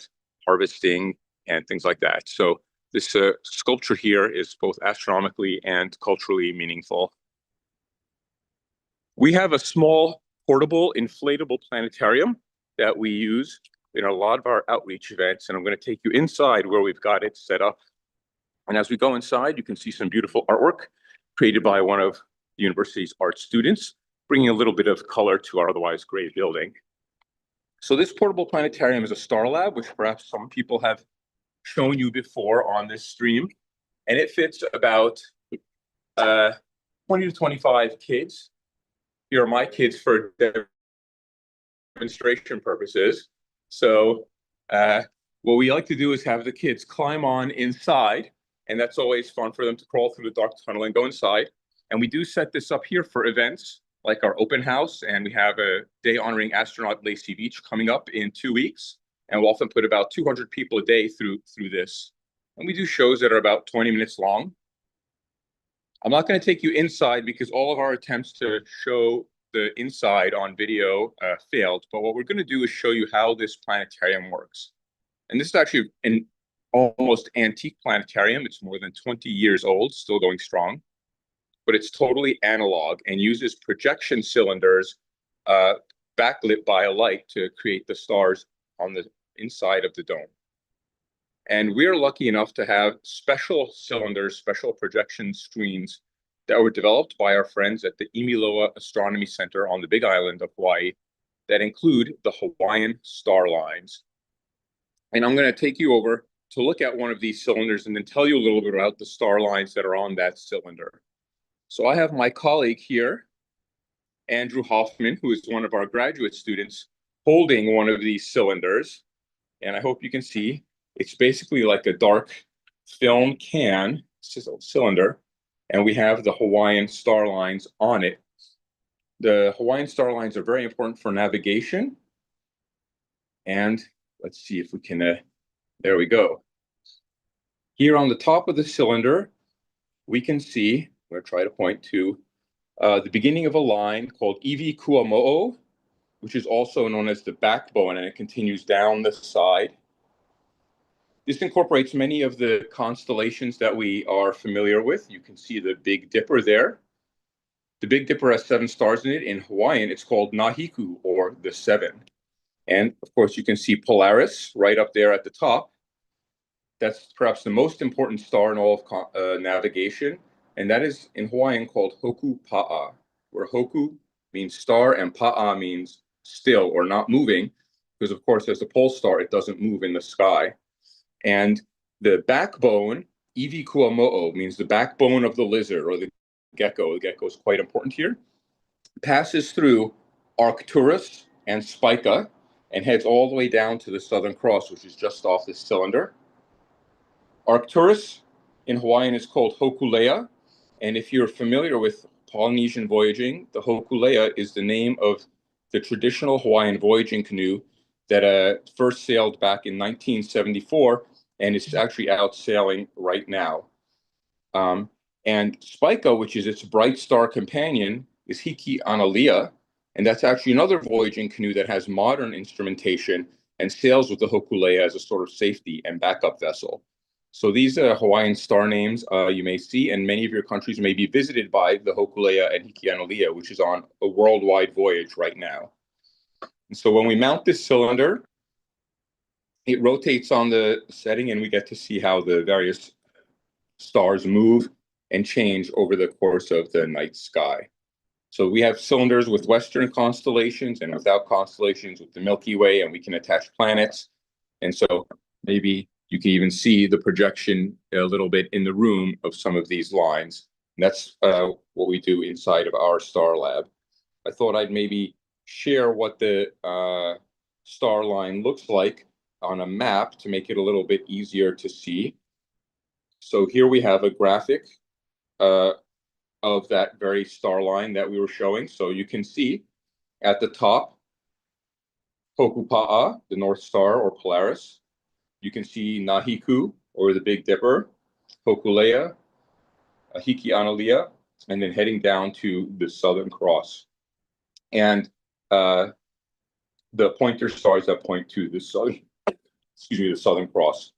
harvesting and things like that. So this sculpture here is both astronomically and culturally meaningful. We have a small, portable, inflatable planetarium that we use in a lot of our outreach events, and I'm going to take you inside where we've got it set up. And as we go inside, you can see some beautiful artwork created by one of the university's art students, bringing a little bit of color to our otherwise gray building. So this portable planetarium is a star lab, which perhaps some people have shown you before on this stream, and it fits about 20 to 25 kids. Here are my kids for demonstration purposes. So What we like to do is have the kids climb on inside, and that's always fun for them to crawl through the dark tunnel and go inside. And we do set this up here for events like our open house, and we have a day honoring astronaut Lacey Beach coming up in 2 weeks. And we'll often put about 200 people a day through this. And we do shows that are about 20 minutes long. I'm not going to take you inside because all of our attempts to show the inside on video failed. But what we're going to do is show you how this planetarium works. And this is actually an almost antique planetarium. It's more than 20 years old, still going strong. But it's totally analog and uses projection cylinders backlit by a light to create the stars on the inside of the dome. And we're lucky enough to have special cylinders, special projection screens that were developed by our friends at the Imiloa Astronomy Center on the Big Island of Hawaii that include the Hawaiian star lines. And I'm going to take you over to look at one of these cylinders and then tell you a little bit about the star lines that are on that cylinder. So I have my colleague here, Andrew Hoffman, who is one of our graduate students, holding one of these cylinders. And I hope you can see, it's basically like a dark film can, cylinder, and we have the Hawaiian star lines on it. The Hawaiian star lines are very important for navigation. And let's see if we can, there we go. Here on the top of the cylinder, we can see, I'm going to try to point to the beginning of a line called Iwi Kuamo'o, which is also known as the backbone, and it continues down the side. This incorporates many of the constellations that we are familiar with. You can see the Big Dipper there. The Big Dipper has 7 stars in it. In Hawaiian, it's called Nahiku, or the 7. And of course, you can see Polaris right up there at the top. That's perhaps the most important star in all of navigation. And that is in Hawaiian called Hoku Pa'a, where Hoku means star and Pa'a means still or not moving. Because of course, as a pole star, it doesn't move in the sky. And the backbone, Iwi Kuamo'o, means the backbone of the lizard or the gecko. The gecko is quite important here. Passes through Arcturus and Spica and heads all the way down to the Southern Cross, which is just off this cylinder. Arcturus in Hawaiian is called Hokulea. And if you're familiar with Polynesian voyaging, the Hokulea is the name of the traditional Hawaiian voyaging canoe that first sailed back in 1974, and it's actually out sailing right now. And Spica, which is its bright star companion, is Hiki Analia, and that's actually another voyaging canoe that has modern instrumentation and sails with the Hokulea as a sort of safety and backup vessel. So these are Hawaiian star names you may see, and many of your countries may be visited by the Hokulea and Hiki Analia, which is on a worldwide voyage right now. And so when we mount this cylinder, it rotates on the setting, and we get to see how the various stars move and change over the course of the night sky. So we have cylinders with Western constellations and without constellations with the Milky Way, and we can attach planets. And so maybe you can even see the projection a little bit in the room of some of these lines. And that's what we do inside of our star lab. I thought I'd maybe share what the star line looks like on a map to make it a little bit easier to see. So here we have a graphic of that very star line that we were showing. So you can see at the top, Hokupa'a, the North Star or Polaris. You can see Nahiku, or the Big Dipper, Hokulea, Hiki Analia, and then heading down to the Southern Cross. And the pointer stars that point to the Southern Cross.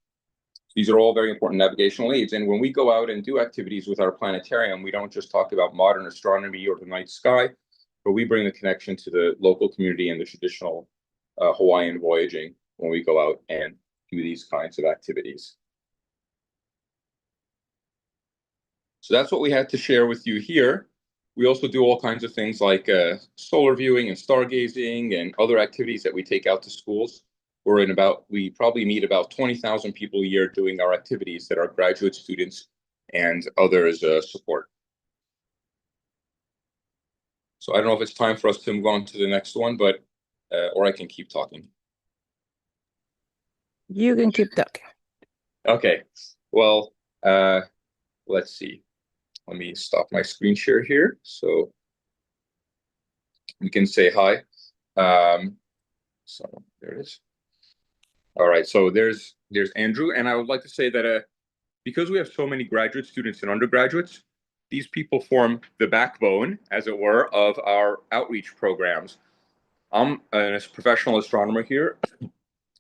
These are all very important navigational aids. And when we go out and do activities with our planetarium, we don't just talk about modern astronomy or the night sky, but we bring the connection to the local community and the traditional Hawaiian voyaging when we go out and do these kinds of activities. So that's what we had to share with you here. We also do all kinds of things like solar viewing and stargazing and other activities that we take out to schools. We probably meet about 20,000 people a year doing our activities that our graduate students and others support. So I don't know if it's time for us to move on to the next one, but or I can keep talking. You can keep talking. Okay, well, let's see. Let me stop my screen share here so we can say hi. So there it is. All right, so there's Andrew, and I would like to say that because we have so many graduate students and undergraduates, these people form the backbone, as it were, of our outreach programs. I'm a professional astronomer here,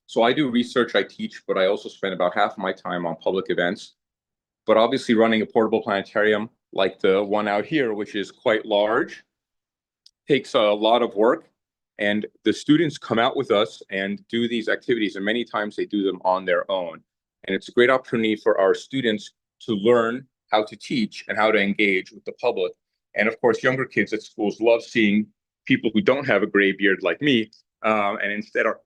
so I do research, I teach, but I also spend about half of my time on public events. But obviously running a portable planetarium like the one out here, which is quite large, takes a lot of work. And the students come out with us and do these activities, and many times they do them on their own. And it's a great opportunity for our students to learn how to teach and how to engage with the public. And of course, younger kids at schools love seeing people who don't have a gray beard like me, and instead are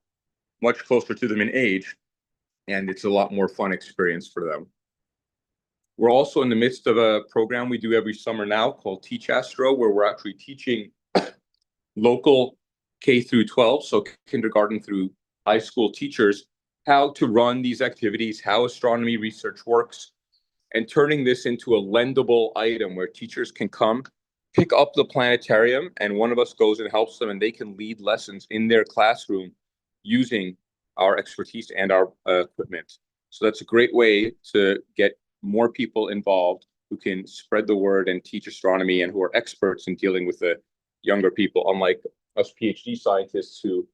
much closer to them in age. And it's a lot more fun experience for them. We're also in the midst of a program we do every summer now called Teach Astro, where we're actually teaching local K through 12, so kindergarten through high school teachers, how to run these activities, how astronomy research works, and turning this into a lendable item where teachers can come, pick up the planetarium, and one of us goes and helps them, and they can lead lessons in their classroom using our expertise and our equipment. So that's a great way to get more people involved who can spread the word and teach astronomy and who are experts in dealing with the younger people, unlike us PhD scientists who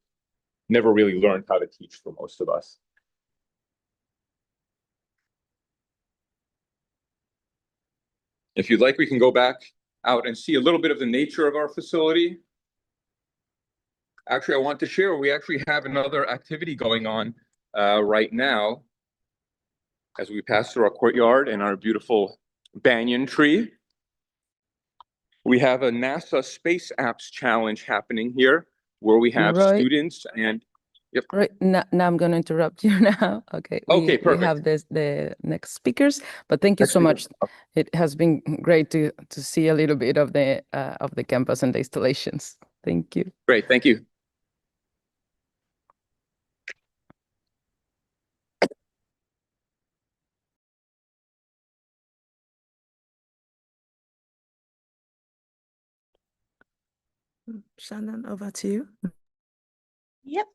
never really learned how to teach for most of us. If you'd like, we can go back out and see a little bit of the nature of our facility. Actually, I want to share, we actually have another activity going on right now as we pass through our courtyard and our beautiful banyan tree. We have a NASA Space Apps Challenge happening here where we have students and yep. Right, now I'm going to interrupt you now. Okay, Okay, we have perfect. the next speakers, but thank you so much. It has been great to see a little bit of the campus and the installations. Thank you. Great, thank you. Shannon, over to you. Yep.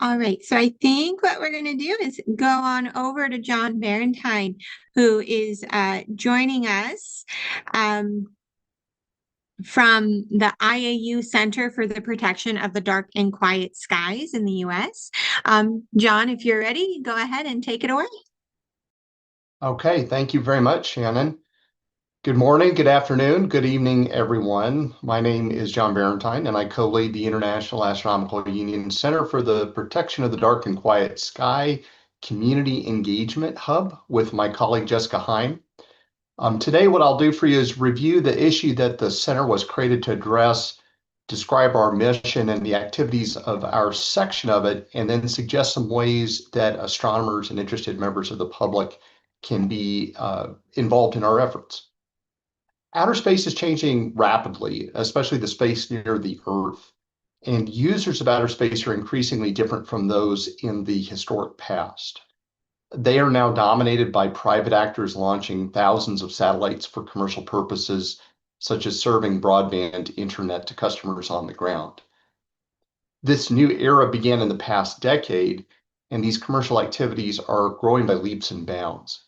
All right. So I think what we're going to do is go on over to John Valentine, who is joining us from the IAU Center for the Protection of the Dark and Quiet Skies in the U.S. John, if you're ready, go ahead and take it away. Okay. Thank you very much, Shannon. Good morning, good afternoon, good evening, everyone. My name is John Valentine, and I co-lead the International Astronomical Union Center for the Protection of the Dark and Quiet Sky Community Engagement Hub with my colleague Jessica Heim. Today, what I'll do for you is review the issue that the center was created to address, describe our mission and the activities of our section of it, and then suggest some ways that astronomers and interested members of the public can be involved in our efforts. Outer space is changing rapidly, especially the space near the Earth, and users of outer space are increasingly different from those in the historic past. They are now dominated by private actors launching thousands of satellites for commercial purposes, such as serving broadband internet to customers on the ground. This new era began in the past decade, and these commercial activities are growing by leaps and bounds.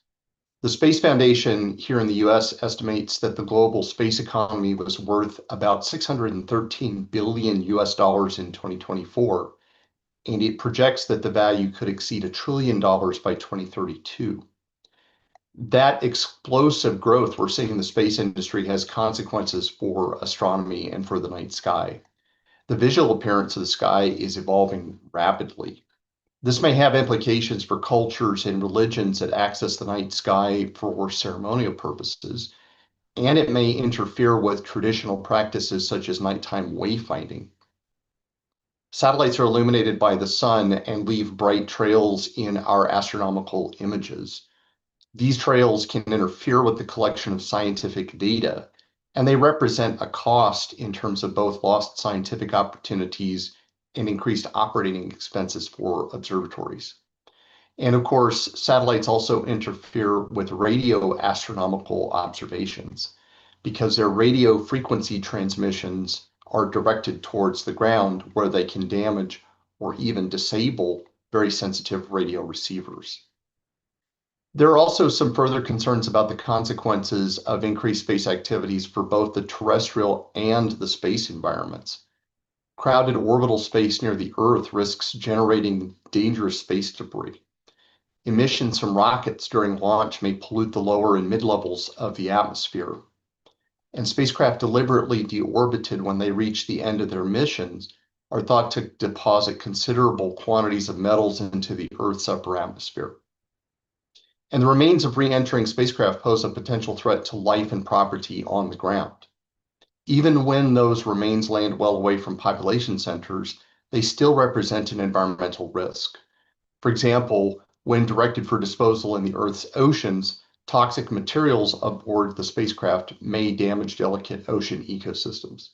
The Space Foundation here in the US estimates that the global space economy was worth about $613 billion in 2024, and it projects that the value could exceed $1 trillion by 2032. That explosive growth we're seeing in the space industry has consequences for astronomy and for the night sky. The visual appearance of the sky is evolving rapidly. This may have implications for cultures and religions that access the night sky for ceremonial purposes, and it may interfere with traditional practices such as nighttime wayfinding. Satellites are illuminated by the sun and leave bright trails in our astronomical images. These trails can interfere with the collection of scientific data, and they represent a cost in terms of both lost scientific opportunities and increased operating expenses for observatories. And of course, satellites also interfere with radio astronomical observations because their radio frequency transmissions are directed towards the ground where they can damage or even disable very sensitive radio receivers. There are also some further concerns about the consequences of increased space activities for both the terrestrial and the space environments. Crowded orbital space near the Earth risks generating dangerous space debris. Emissions from rockets during launch may pollute the lower and mid-levels of the atmosphere. And spacecraft deliberately deorbited when they reach the end of their missions are thought to deposit considerable quantities of metals into the Earth's upper atmosphere. And the remains of re-entering spacecraft pose a potential threat to life and property on the ground. Even when those remains land well away from population centers, they still represent an environmental risk. For example, when directed for disposal in the Earth's oceans, toxic materials aboard the spacecraft may damage delicate ocean ecosystems.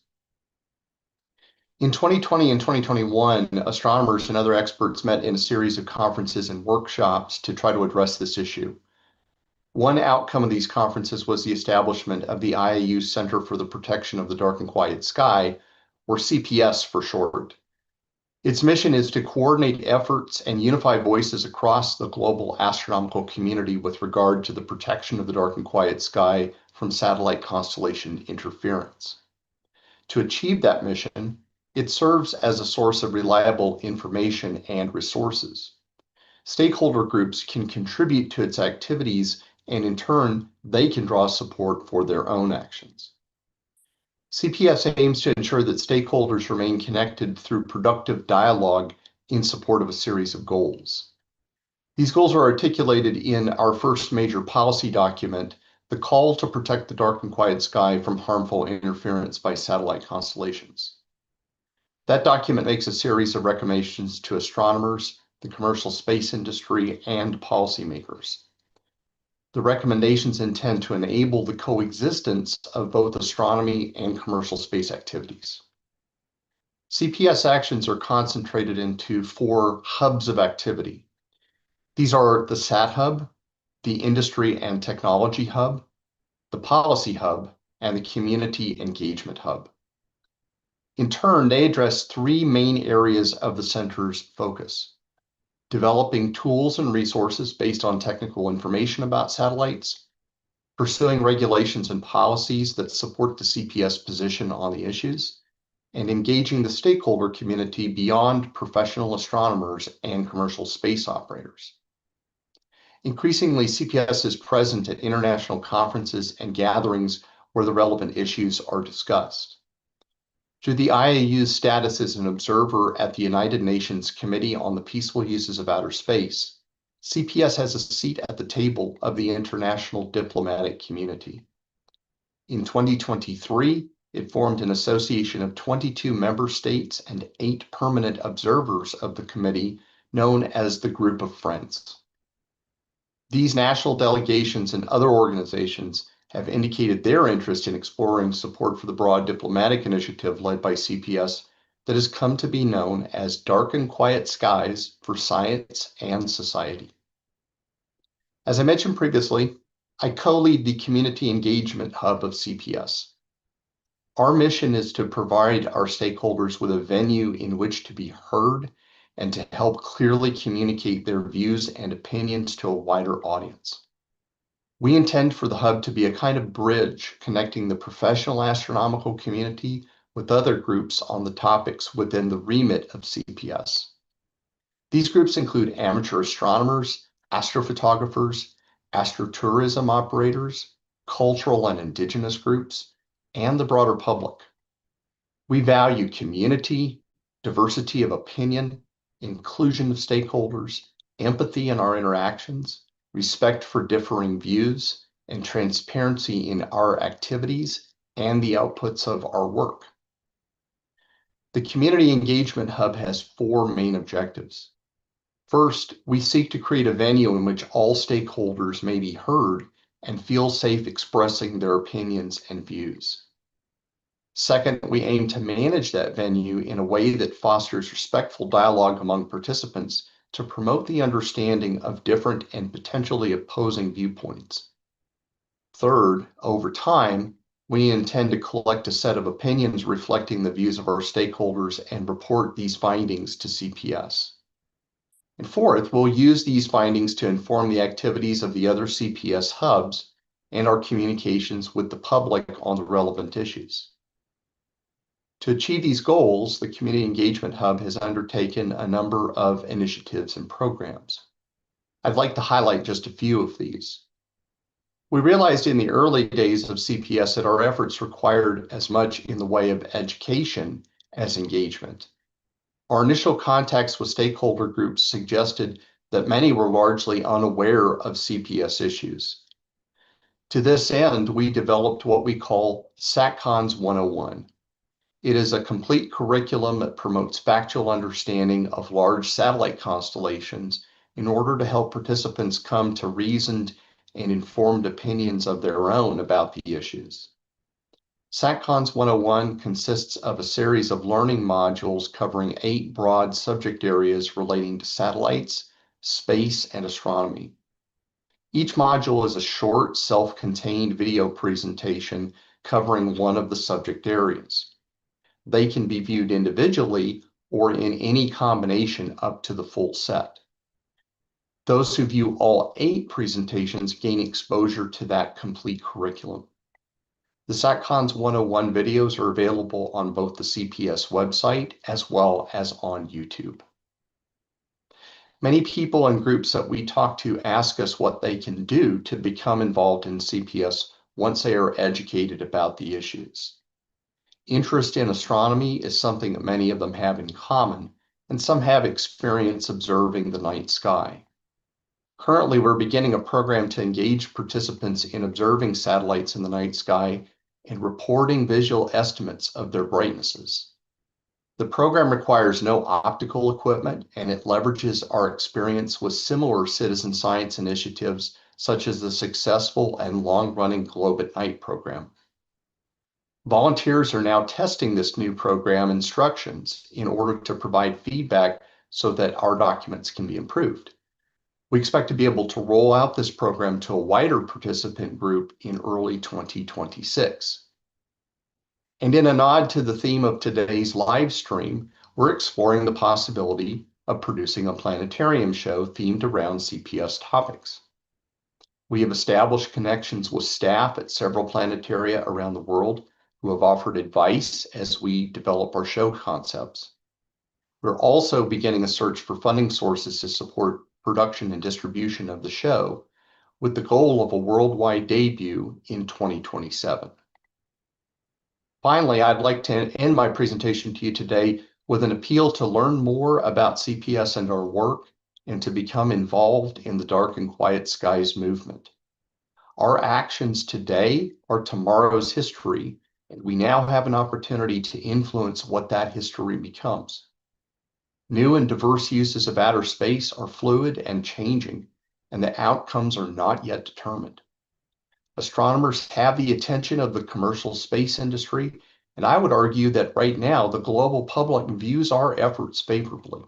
In 2020 and 2021, astronomers and other experts met in a series of conferences and workshops to try to address this issue. One outcome of these conferences was the establishment of the IAU Center for the Protection of the Dark and Quiet Sky, or CPS for short. Its mission is to coordinate efforts and unify voices across the global astronomical community with regard to the protection of the dark and quiet sky from satellite constellation interference. To achieve that mission, it serves as a source of reliable information and resources. Stakeholder groups can contribute to its activities, and in turn, they can draw support for their own actions. CPS aims to ensure that stakeholders remain connected through productive dialogue in support of a series of goals. These goals are articulated in our first major policy document, the Call to Protect the Dark and Quiet Sky from Harmful Interference by Satellite Constellations. That document makes a series of recommendations to astronomers, the commercial space industry, and policymakers. The recommendations intend to enable the coexistence of both astronomy and commercial space activities. CPS actions are concentrated into 4 hubs of activity. These are the SAT Hub, the Industry and Technology Hub, the Policy Hub, and the Community Engagement Hub. In turn, they address 3 main areas of the center's focus: developing tools and resources based on technical information about satellites, pursuing regulations and policies that support the CPS position on the issues, and engaging the stakeholder community beyond professional astronomers and commercial space operators. Increasingly, CPS is present at international conferences and gatherings where the relevant issues are discussed. Through the IAU's status as an observer at the United Nations Committee on the Peaceful Uses of Outer Space, CPS has a seat at the table of the international diplomatic community. In 2023, it formed an association of 22 member states and 8 permanent observers of the committee, known as the Group of Friends. These national delegations and other organizations have indicated their interest in exploring support for the broad diplomatic initiative led by CPS that has come to be known as Dark and Quiet Skies for Science and Society. As I mentioned previously, I co-lead the Community Engagement Hub of CPS. Our mission is to provide our stakeholders with a venue in which to be heard and to help clearly communicate their views and opinions to a wider audience. We intend for the hub to be a kind of bridge connecting the professional astronomical community with other groups on the topics within the remit of CPS. These groups include amateur astronomers, astrophotographers, astrotourism operators, cultural and indigenous groups, and the broader public. We value community, diversity of opinion, inclusion of stakeholders, empathy in our interactions, respect for differing views, and transparency in our activities and the outputs of our work. The Community Engagement Hub has 4 main objectives. First, we seek to create a venue in which all stakeholders may be heard and feel safe expressing their opinions and views. Second, we aim to manage that venue in a way that fosters respectful dialogue among participants to promote the understanding of different and potentially opposing viewpoints. Third, over time, we intend to collect a set of opinions reflecting the views of our stakeholders and report these findings to CPS. And fourth, we'll use these findings to inform the activities of the other CPS hubs and our communications with the public on the relevant issues. To achieve these goals, the Community Engagement Hub has undertaken a number of initiatives and programs. I'd like to highlight just a few of these. We realized in the early days of CPS that our efforts required as much in the way of education as engagement. Our initial contacts with stakeholder groups suggested that many were largely unaware of CPS issues. To this end, we developed what we call SatCons 101. It is a complete curriculum that promotes factual understanding of large satellite constellations in order to help participants come to reasoned and informed opinions of their own about the issues. SatCons 101 consists of a series of learning modules covering 8 broad subject areas relating to satellites, space, and astronomy. Each module is a short, self-contained video presentation covering one of the subject areas. They can be viewed individually or in any combination up to the full set. Those who view all 8 presentations gain exposure to that complete curriculum. The SatCons 101 videos are available on both the CPS website as well as on YouTube. Many people and groups that we talk to ask us what they can do to become involved in CPS once they are educated about the issues. Interest in astronomy is something that many of them have in common, and some have experience observing the night sky. Currently, we're beginning a program to engage participants in observing satellites in the night sky and reporting visual estimates of their brightnesses. The program requires no optical equipment, and it leverages our experience with similar citizen science initiatives, such as the successful and long-running Globe at Night program. Volunteers are now testing this new program instructions in order to provide feedback so that our documents can be improved. We expect to be able to roll out this program to a wider participant group in early 2026. And in a nod to the theme of today's live stream, we're exploring the possibility of producing a planetarium show themed around CPS topics. We have established connections with staff at several planetaria around the world who have offered advice as we develop our show concepts. We're also beginning a search for funding sources to support production and distribution of the show, with the goal of a worldwide debut in 2027. Finally, I'd like to end my presentation to you today with an appeal to learn more about CPS and our work and to become involved in the Dark and Quiet Skies movement. Our actions today are tomorrow's history, and we now have an opportunity to influence what that history becomes. New and diverse uses of outer space are fluid and changing, and the outcomes are not yet determined. Astronomers have the attention of the commercial space industry, and I would argue that right now the global public views our efforts favorably.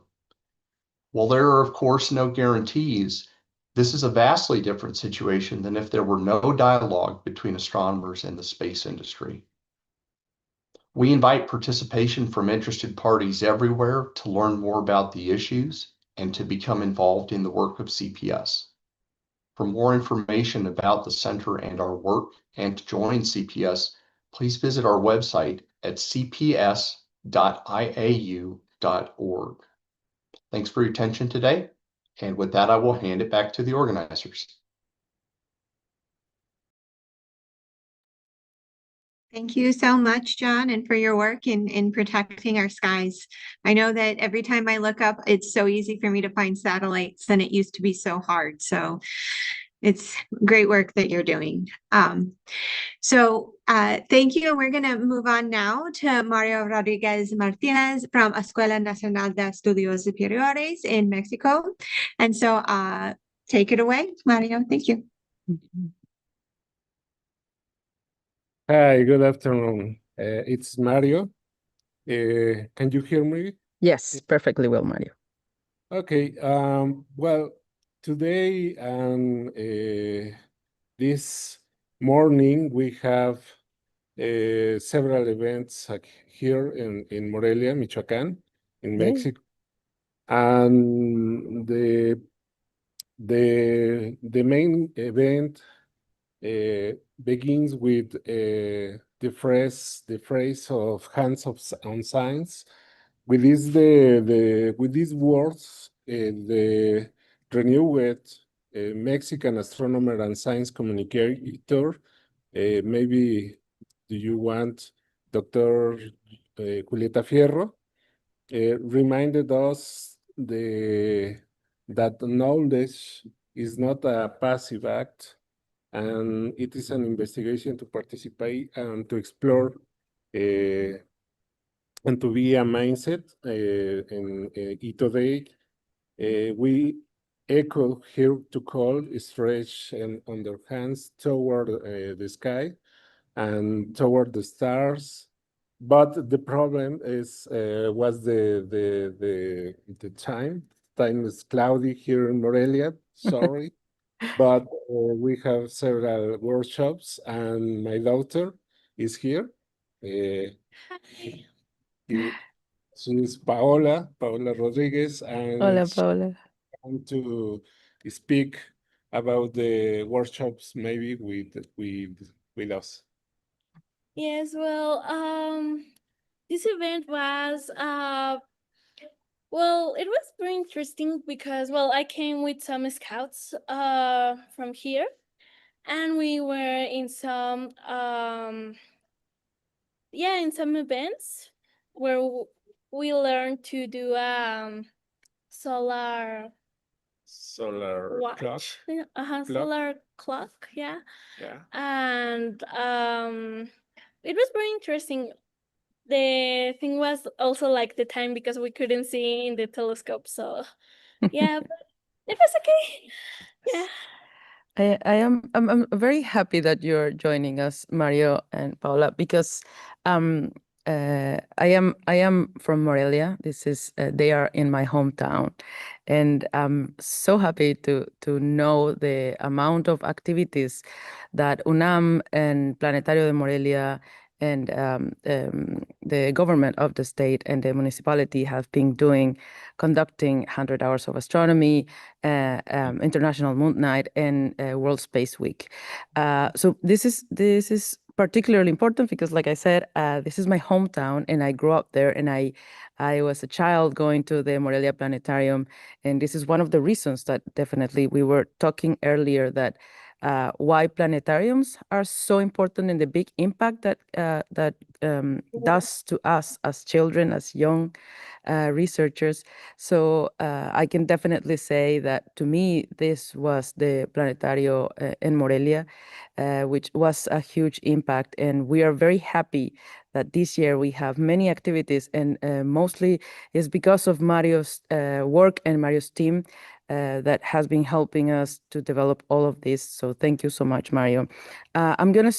While there are, of course, no guarantees, this is a vastly different situation than if there were no dialogue between astronomers and the space industry. We invite participation from interested parties everywhere to learn more about the issues and to become involved in the work of CPS. For more information about the center and our work and to join CPS, please visit our website at cps.iau.org. Thanks for your attention today, and with that I will hand it back to the organizers. Thank you so much, John, and for your work in protecting our skies. I know that every time I look up, it's so easy for me to find satellites, and it used to be so hard. So it's great work that you're doing. Thank you. We're going to move on now to Mario Rodriguez Martinez from Escuela Nacional de Estudios Superiores in Mexico. And so take it away, Mario. Thank you. Hi, good afternoon. It's Mario. Can you hear me? Yes, perfectly well, Mario. Okay, well, today and this morning we have several events here in Morelia, Michoacán, in Yay. Mexico. And the main event begins with the phrase of Hands on Science. With with these words, the renewed Mexican astronomer and science communicator, maybe do you want Dr. Julieta Fierro, reminded us that knowledge is not a passive act, and it is an investigation to participate and to explore and to be a mindset. And today, we echo here to call, stretch and on their hands toward the sky and toward the stars. But the problem is was the time. Time is cloudy here in Morelia. Sorry, but we have several workshops, and my daughter is here. She's Paola Rodriguez, Hola, and she Paola. want to speak about the workshops maybe with us. Yes, well, this event was well, it was very interesting because well, I came with some scouts from here, and we were in some yeah, in some events where we learned to do solar Solar watch, clock. solar clock, yeah. Yeah. And it was very interesting. The thing was also like the time because we couldn't see in the telescope, so yeah, but it was okay. Yeah. I'm very happy that you're joining us, Mario and Paula, because I am from Morelia. This is they are in my hometown, and I'm so happy to know the amount of activities that UNAM and Planetario de Morelia and the government of the state and the municipality have been doing, conducting 100 Hours of Astronomy, International Moon Night, and World Space Week. So this is particularly important because, like I said, this is my hometown, and I grew up there, and I was a child going to the Morelia Planetarium, and this is one of the reasons that definitely we were talking earlier that why planetariums are so important and the big impact that does to us as children, as young researchers. So I can definitely say that to me, this was the Planetario in Morelia, which was a huge impact. And we are very happy that this year we have many activities, and mostly is because of Mario's work and Mario's team that has been helping us to develop all of this. So thank you so much, Mario. I'm going to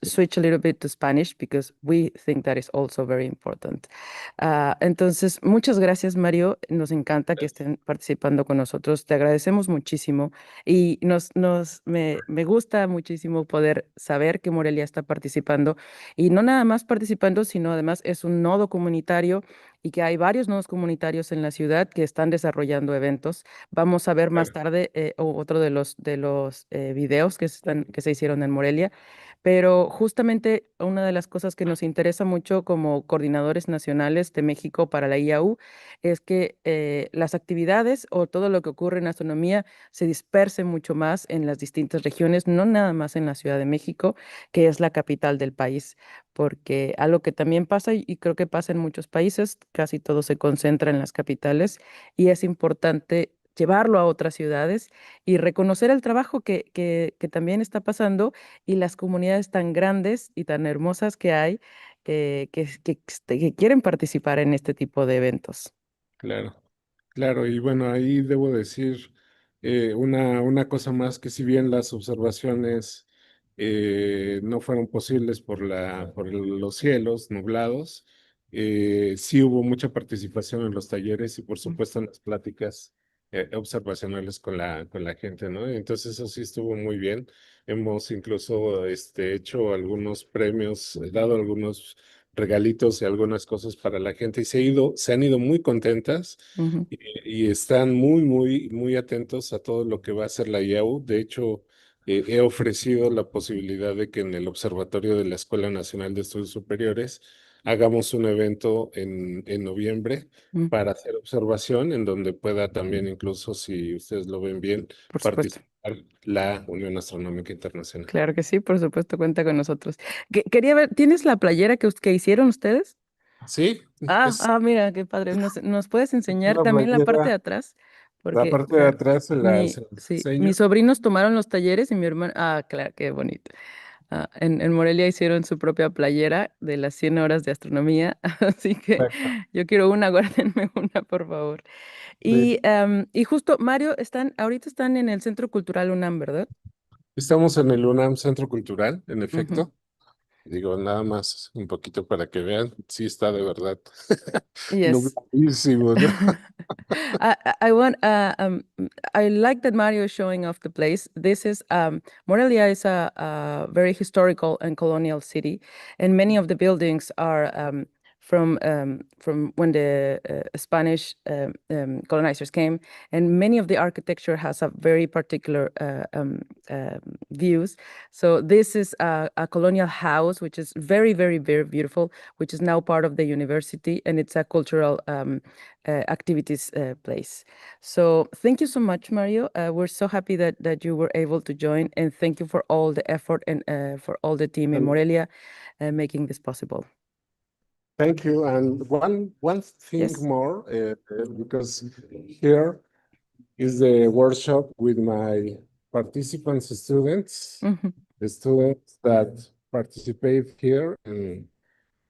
switch a little bit to Spanish because we think that is also very important. Entonces, muchas gracias, Mario. Nos encanta que estén participando con nosotros. Te agradecemos muchísimo y me gusta muchísimo poder saber que Morelia está participando y no nada más participando, sino además es un nodo comunitario y que hay varios nodos comunitarios en la ciudad que están desarrollando eventos. Vamos a ver más tarde otro de los videos que se hicieron en Morelia, pero justamente una de las cosas que nos interesa mucho como coordinadores nacionales de México para la IAU es que las actividades o todo lo que ocurre en astronomía se disperse mucho más en las distintas regiones, no nada más en la Ciudad de México, que es la capital del país, porque algo que también pasa y creo que pasa en muchos países, casi todo se concentra en las capitales y es importante llevarlo a otras ciudades y reconocer el trabajo que también está pasando y las comunidades tan grandes y tan hermosas que hay que quieren participar en este tipo de eventos. Claro, claro, y bueno, ahí debo decir una cosa más, que si bien las observaciones no fueron posibles por los cielos nublados, sí hubo mucha participación en los talleres y por supuesto en las pláticas observacionales con la gente, ¿no? Entonces eso sí estuvo muy bien. Hemos incluso hecho algunos premios, dado algunos regalitos y algunas cosas para la gente y se han ido muy contentas Ujú. y están muy, muy, muy atentos a todo lo que va a hacer la IAU. De hecho, he ofrecido la posibilidad de que en el observatorio de la Escuela Nacional de Estudios Superiores hagamos un evento en noviembre Mm. para hacer observación, en donde pueda también, incluso si ustedes lo ven bien, Por supuesto. participar la Unión Astronómica Internacional. Claro que sí, por supuesto, cuenta con nosotros. Quería ver, ¿tienes la playera que hicieron ustedes? Sí, Mira, qué padre. ¿Nos puedes enseñar una también la parte de playera. atrás? La Porque parte de atrás se las sí, enseño. mis sobrinos tomaron los talleres y mi hermano, claro, qué bonito. En Morelia hicieron su propia playera de las 100 horas de astronomía, así que Perfecto. yo quiero una, guárdenme una, por favor. Sí. Y justo, Mario, ahorita están en el Centro Cultural UNAM, ¿verdad? Estamos en el UNAM Centro Cultural, en Ujú. efecto. Digo, nada más un poquito para que vean, sí está de verdad Yes. nubladísimo, ¿no? I want I like that Mario is showing off the place. This is Morelia is a very historical and colonial city, and many of the buildings are from when the Spanish colonizers came, and many of the architecture has a very particular views. So this is a colonial house, which is very, very, very beautiful, which is now part of the university, and it's a cultural activities place. So thank you so much, Mario. We're so happy that you were able to join, and thank you for all the effort and for all the team in Morelia making this possible. Thank you. And one thing Yes. more, because here is the workshop with my participants, students, Mhm. the students that participate here in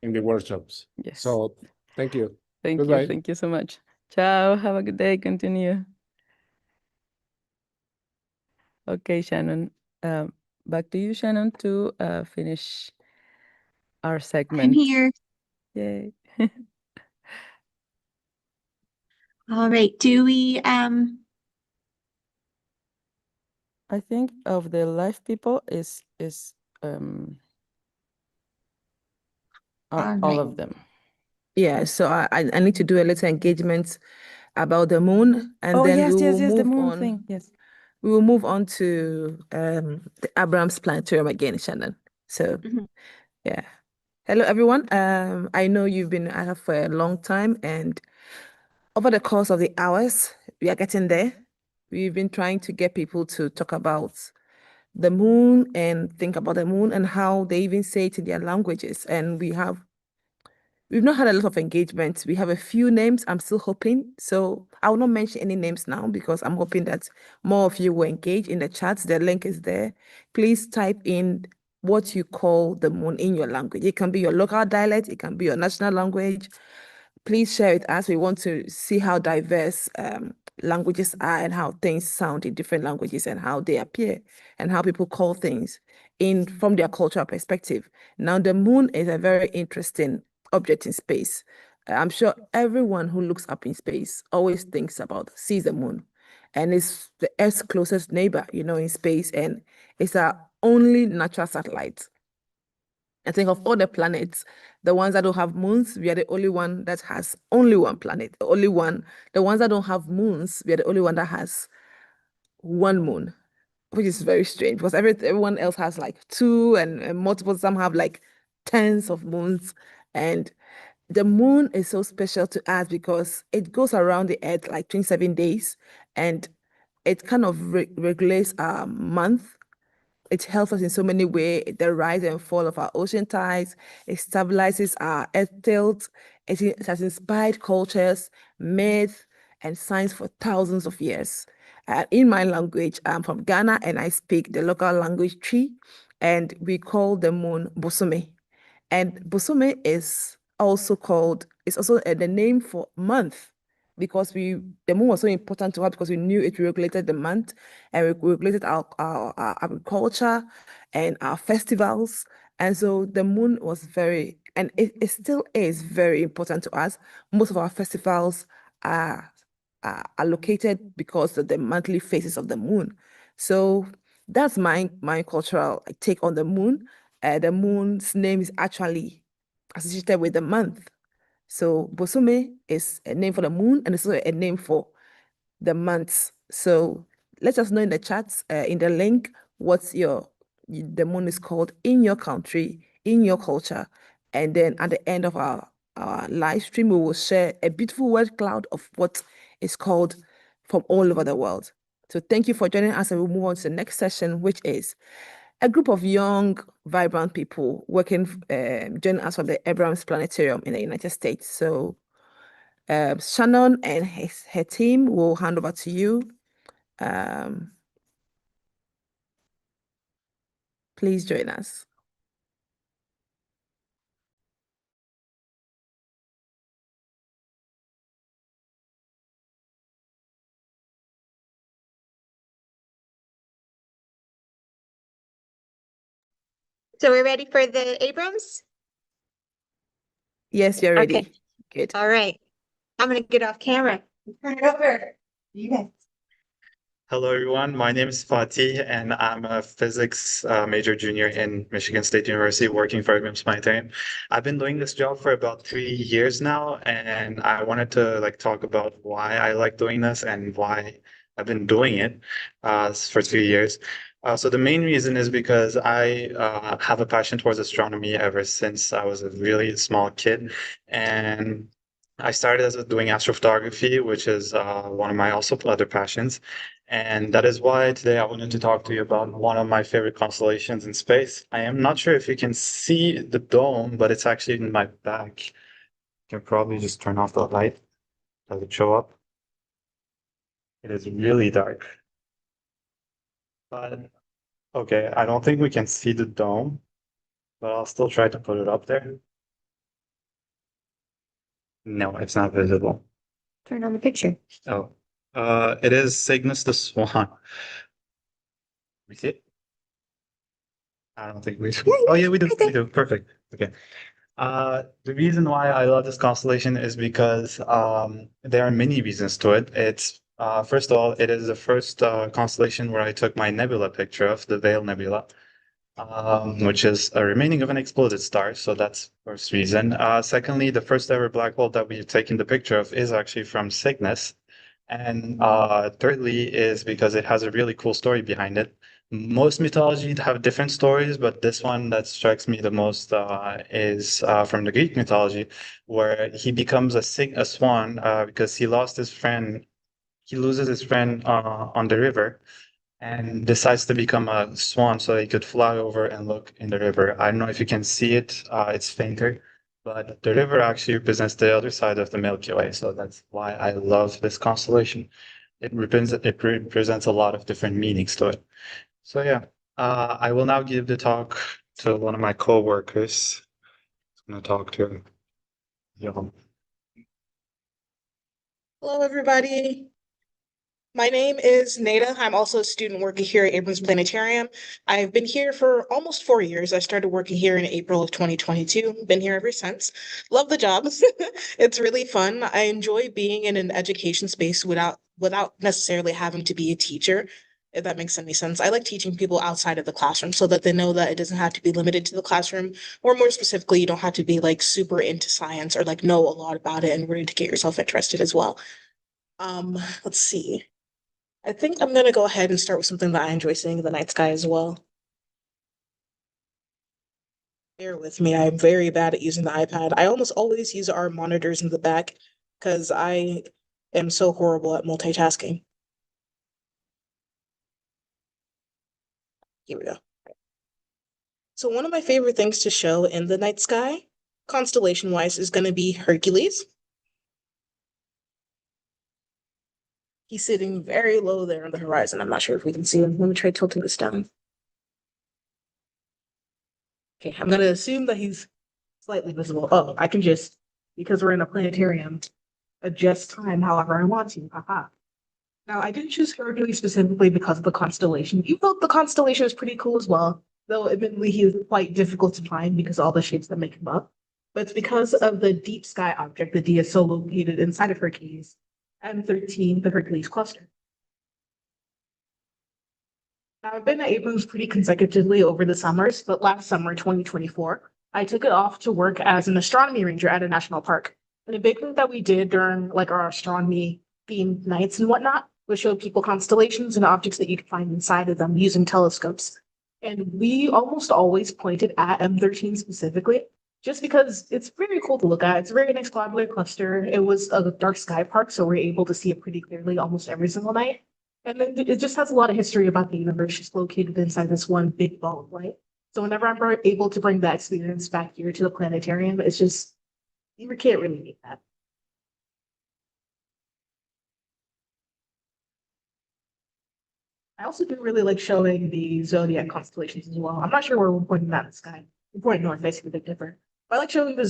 the workshops. Yes. So thank you. Thank you. Goodbye. Thank you so much. Ciao. Have a good day. Continue. Okay, Shannon. Back to you, Shannon, to finish our segment. I'm here. Yay. All right. Do we I think of the live people is all all right. of them. Yeah, so I need to do a little engagement about the moon, and Oh, then yes, we will yes, the move moon on. thing. Yes. We will move on to the Abrams Planetarium again, Shannon. So yeah. Hello, everyone. I know you've been at it for a long time, and over the course of the hours, we are getting there. We've been trying to get people to talk about the moon and think about the moon and how they even say it in their languages. And we've not had a lot of engagement. We have a few names. I'm still hoping. So I will not mention any names now because I'm hoping that more of you will engage in the chat. The link is there. Please type in what you call the moon in your language. It can be your local dialect. It can be your national language. Please share with us. We want to see how diverse languages are and how things sound in different languages and how they appear and how people call things from their cultural perspective. Now, the moon is a very interesting object in space. I'm sure everyone who looks up in space always sees the moon. And it's the Earth's closest neighbor, in space. And it's our only natural satellite. I think of all the planets, the ones that don't have moons, we are the only one that has only one planet. The only one. The ones that don't have moons, we are the only one that has one moon, which is very strange because everyone else has like two and multiple. Some have like tens of moons. And the moon is so special to us because it goes around the Earth like 27 days and it kind of regulates our month. It helps us in so many ways. The rise and fall of our ocean tides. It stabilizes our earth tilt. It has inspired cultures, myth, and science for thousands of years. In my language, I'm from Ghana and I speak the local language Twi, and we call the moon Bosome. And Bosome is also the name for month because the moon was so important to us because we knew it regulated the month and we regulated our agriculture and our festivals. And so the moon was very And it still is very important to us. Most of our festivals are located because of the monthly phases of the moon. So that's my cultural take on the moon. The moon's name is actually associated with the month. So Bosume is a name for the moon and it's also a name for the months. So let us know in the chats, in the link, what's the moon is called in your country, in your culture. And then at the end of our live stream, we will share a beautiful word cloud of what is called from all over the world. So thank you for joining us, and we'll move on to the next session, which is a group of young, vibrant people working, joining us from the Abrams Planetarium in the United States. So Shannon and her team will hand over to you. Please join us. So we're ready for the Abrams? Yes, you're ready. Okay. Good. All right. I'm gonna get off camera. Turn it over. You guys. Hello, everyone. My name is Fatih, and I'm a physics major junior in Michigan State University working for Abrams Planetarium. I've been doing this job for about 3 years now, and I wanted to talk about why I like doing this and why I've been doing it for 3 years. So the main reason is because I have a passion towards astronomy ever since I was a really small kid, and I started as doing astrophotography, which is one of my also other passions. And that is why today I wanted to talk to you about one of my favorite constellations in space. I am not sure if you can see the dome, but it's actually in my back. You can probably just turn off the light. Does it show up? It is really dark. But okay, I don't think we can see the dome, but I'll still try to put it up there. No, it's not visible. Turn on the picture. Oh, it is Cygnus the Swan. We see it? I don't think we do. Oh yeah, we do. We do. Perfect. Okay. The reason why I love this constellation is because there are many reasons to it. It's first of all, it is the first constellation where I took my nebula picture of, the Veil Nebula, which is a remaining of an exploded star. So that's first reason. Secondly, the first ever black hole that we've taken the picture of is actually from Cygnus. And thirdly is because it has a really cool story behind it. Most mythologies have different stories, but this one that strikes me the most is from the Greek mythology, where he becomes a swan because he lost his friend. He loses his friend on the river and decides to become a swan so he could fly over and look in the river. I don't know if you can see it, it's fainter, but the river actually represents the other side of the Milky Way. So that's why I love this constellation. It represents a lot of different meanings to it. So yeah, I will now give the talk to one of my co-workers. I'm going to talk to Johan. Hello, everybody. My name is Nada. I'm also a student working here at Abrams Planetarium. I've been here for almost 4 years. I started working here in April of 2022. Been here ever since. Love the job. It's really fun. I enjoy being in an education space without necessarily having to be a teacher, if that makes any sense. I like teaching people outside of the classroom so that they know that it doesn't have to be limited to the classroom, or more specifically, you don't have to be super into science or know a lot about it in order to get yourself interested as well. Let's see. I think I'm gonna go ahead and start with something that I enjoy seeing in the night sky as well. Bear with me, I'm very bad at using the iPad. I almost always use our monitors in the back because I am so horrible at multitasking. Here we go. So one of my favorite things to show in the night sky, constellation-wise, is gonna be Hercules. He's sitting very low there on the horizon. I'm not sure if we can see him. Let me try tilting this down. Okay, I'm gonna assume that he's slightly visible. Oh, I can just, because we're in a planetarium, adjust time however I want to. Haha. Now, I didn't choose Hercules specifically because of the constellation. Even though the constellation is pretty cool as well, though admittedly he is quite difficult to find because of all the shapes that make him up. but it's because of the deep sky object, the DSO located inside of Hercules, M13, the Hercules cluster. Now, I've been at Abrams pretty consecutively over the summers, but last summer, 2024, I took it off to work as an astronomy ranger at a national park. And a big thing that we did during like our astronomy themed nights and whatnot was show people constellations and objects that you could find inside of them using telescopes. And we almost always pointed at M13 specifically, just because it's very cool to look at. It's a very nice globular cluster. It was a dark sky park, so we're able to see it pretty clearly almost every single night. And then it just has a lot of history about the universe just located inside this one big ball of light. So whenever I'm able to bring that experience back here to the planetarium, it's just, you can't really beat that. I also do really like showing the zodiac constellations as well. I'm not sure where we're pointing that in the sky. We're pointing north, basically, a bit different. But I like showing the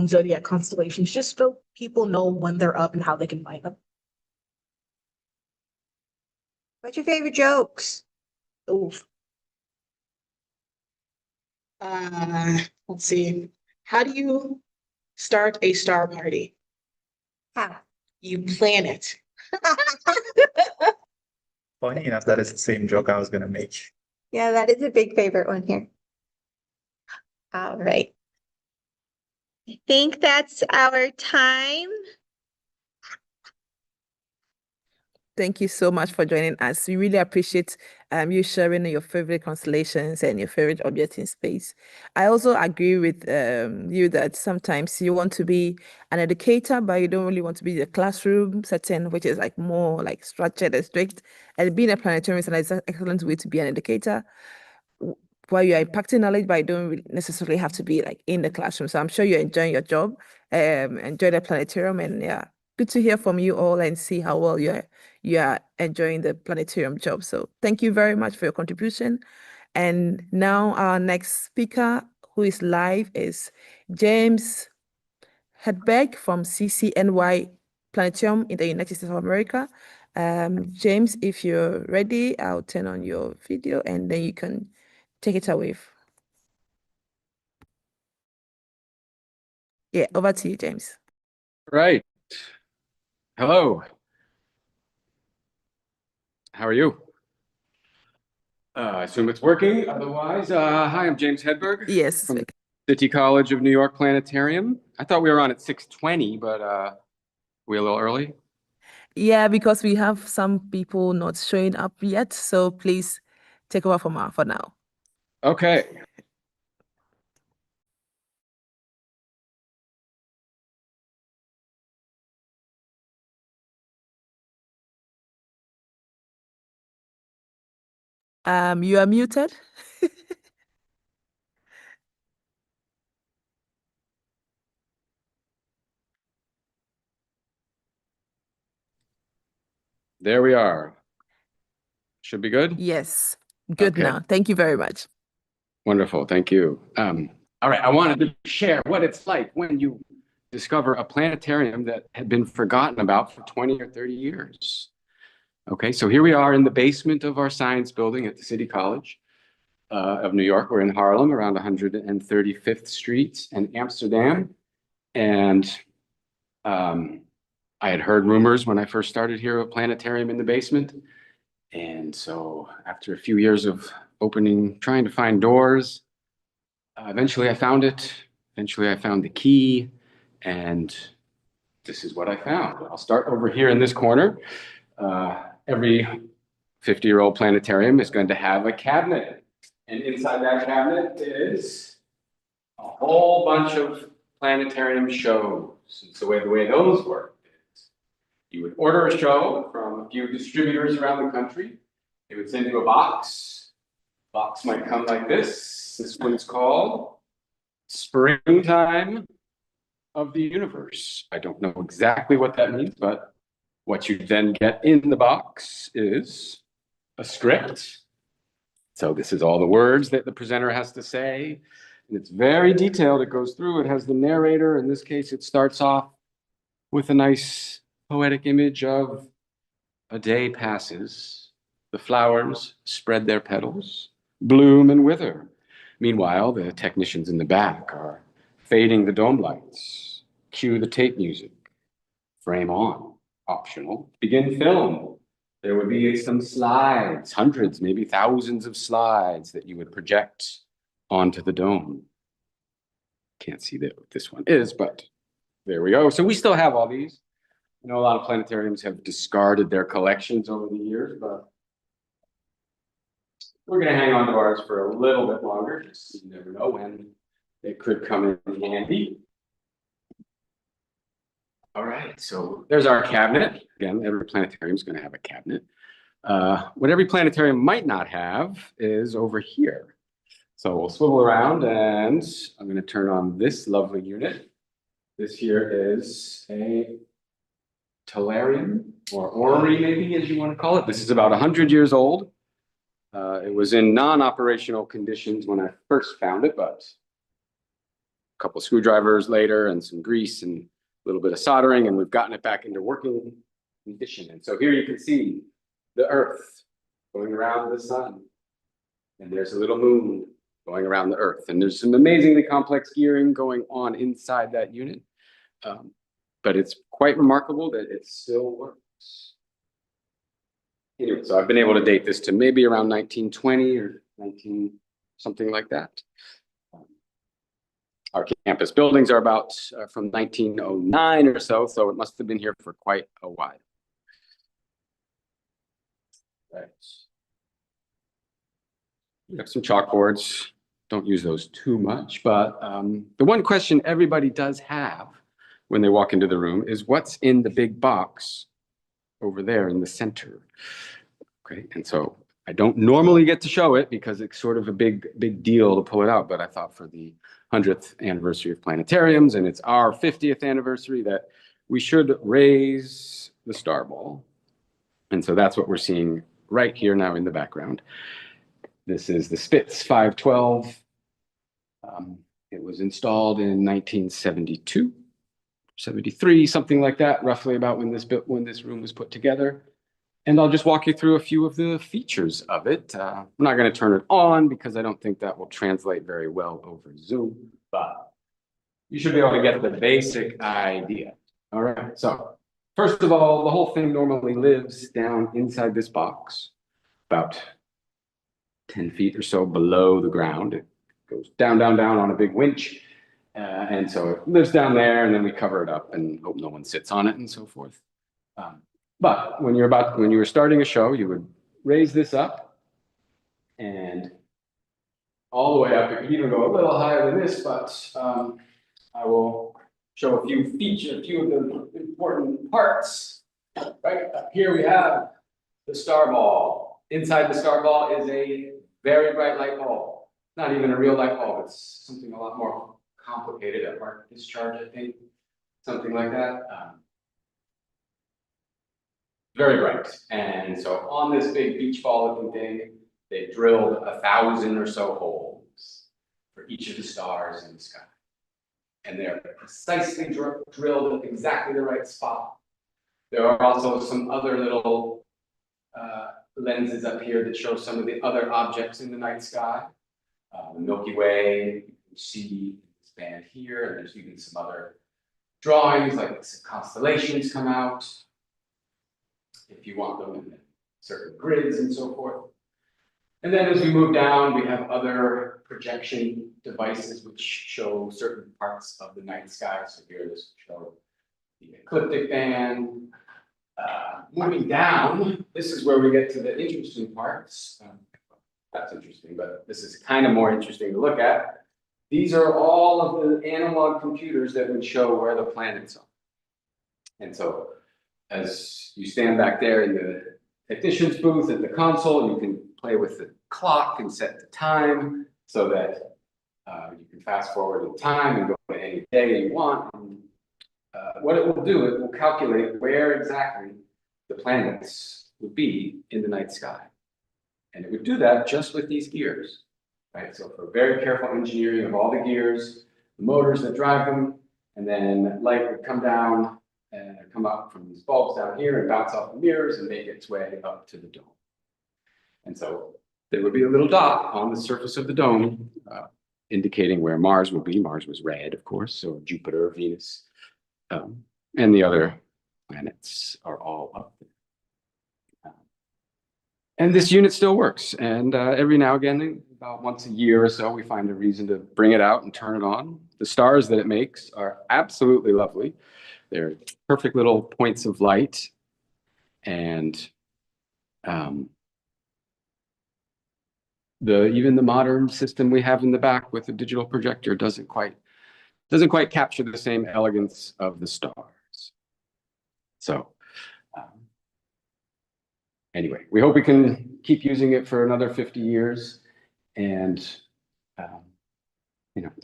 zodiac constellations just so people know when they're up and how they can find them. What's your favorite jokes? Oof. Let's see. How do you start a star party? How? You plan it. Funny enough, that is the same joke I was gonna make. Yeah, that is a big favorite one here. All right. I think that's our time. Thank you so much for joining us. We really appreciate you sharing your favorite constellations and your favorite objects in space. I also agree with you that sometimes you want to be an educator, but you don't really want to be in the classroom setting, which is like more like structured and strict. And being a planetarian is an excellent way to be an educator, while you're impacting knowledge, but you don't really necessarily have to be like in the classroom. So I'm sure you're enjoying your job, enjoy the planetarium, and yeah, good to hear from you all and see how well you are enjoying the planetarium job. So thank you very much for your contribution. And now our next speaker who is live is James Hedberg from CCNY Planetarium in the United States of America. James, if you're ready, I'll turn on your video and then you can take it away. Yeah, over to you, James. Right. Hello. How are you? I assume it's working. Otherwise, hi, I'm James Hedberg. Yes. From the City College of New York Planetarium. I thought we were on at 6:20, but we a little early? Yeah, because we have some people not showing up yet. So please take over for now. Okay. You are muted. There we are. Should be good? Yes. Good Okay. now. Thank you very much. Wonderful. Thank you. All right. I wanted to share what it's like when you discover a planetarium that had been forgotten about for 20 or 30 years. Okay. So here we are in the basement of our science building at the City College of New York. We're in Harlem around 135th Street and Amsterdam. And I had heard rumors when I first started here of a planetarium in the basement. And so after a few years of trying to find doors, eventually I found it. Eventually I found the key, and this is what I found. I'll start over here in this corner. Every 50-year-old planetarium is going to have a cabinet. And inside that cabinet is a whole bunch of planetarium shows. And so the way those work is you would order a show from a few distributors around the country. They would send you a box. Box might come like this. This one's called Springtime of the Universe. I don't know exactly what that means, but what you then get in the box is a script. So this is all the words that the presenter has to say. And it's very detailed. It goes through. It has the narrator. In this case, it starts off with a nice poetic image of a day passes. The flowers spread their petals, bloom and wither. Meanwhile, the technicians in the back are Fading the dome lights. Cue the tape music. Frame on. Optional. Begin film. There would be some slides, hundreds, maybe thousands of slides that you would project onto the dome. Can't see what this one is, but there we go. So we still have all these. I know a lot of planetariums have discarded their collections over the years, but we're going to hang on to ours for a little bit longer. Just you never know when they could come in handy. All right, so there's our cabinet. Again, every planetarium is going to have a cabinet. What every planetarium might not have is over here. So we'll swivel around and I'm going to turn on this lovely unit. This here is a telarium or orrery, maybe as you want to call it. This is about 100 years old. It was in non-operational conditions when I first found it, but a couple of screwdrivers later and some grease and a little bit of soldering, and we've gotten it back into working condition. And so here you can see the Earth going around the sun. And there's a little moon going around the Earth. And there's some amazingly complex gearing going on inside that unit. But it's quite remarkable that it still works. Anyway, so I've been able to date this to maybe around 1920 or 19, something like that. Our campus buildings are about from 1909 or so it must have been here for quite a while. Right. We have some chalkboards. Don't use those too much, but the one question everybody does have when they walk into the room is what's in the big box over there in the center. Okay, and so I don't normally get to show it because it's sort of a big deal to pull it out, but I thought for the 100th anniversary of planetariums and it's our 50th anniversary that we should raise the star ball. And so that's what we're seeing right here now in the background. This is the Spitz 512. It was installed in 1972, 73, something like that, roughly about when this room was put together. And I'll just walk you through a few of the features of it. I'm not going to turn it on because I don't think that will translate very well over Zoom, but you should be able to get the basic idea. All right, so first of all, the whole thing normally lives down inside this box, about 10 feet or so below the ground. It goes down, down, down on a big winch. And so it lives down there and then we cover it up and hope no one sits on it and so forth. But when you were starting a show, you would raise this up and all the way up. It could even go a little higher than this, but I will show a few of the important parts. Right up here we have the star ball. Inside the star ball is a very bright light bulb. Not even a real light bulb. It's something a lot more complicated, a arc discharge, I think, something like that. Very bright. And so on this big beach ball looking thing, they drilled 1,000 or so holes for each of the stars in the sky. And they're precisely drilled at exactly the right spot. There are also some other little lenses up here that show some of the other objects in the night sky. The Milky Way, you can see this band here, and there's even some other drawings, like some constellations come out, if you want them in certain grids and so forth. And then as we move down, we have other projection devices which show certain parts of the night sky. So here this will show the ecliptic band. Moving down, this is where we get to the interesting parts. That's interesting, but this is kind of more interesting to look at. These are all of the analog computers that would show where the planets are. And so as you stand back there in the technician's booth at the console, you can play with the clock and set the time so that you can fast forward in time and go to any day you want. And, what it will do, it will calculate where exactly the planets would be in the night sky. And it would do that just with these gears, right? So for very careful engineering of all the gears, the motors that drive them, and then light would come down and come up from these bulbs down here and bounce off the mirrors and make its way up to the dome. And so there would be a little dot on the surface of the dome indicating where Mars will be. Mars was red, of course, so Jupiter, Venus, and the other planets are all up there. And this unit still works. And every now and again, about once a year or so, we find a reason to bring it out and turn it on. The stars that it makes are absolutely lovely. They're perfect little points of light. And even the modern system we have in the back with the digital projector doesn't quite capture the same elegance of the stars. So anyway, we hope we can keep using it for another 50 years and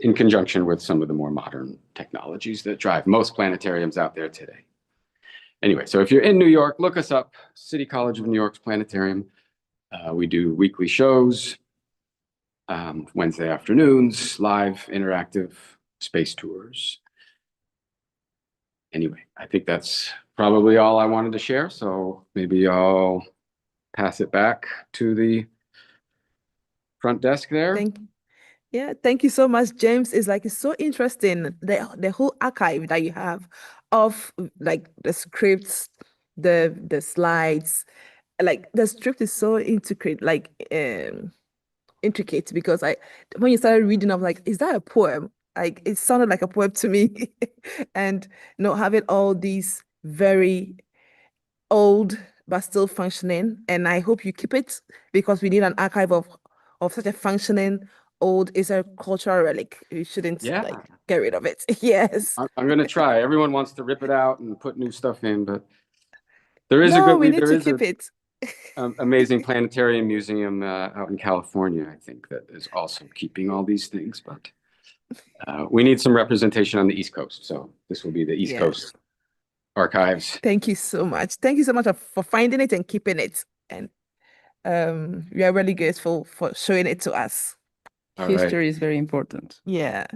in conjunction with some of the more modern technologies that drive most planetariums out there today. Anyway, so if you're in New York, look us up, City College of New York's planetarium. We do weekly shows, Wednesday afternoons, live interactive space tours. Anyway, I think that's probably all I wanted to share. So maybe I'll pass it back to the front desk there. Thank you so much, James. It's so interesting, the whole archive that you have of like the scripts, the slides. Like the script is so intricate, because when you started reading, I'm like, is that a poem? Like it sounded like a poem to me. And having all these very old but still functioning, and I hope you keep it, because we need an archive of such a functioning old is a cultural relic. You shouldn't get rid of it. Yes. I'm going to try. Everyone wants to rip it out and put new stuff in, but there is we need to keep it. Amazing planetarium museum out in California, I think, that is also keeping all these things, but we need some representation on the East Coast. So this will be the East Coast archives. Thank you so much. Thank you so much for finding it and keeping it. And we are really grateful for showing it to us. History is very important. Yeah.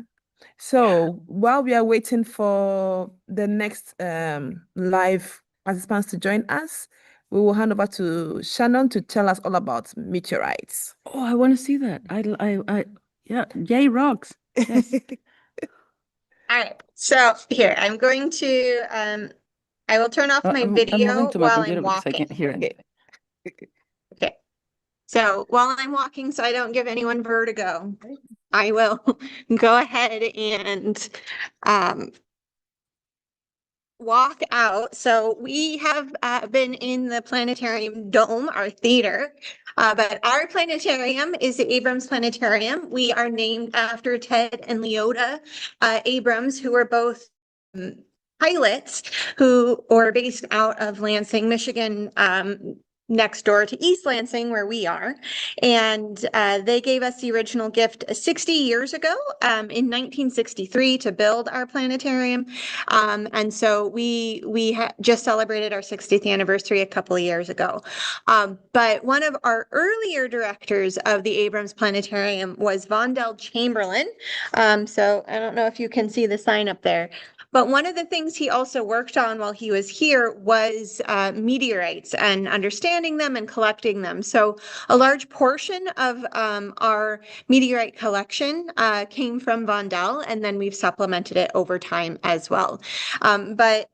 So while we are waiting for the next live participants to join us, we will hand over to Shannon to tell us all about meteorites. Oh, I want to see that. Yay, rocks. Yes. All right, so here I'm going to I will turn off my video while I'm walking. I can't hear it. Okay. So while I'm walking, so I don't give anyone vertigo, I will go ahead and walk out. So we have been in the planetarium dome, our theater, but our planetarium is the Abrams Planetarium. We are named after Ted and Leota Abrams, who were both pilots who are based out of Lansing, Michigan, next door to East Lansing, where we are. And they gave us the original gift 60 years ago in 1963 to build our planetarium. And so we just celebrated our 60th anniversary a couple of years ago. But one of our earlier directors of the Abrams Planetarium was Vondell Chamberlain. So I don't know if you can see the sign up there. But one of the things he also worked on while he was here was meteorites and understanding them and collecting them. So a large portion of our meteorite collection came from Vondell, and then we've supplemented it over time as well. But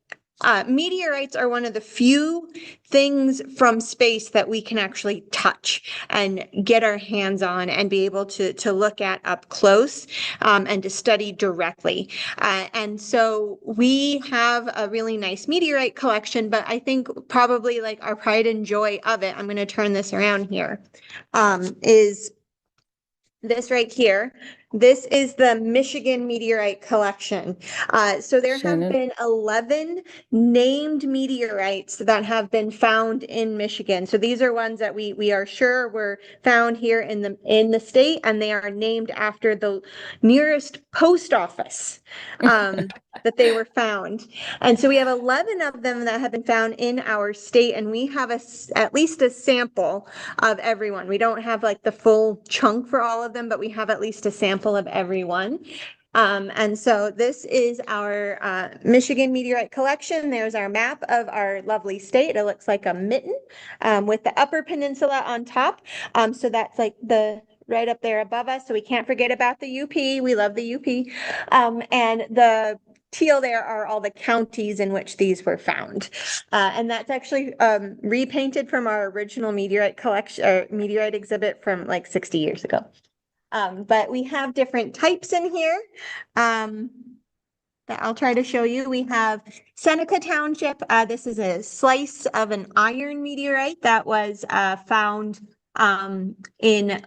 meteorites are one of the few things from space that we can actually touch and get our hands on and be able to look at up close and to study directly. And so we have a really nice meteorite collection, but I think probably like our pride and joy of it, I'm going to turn this around here, is this right here. This is the Michigan meteorite collection. So there have been 11 named meteorites that have been found in Michigan. So these are ones that we are sure were found here in the state, and they are named after the nearest post office that they were found. And so we have 11 of them that have been found in our state, and we have at least a sample of everyone. We don't have like the full chunk for all of them, but we have at least a sample of everyone. And so this is our Michigan meteorite collection. There's our map of our lovely state. It looks like a mitten with the Upper Peninsula on top. So that's like the right up there above us, so we can't forget about the UP. We love the UP. And the teal there are all the counties in which these were found. And that's actually repainted from our original meteorite collection or meteorite exhibit from like 60 years ago. But we have different types in here. That I'll try to show you. We have Seneca Township. This is a slice of an iron meteorite that was found in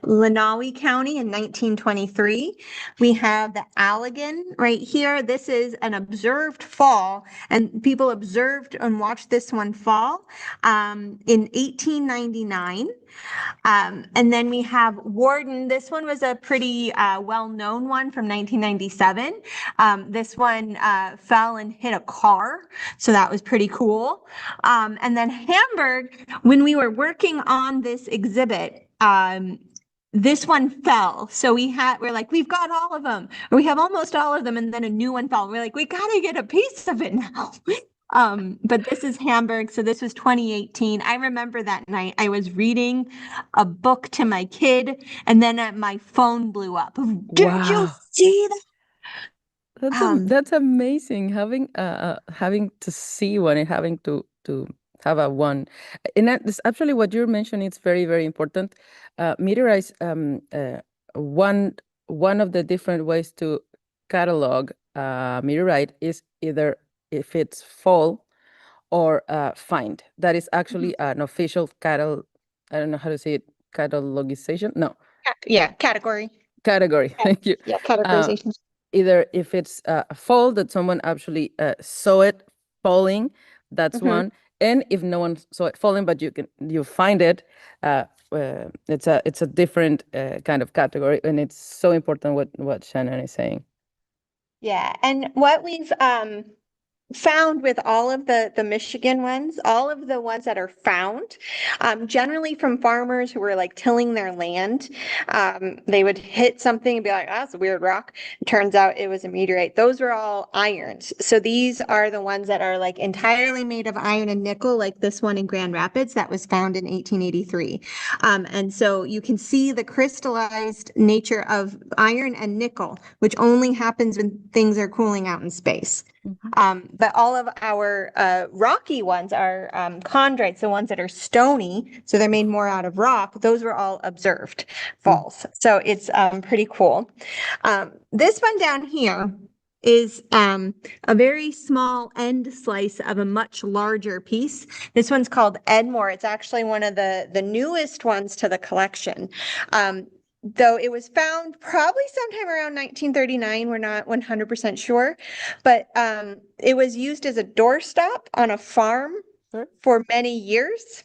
Lenawe County in 1923. We have the Allegan right here. This is an observed fall, and people observed and watched this one fall in 1899. And then we have Warden. This one was a pretty well-known one from 1997. This one fell and hit a car, so that was pretty cool. And then Hamburg, when we were working on this exhibit, this one fell. So we're like, we've got all of them, or we have almost all of them, and then a new one fell. We're like, we gotta get a piece of it now. But this is Hamburg, so this was 2018. I remember that night I was reading a book to my kid, and then my phone blew up. Did you see that? That's amazing, having to see one and having to have a one. And that's actually what you're mentioning. It's very, very important. Meteorites, one of the different ways to catalog meteorite is either if it's fall or find. That is actually an official I don't know how to say it, catalogization? No. Yeah, category. Category, thank you. Yeah, categorization. Either if it's a fall that someone actually saw it falling, that's one. And if no one saw it falling, but you find it, it's a different kind of category, and it's so important what Shannon is saying. Yeah, and what we've found with all of the Michigan ones, all of the ones that are found, generally from farmers who were like tilling their land, they would hit something and be like, oh, that's a weird rock. It turns out it was a meteorite. Those were all irons. So these are the ones that are like entirely made of iron and nickel, like this one in Grand Rapids that was found in 1883. And so you can see the crystallized nature of iron and nickel, which only happens when things are cooling out in space. But all of our rocky ones are chondrites, the ones that are stony, so they're made more out of rock. Those were all observed falls. So it's pretty cool. This one down here is a very small end slice of a much larger piece. This one's called Edmore. It's actually one of the newest ones to the collection. Though it was found probably sometime around 1939, we're not 100% sure, but it was used as a doorstop on a farm for many years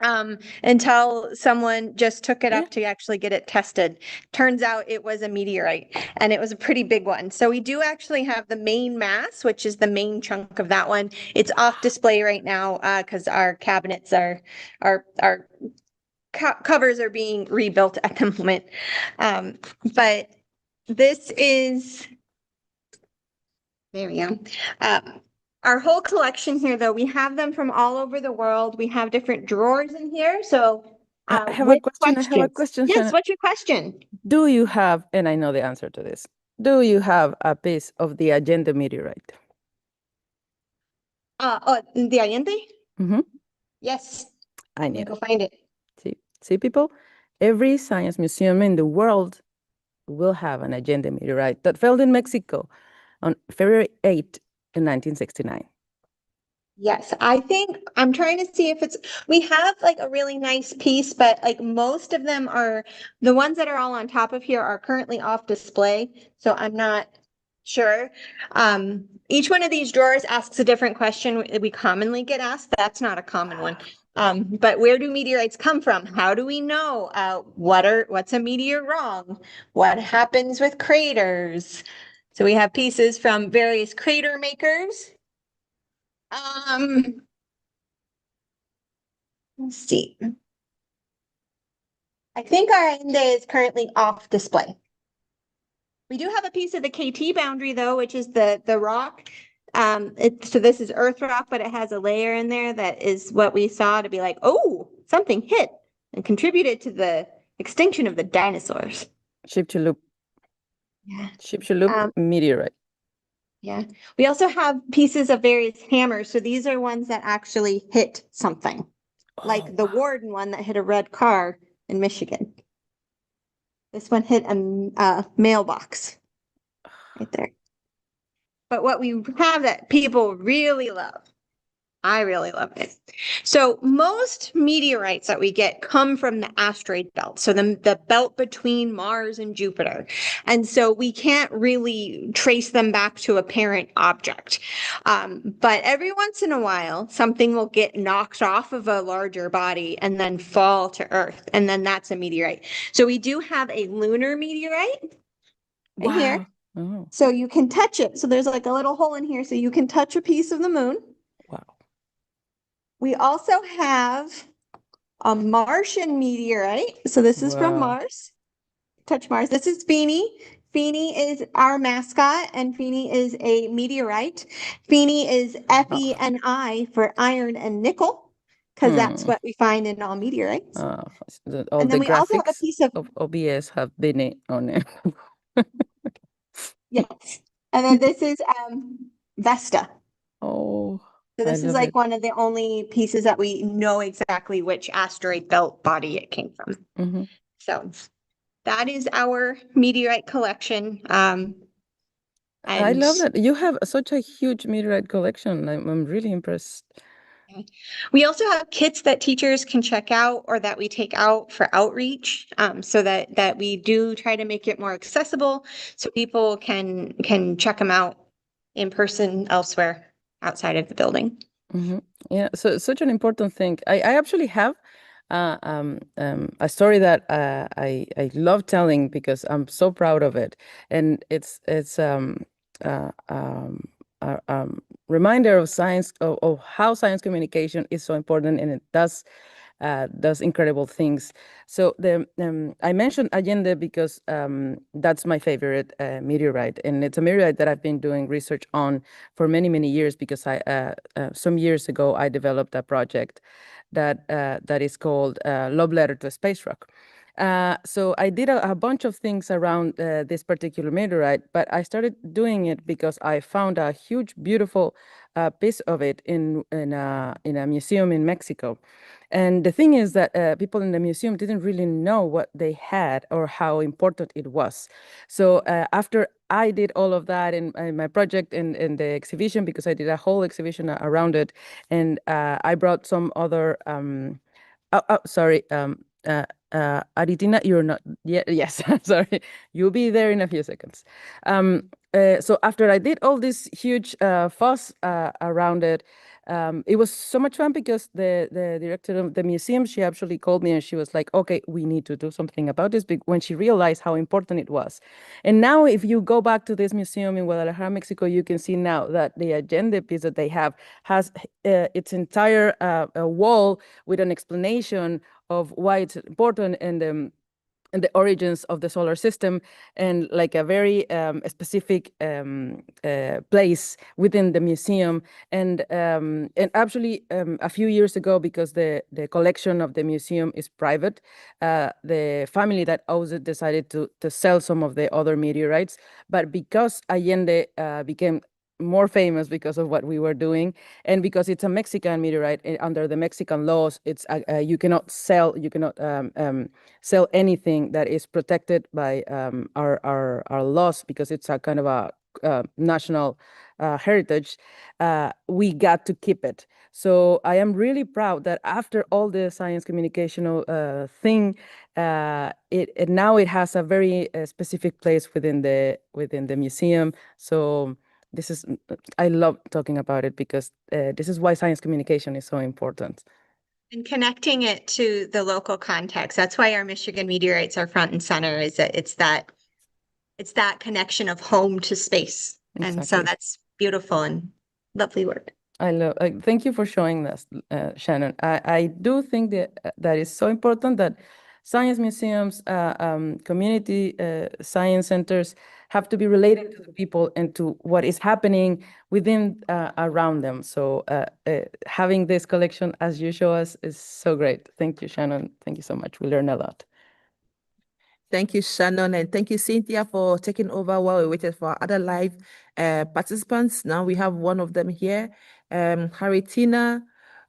until someone just took it up to actually get it tested. Turns out it was a meteorite, and it was a pretty big one. So we do actually have the main mass, which is the main chunk of that one. It's off display right now because our cabinets are covers are being rebuilt at the moment. But this is, there we go. Our whole collection here, though, we have them from all over the world. We have different drawers in here. So I have a question. I have a question. Yes, Shannon. what's your question? Do you have, and I know the answer to this, do you have a piece of the Allende meteorite? The Allende? Yes. I knew. Go find it. See, people, every science museum in the world will have an Allende meteorite that fell in Mexico on February 8th in 1969. Yes, I think I'm trying to see if we have like a really nice piece, but like most of them are, the ones that are all on top of here are currently off display. So I'm not sure. Each one of these drawers asks a different question we commonly get asked. That's not a common one. But where do meteorites come from? How do we know? What's a meteor wrong? What happens with craters? So we have pieces from various crater makers. Let's see. I think our Allende is currently off display. We do have a piece of the KT boundary though, which is the rock. So this is earth rock, but it has a layer in there that is what we saw to be like, oh, something hit and contributed to the extinction of the dinosaurs. Chicxulub. Yeah. Chicxulub meteorite. Yeah. We also have pieces of various hammers. So these are ones that actually hit something, like the Warden one that hit a red car in Michigan. This one hit a mailbox right there. But what we have that people really love, I really love it. So most meteorites that we get come from the asteroid belt. So the belt between Mars and Jupiter. And so we can't really trace them back to a parent object. But every once in a while, something will get knocked off of a larger body and then fall to Earth. And then that's a meteorite. So we do have a lunar meteorite right here. Oh. So you can touch it. So there's like a little hole in here. So you can touch a piece of the moon. Wow. We also have a Martian meteorite. So this is from Wow. Mars. Touch Mars. This is Feeny. Feeny is our mascot, and Feeny is a meteorite. Feeny is Fe-Ni for iron and nickel, because that's what we find in all meteorites. All And then the we also have a graphics piece of OBS have been on it. yes. And then this is Vesta. Oh, So this is like one of the only pieces that we know exactly which asteroid belt body it came from. So that is our meteorite collection. I love And that you have such a huge meteorite collection. I'm really impressed. we also have kits that teachers can check out or that we take out for outreach, so that we do try to make it more accessible so people can check them out in person elsewhere outside of the building. Yeah, so such an important thing. I actually have a story that I love telling because I'm so proud of it, and it's a reminder of science of how science communication is so important, and it does incredible things. So I mentioned Allende because that's my favorite meteorite, and it's a meteorite that I've been doing research on for many years because some years ago I developed a project that is called Love Letter to a Space Rock. So I did a bunch of things around this particular meteorite, but I started doing it because I found a huge, beautiful piece of it in a museum in Mexico. And the thing is that people in the museum didn't really know what they had or how important it was. So after I did all of that in my project in the exhibition, because I did a whole exhibition around it, and I brought some other, sorry, Aritina, you're not yet. Yes, sorry. You'll be there in a few seconds. So after I did all this huge fuss around it, it was so much fun because the director of the museum, she actually called me and she was like, okay, we need to do something about this, when she realized how important it was. And now if you go back to this museum in Guadalajara, Mexico, you can see now that the agenda piece that they have has its entire wall with an explanation of why it's important and the origins of the solar system, and like a very specific place within the museum. And actually a few years ago, because the collection of the museum is private, the family that owns it decided to sell some of the other meteorites. But because Allende became more famous because of what we were doing, and because it's a Mexican meteorite, under the Mexican laws, it's you cannot sell anything that is protected by our laws, because it's a kind of a national heritage. We got to keep it. So I am really proud that after all the science communicational thing, it now it has a very specific place within the museum. So this is, I love talking about it because this is why science communication is so important. And connecting it to the local context. That's why our Michigan meteorites are front and center, is that it's that connection of home to space. And so Exactly. that's beautiful and lovely work. Thank you for showing this, Shannon. I do think that is so important that science museums, community science centers have to be related to the people and to what is happening within around them. So having this collection, as you show us, is so great. Thank you, Shannon. Thank you so much. We learned a lot. Thank you, Shannon, and thank you, Cynthia, for taking over while we waited for our other live participants. Now we have one of them here, Haritina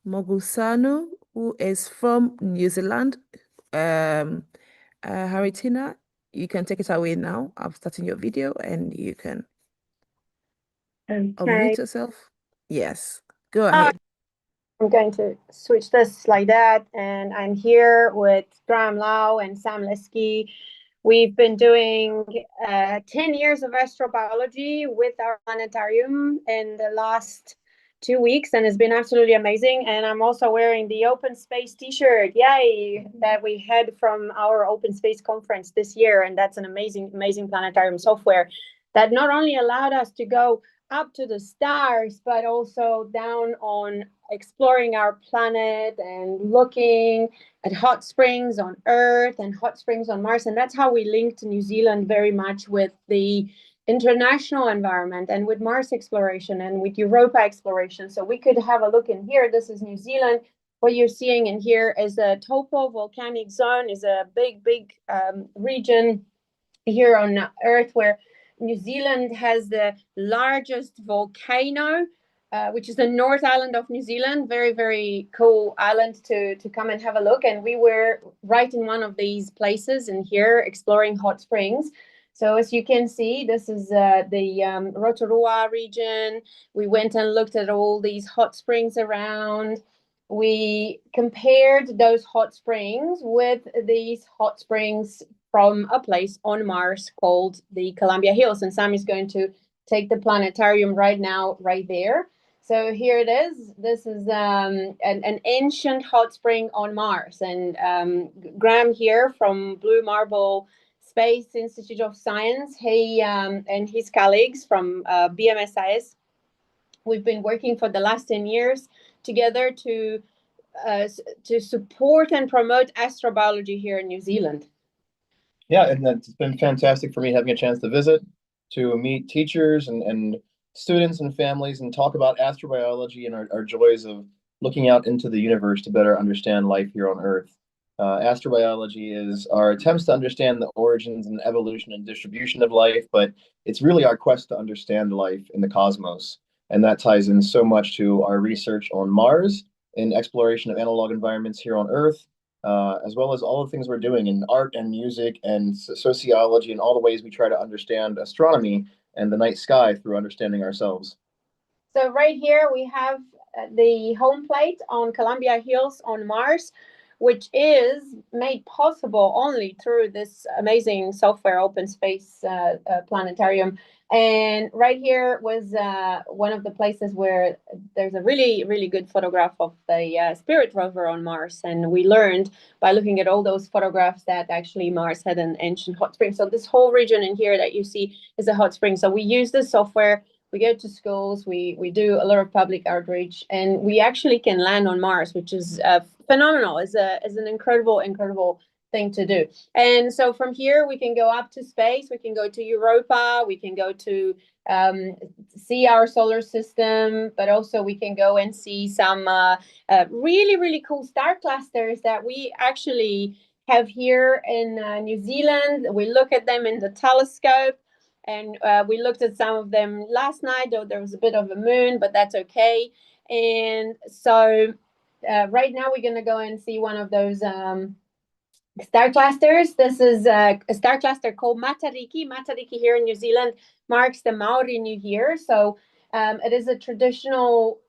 Mogusanu, who is from New Zealand. Haritina, you can take it away now. I'm starting your video and you can unmute yourself. Yes, go ahead. I'm going to switch this like that, and I'm here with Graham Lau and Sam Liskey. We've been doing 10 years of astrobiology with our planetarium in the last 2 weeks, and it's been absolutely amazing. And I'm also wearing the Open Space t-shirt, yay, that we had from our Open Space conference this year. And that's an amazing, amazing planetarium software that not only allowed us to go up to the stars, but also down on exploring our planet and looking at hot springs on Earth and hot springs on Mars. And that's how we linked New Zealand very much with the international environment and with Mars exploration and with Europa exploration. So we could have a look in here. This is New Zealand. What you're seeing in here is a topo-volcanic zone, is a big region here on Earth where New Zealand has the largest volcano, which is the North Island of New Zealand. Very cool island to come and have a look. And we were right in one of these places in here exploring hot springs. So as you can see, this is the Rotorua region. We went and looked at all these hot springs around. We compared those hot springs with these hot springs from a place on Mars called the Columbia Hills. And Sam is going to take the planetarium right now, right there. So here it is. This is an ancient hot spring on Mars. And Graham here from Blue Marble Space Institute of Science, he and his colleagues from BMSIS, we've been working for the last 10 years together to support and promote astrobiology here in New Zealand. Yeah, and it's been fantastic for me having a chance to visit, to meet teachers and students and families and talk about astrobiology and our joys of looking out into the universe to better understand life here on Earth. Astrobiology is our attempts to understand the origins and evolution and distribution of life, but it's really our quest to understand life in the cosmos. And that ties in so much to our research on Mars and exploration of analog environments here on Earth, as well as all the things we're doing in art and music and sociology and all the ways we try to understand astronomy and the night sky through understanding ourselves. So right here we have the home plate on Columbia Hills on Mars, which is made possible only through this amazing software Open Space Planetarium. And right here was one of the places where there's a really good photograph of the Spirit rover on Mars. And we learned by looking at all those photographs that actually Mars had an ancient hot spring. So this whole region in here that you see is a hot spring. So we use this software. We go to schools, we do a lot of public outreach, and we actually can land on Mars, which is phenomenal. Is an incredible thing to do. And so from here we can go up to space, we can go to Europa, we can go to see our solar system, but also we can go and see some really cool star clusters that we actually have here in New Zealand. We look at them in the telescope. And we looked at some of them last night, though there was a bit of a moon, but that's okay. And so right now we're going to go and see one of those star clusters. This is a star cluster called Matariki. Matariki here in New Zealand marks the Maori New Year. So it is a traditional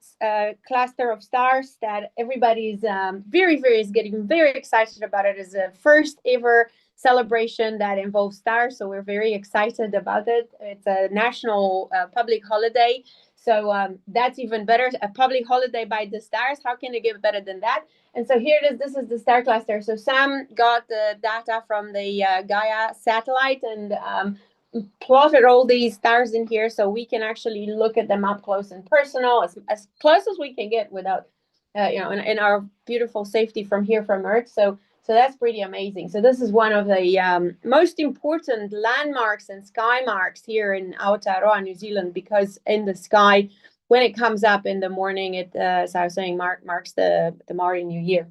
cluster of stars that everybody's is getting very excited about. It is a first ever celebration that involves stars, so we're very excited about it. It's a national public holiday, so that's even better. A public holiday by the stars, how can it get better than that? And so here it is. This is the star cluster. So Sam got the data from the Gaia satellite and plotted all these stars in here, so we can actually look at them up close and personal, as close as we can get without in our beautiful safety from here from Earth. So that's pretty amazing. So this is one of the most important landmarks and sky marks here in Aotearoa, New Zealand, because in the sky, when it comes up in the morning, it, as I was saying, marks the Maori New Year.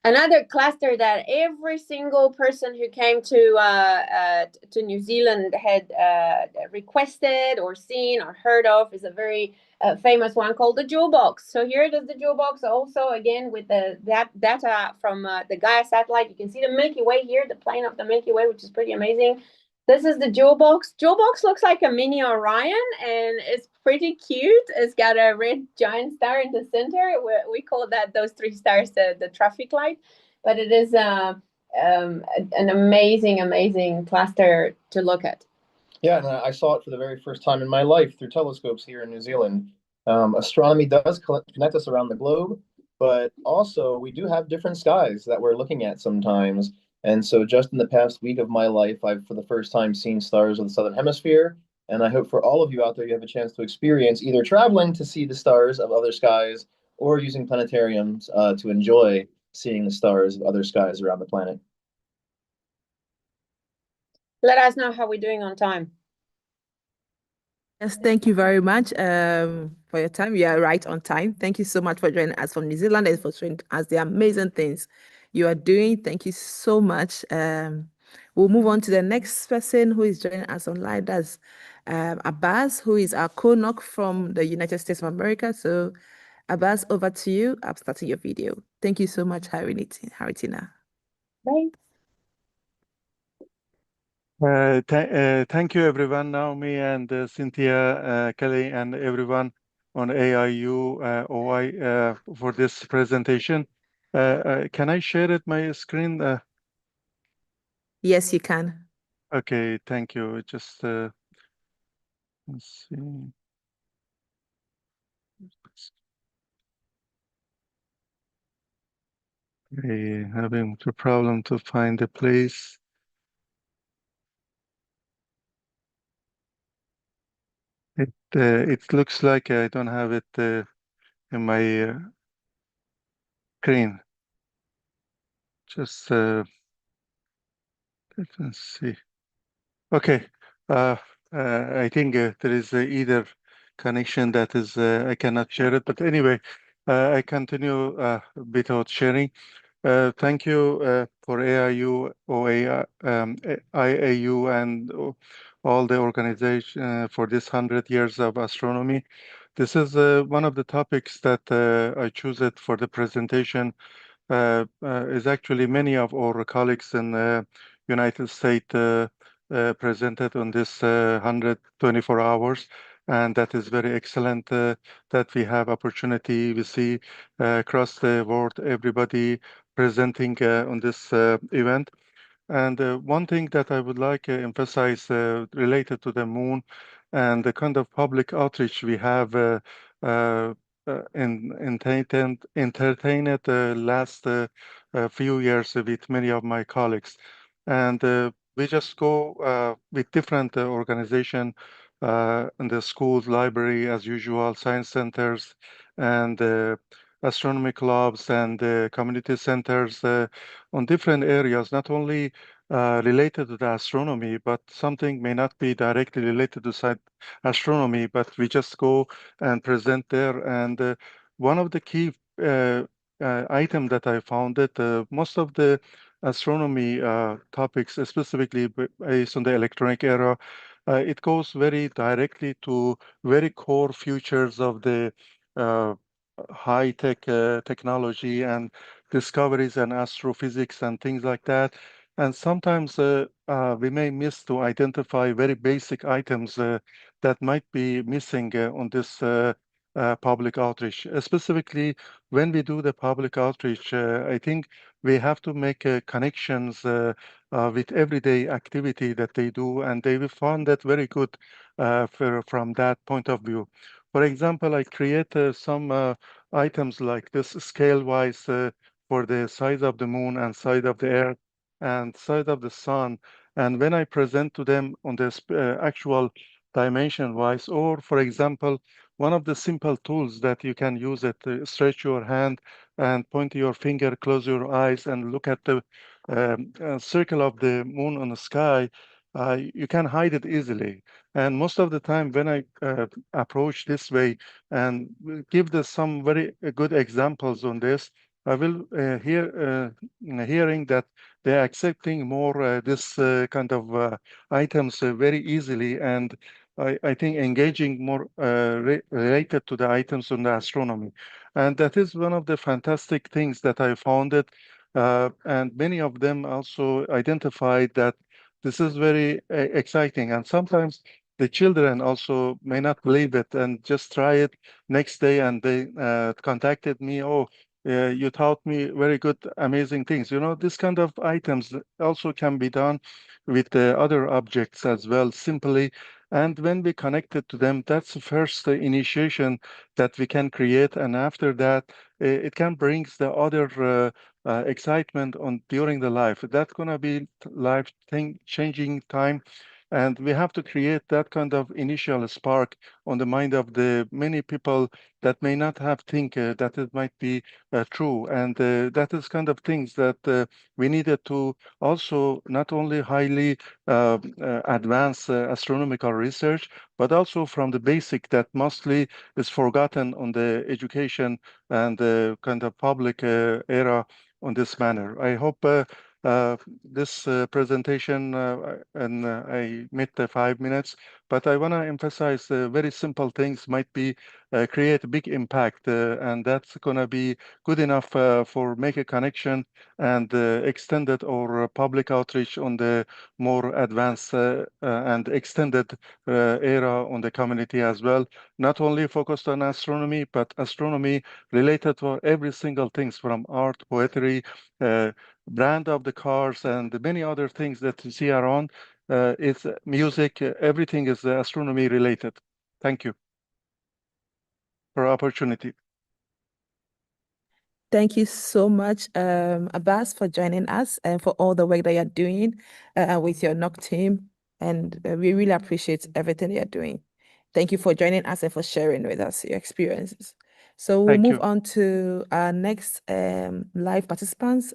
Another cluster that every single person who came to New Zealand had requested or seen or heard of is a very famous one called the Jewel Box. So here it is, the Jewel Box, also again with that data from the Gaia satellite. You can see the Milky Way here, the plane of the Milky Way, which is pretty amazing. This is the Jewel Box. Jewel Box looks like a mini Orion, and it's pretty cute. It's got a red giant star in the center. We call those 3 stars the traffic light, but it is an amazing cluster to look at. Yeah, and I saw it for the very first time in my life through telescopes here in New Zealand. Astronomy does connect us around the globe, but also we do have different skies that we're looking at sometimes. And so just in the past week of my life, I've for the first time seen stars of the Southern Hemisphere. And I hope for all of you out there, you have a chance to experience either traveling to see the stars of other skies or using planetariums to enjoy seeing the stars of other skies around the planet. Let us know how we're doing on time. Yes, thank you very much for your time. You are right on time. Thank you so much for joining us from New Zealand and for showing us the amazing things you are doing. Thank you so much. We'll move on to the next person who is joining us online. That's Abbas, who is our co-NOC from the United States of America. So Abbas, over to you. I'm starting your video. Thank you so much, Haritina. Bye. Thank you, everyone, Naomi and Cynthia, Kelly, and everyone on AIU OI for this presentation. Can I share it, my screen? Yes, you can. Okay, thank you. Just let's see. Having a problem to find the place. It looks like I don't have it in my screen. Just let's see. Okay, I think there is either connection that is I cannot share it, but anyway, I continue without sharing. Thank you for AIU, OA, IAU, and all the organization for this 100 years of astronomy. This is one of the topics that I choose it for the presentation. Is actually many of our colleagues in United States presented on this 124 hours, and that is very excellent that we have opportunity. We see across the world everybody presenting on this event. And one thing that I would like to emphasize related to the moon and the kind of public outreach we have entertained last few years with many of my colleagues. And we just go with different organization in the schools, library, as usual, science centers, and astronomy clubs and community centers on different areas, not only related to the astronomy, but something may not be directly related to astronomy, but we just go and present there. And one of the key item that I found that most of the astronomy topics, specifically based on the electronic era, it goes very directly to very core features of the high-tech technology and discoveries and astrophysics and things like that. And sometimes we may miss to identify very basic items that might be missing on this public outreach. Specifically, when we do the public outreach, I think we have to make connections with everyday activity that they do, and they will find that very good from that point of view. For example, I create some items like this scale-wise for the size of the moon and size of the Earth and size of the sun. And when I present to them on the actual dimension-wise, or for example, one of the simple tools that you can use it to stretch your hand and point your finger, close your eyes, and look at the circle of the moon on the sky, you can hide it easily. And most of the time when I approach this way and give some very good examples on this, I will hearing that they're accepting more this kind of items very easily, and I think engaging more related to the items on the astronomy. And that is one of the fantastic things that I found it. And many of them also identified that this is very exciting. And sometimes the children also may not believe it and just try it next day, and they contacted me. Oh, you taught me very good, amazing things. You know, this kind of items also can be done with other objects as well, simply. And when we connected to them, that's the first initiation that we can create. And after that, it can bring the other excitement on during the life. That's gonna be life thing changing time. And we have to create that kind of initial spark on the mind of the many people that may not have think that it might be true. And that is kind of things that we needed to also not only highly advanced astronomical research, but also from the basic that mostly is forgotten on the education and kind of public era on this manner. I hope this presentation, and I met the 5 minutes, but I want to emphasize very simple things might be create a big impact, and that's going to be good enough for make a connection and extended or public outreach on the more advanced and extended era on the community as well. Not only focused on astronomy, but astronomy related to every single things from art, poetry, brand of the cars, and many other things that you see around. It's music, everything is astronomy related. Thank you for opportunity. Thank you so much, Abbas, for joining us and for all the work that you're doing with your NOC team. And we really appreciate everything you're doing. Thank you for joining us and for sharing with us your experiences. So we'll Thank move you. on to our next live participants,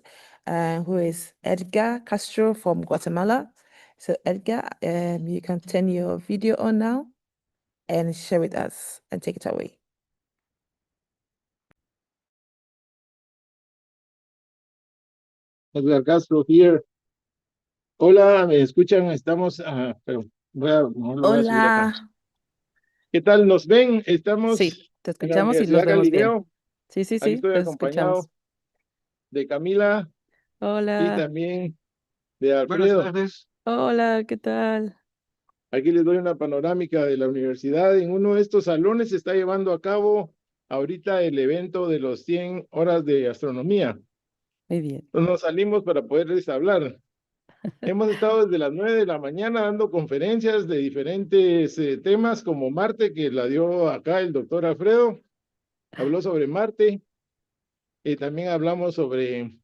who is Edgar Castro from Guatemala. So Edgar, you can turn your video on now and share with us and take it away. Edgar Castro here. Hola, ¿me escuchan? Estamos, pero no lo voy a subir acá. Hola. ¿Qué tal? ¿Nos ven? Estamos Sí, te en la escuchamos y los Universidad vemos bien. Galileo. Sí, sí, Aquí sí, estoy te acompañado escuchamos. de Camila y Hola. también de Buenas Alfredo. tardes. Hola, ¿qué tal? Aquí les doy una panorámica de la universidad. En uno de estos salones se está llevando a cabo ahorita el evento de los 100 horas de astronomía. Muy bien. Entonces nos salimos para poderles hablar. Hemos estado desde las 9 de la mañana dando conferencias de diferentes temas, como Marte, que la dio acá el doctor Alfredo, habló sobre Marte, también hablamos sobre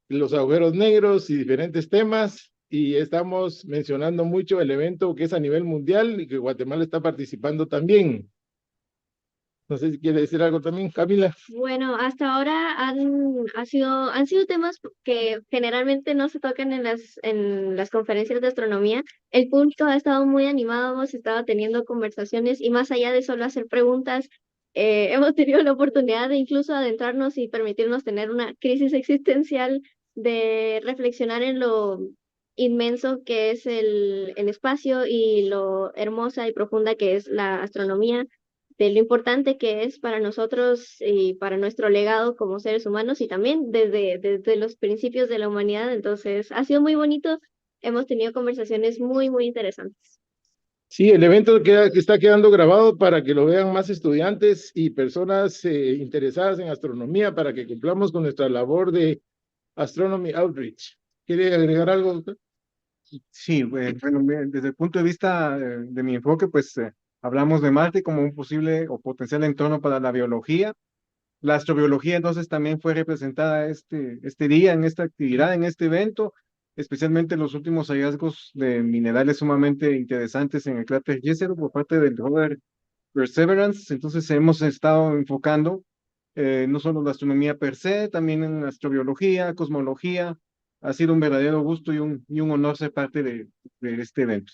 los agujeros negros y diferentes temas, y estamos mencionando mucho el evento que es a nivel mundial y que Guatemala está participando también. No sé si quiere decir algo también, Camila. Bueno, hasta ahora han sido temas que generalmente no se tocan en las conferencias de astronomía. El público ha estado muy animado, hemos estado teniendo conversaciones y más allá de solo hacer preguntas, hemos tenido la oportunidad de incluso adentrarnos y permitirnos tener una crisis existencial de reflexionar en lo inmenso que es el espacio y lo hermosa y profunda que es la astronomía, de lo importante que es para nosotros y para nuestro legado como seres humanos y también desde los principios de la humanidad. Entonces, ha sido muy bonito. Hemos tenido conversaciones muy, muy interesantes. Sí, el evento que está quedando grabado para que lo vean más estudiantes y personas interesadas en astronomía para que cumplamos con nuestra labor de Astronomy Outreach. ¿Quiere agregar algo, doctor? Sí, bueno, desde el punto de vista de mi enfoque, pues hablamos de Marte como un posible o potencial entorno para la biología. La astrobiología entonces también fue representada este día, en esta actividad, en este evento, especialmente los últimos hallazgos de minerales sumamente interesantes en el cráter Jezero por parte del rover Perseverance. Entonces hemos estado enfocando no solo la astronomía per se, también en astrobiología, cosmología. Ha sido un verdadero gusto y un honor ser parte de este evento.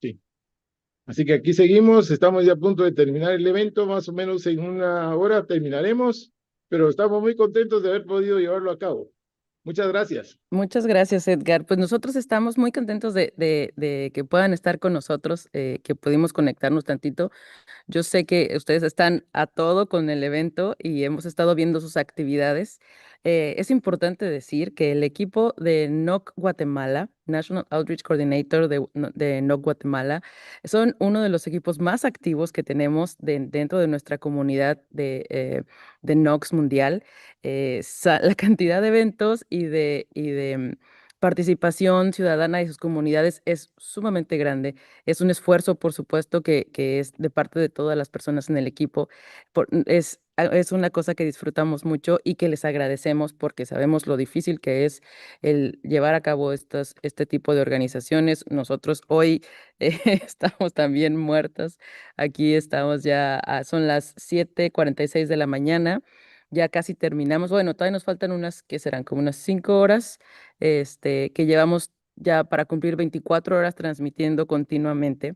Sí. Así que aquí seguimos, estamos ya a punto de terminar el evento, más o menos en una hora terminaremos. pero estamos muy contentos de haber podido llevarlo a cabo. Muchas gracias. Muchas gracias, Edgar. Pues nosotros estamos muy contentos de que puedan estar con nosotros, que pudimos conectarnos tantito. Yo sé que ustedes están a todo con el evento y hemos estado viendo sus actividades. Es importante decir que el equipo de NOC Guatemala, National Outreach Coordinator de NOC Guatemala, son uno de los equipos más activos que tenemos dentro de nuestra comunidad de NOCs mundial. La cantidad de eventos y de participación ciudadana de sus comunidades es sumamente grande. Es un esfuerzo, por supuesto, que es de parte de todas las personas en el equipo. Es una cosa que disfrutamos mucho y que les agradecemos porque sabemos lo difícil que es el llevar a cabo este tipo de organizaciones. Nosotros hoy estamos también muertas. Aquí estamos ya, son las 7:46 de la mañana. Ya casi terminamos. Bueno, todavía nos faltan unas, que serán como unas 5 horas, que llevamos ya para cumplir 24 horas transmitiendo continuamente,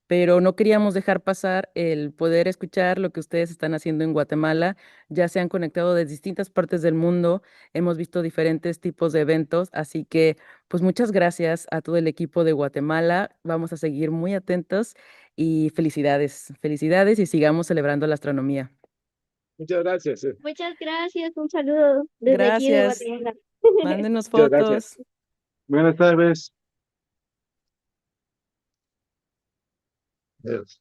pero no queríamos dejar pasar el poder escuchar lo que ustedes están haciendo en Guatemala. Ya se han conectado de distintas partes del mundo, hemos visto diferentes tipos de eventos, así que pues muchas gracias a todo el equipo de Guatemala. Vamos a seguir muy atentos y felicidades, felicidades y sigamos celebrando la astronomía. Muchas gracias. Muchas gracias, un saludo desde aquí de Gracias. Guatemala. Mándenos Muchas gracias. fotos. Buenas tardes. Yes.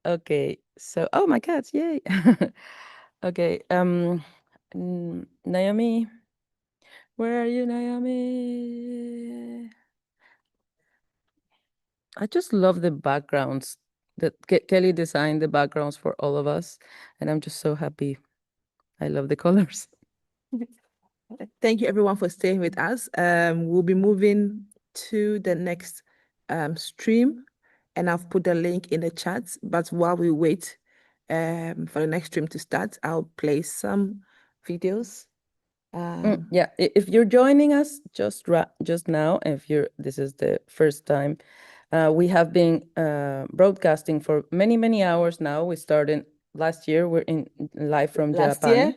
Okay, so oh my God, yay. Okay, Naomi, where are you, Naomi? I just love the backgrounds that Kelly designed the backgrounds for all of us, and I'm just so happy. I love the colors. Thank you everyone for staying with us. We'll be moving to the next stream, and I've put the link in the chat. But while we wait for the next stream to start, I'll play some videos. Yeah, if you're joining us just now, this is the first time, we have been broadcasting for many hours now. We started last year. We're in live from Last Japan. year?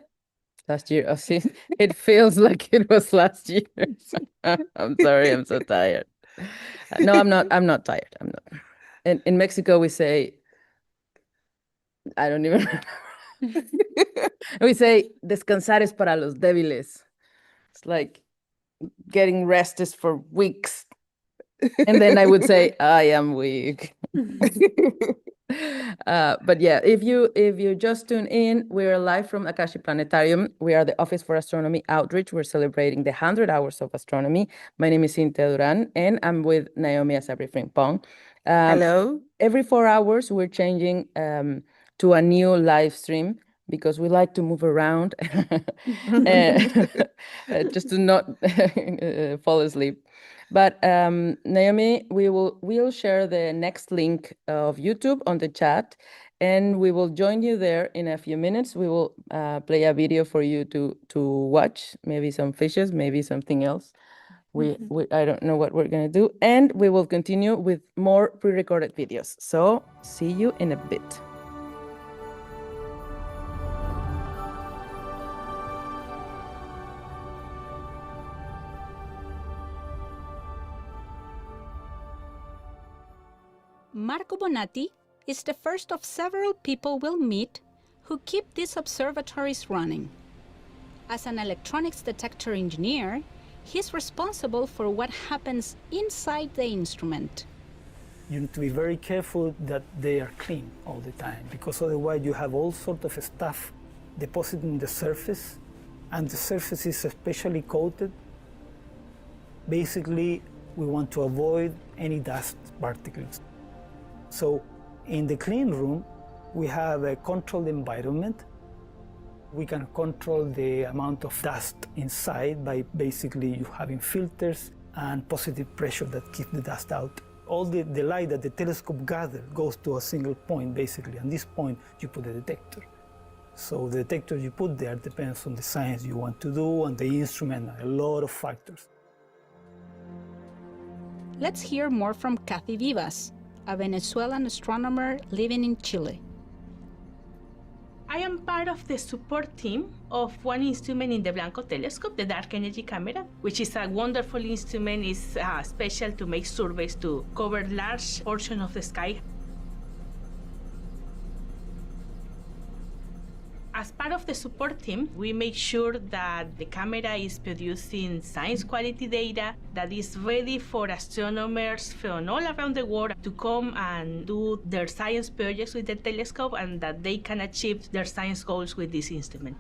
Last year. Oh, see, it feels like it was last year. I'm sorry, I'm so tired. No, I'm not tired. I'm not. In Mexico, we say, I don't even remember. We say, descansar es para los débiles. It's like getting rest is for weeks. And then I would say, I am weak. But yeah, if you just tune in, we're live from Akashi Planetarium. We are the Office for Astronomy Outreach. We're celebrating the 100 Hours of Astronomy. My name is Cynthia Duran, and I'm with Naomi Asabri Frimpong. Hello. Every 4 hours, we're changing to a new live stream because we like to move around just to not fall asleep. But Naomi, we'll share the next link of YouTube on the chat, and we will join you there in a few minutes. We will play a video for you to watch, maybe some fishes, maybe something else. I don't know what we're gonna do, and we will continue with more pre-recorded videos. So see you in a bit. Marco Bonatti is the first of several people we'll meet who keep these observatories running. As an electronics detector engineer, he's responsible for what happens inside the instrument. You need to be very careful that they are clean all the time, because otherwise you have all sorts of stuff deposited in the surface, and the surface is especially coated. Basically, we want to avoid any dust particles. So in the clean room, we have a controlled environment. We can control the amount of dust inside by basically you having filters and positive pressure that keep the dust out. All the light that the telescope gathers goes to a single point, basically. And this point, you put a detector. So the detector you put there depends on the science you want to do and the instrument, a lot of factors. Let's hear more from Kathy Vivas, a Venezuelan astronomer living in Chile. I am part of the support team of one instrument in the Blanco telescope, the Dark Energy Camera, which is a wonderful instrument. It's special to make surveys to cover large portion of the sky. As part of the support team, we make sure that the camera is producing science quality data that is ready for astronomers from all around the world to come and do their science projects with the telescope, and that they can achieve their science goals with this instrument.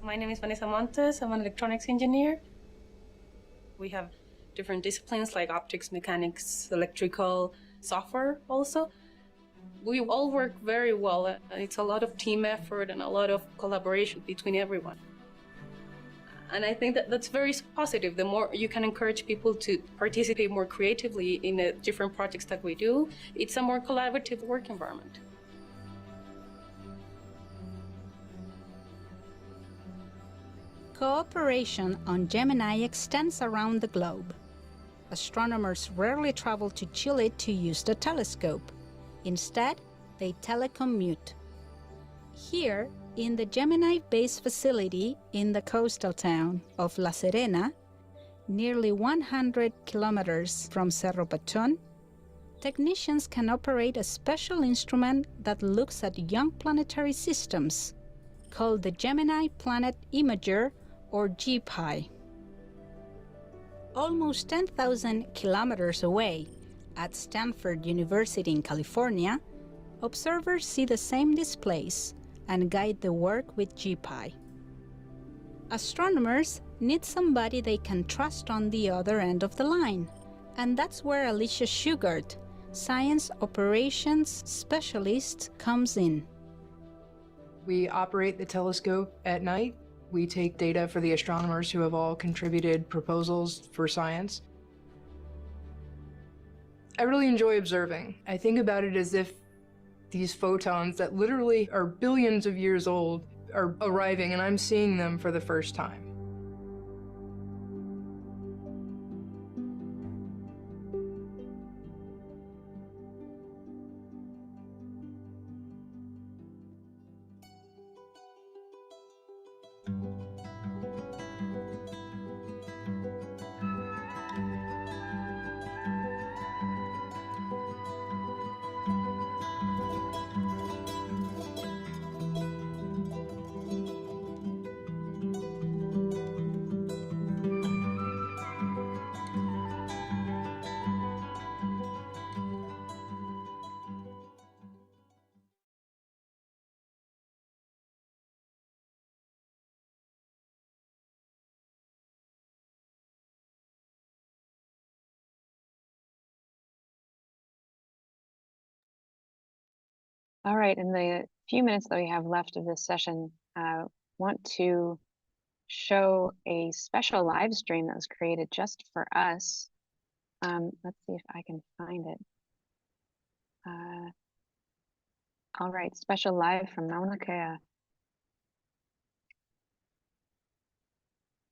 My name is Vanessa Montes. I'm an electronics engineer. We have different disciplines like optics, mechanics, electrical, software also. We all work very well. It's a lot of team effort and a lot of collaboration between everyone. And I think that that's very positive. The more you can encourage people to participate more creatively in the different projects that we do, it's a more collaborative work environment. Cooperation on Gemini extends around the globe. Astronomers rarely travel to Chile to use the telescope. Instead, they telecommute. Here, in the Gemini base facility in the coastal town of La Serena, nearly 100 kilometers from Cerro Pachón, technicians can operate a special instrument that looks at young planetary systems, called the Gemini Planet Imager, or GPI. Almost 10,000 kilometers away, at Stanford University in California, observers see the same displays and guide the work with GPI. Astronomers need somebody they can trust on the other end of the line, and that's where Alicia Shugart, Science Operations Specialist, comes in. We operate the telescope at night. We take data for the astronomers who have all contributed proposals for science. I really enjoy observing. I think about it as if these photons that literally are billions of years old are arriving, and I'm seeing them for the first time. All right, in the few minutes that we have left of this session, I want to show a special live stream that was created just for us. Let's see if I can find it. All right, special live from Mauna Kea.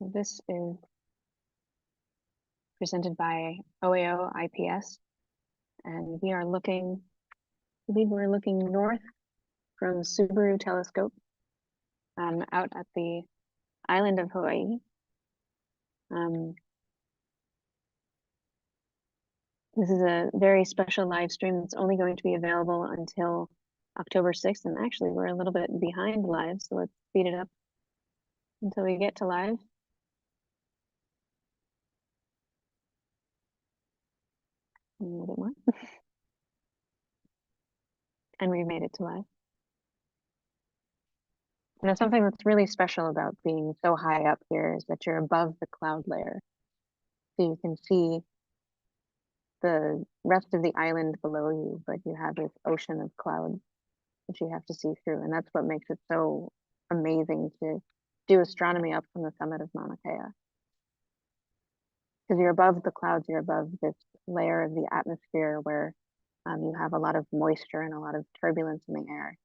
This is presented by OAO IPS, and we are looking, I believe we're looking north from Subaru Telescope out at the island of Hawaii. This is a very special live stream that's only going to be available until October 6th, and actually we're a little bit behind live, so let's speed it up until we get to live. A little bit more. And we made it to live. You know, something that's really special about being so high up here is that you're above the cloud layer. So you can see the rest of the island below you, but you have this ocean of clouds that you have to see through. And that's what makes it so amazing to do astronomy up from the summit of Mauna Kea. Because you're above the clouds, you're above this layer of the atmosphere where You have a lot of moisture and a lot of turbulence in the air.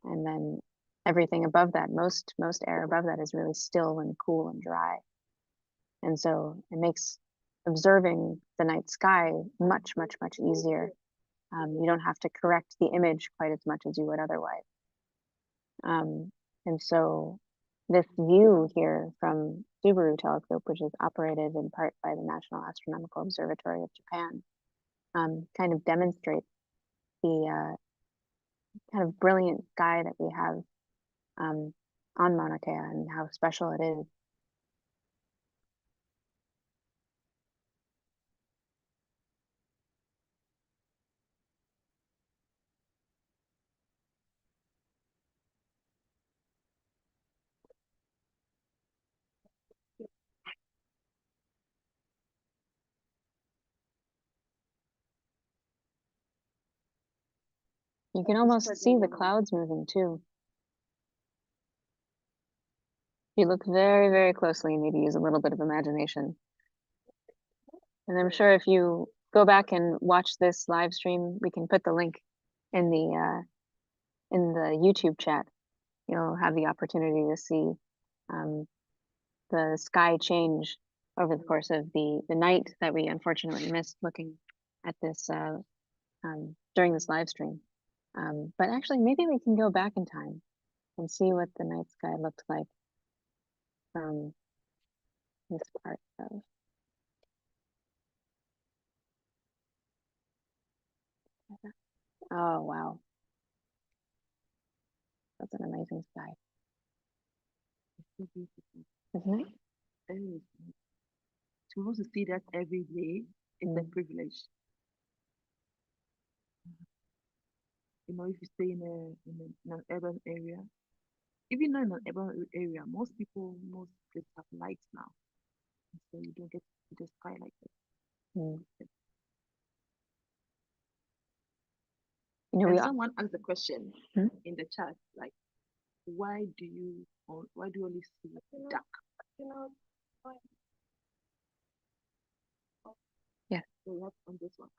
And then everything above that, most air above that is really still and cool and dry. And so it makes observing the night sky much, much, much easier. You don't have to correct the image quite as much as you would otherwise. And so this view here from Subaru Telescope, which is operated in part by the National Astronomical Observatory of Japan, kind of demonstrates the kind of brilliant sky that we have on Mauna Kea and how special it is. You can almost see the clouds moving too. You look very, very closely and maybe use a little bit of imagination. And I'm sure if you go back and watch this live stream, we can put the link in the YouTube chat. You'll have the opportunity to see the sky change over the course of the night that we unfortunately missed looking at this during this live stream. But actually, maybe we can go back in time and see what the night sky looked like from this part of. Oh, wow. That's an amazing sky. Isn't it? To be able to see that every day is a privilege. You know, if you stay in an urban area, even not in an urban area, most places have lights now, so you don't get to see the sky like that. You know, And someone asked a question Hmm? in the chat, like, why do you only see dark? Yeah. So that's on this one.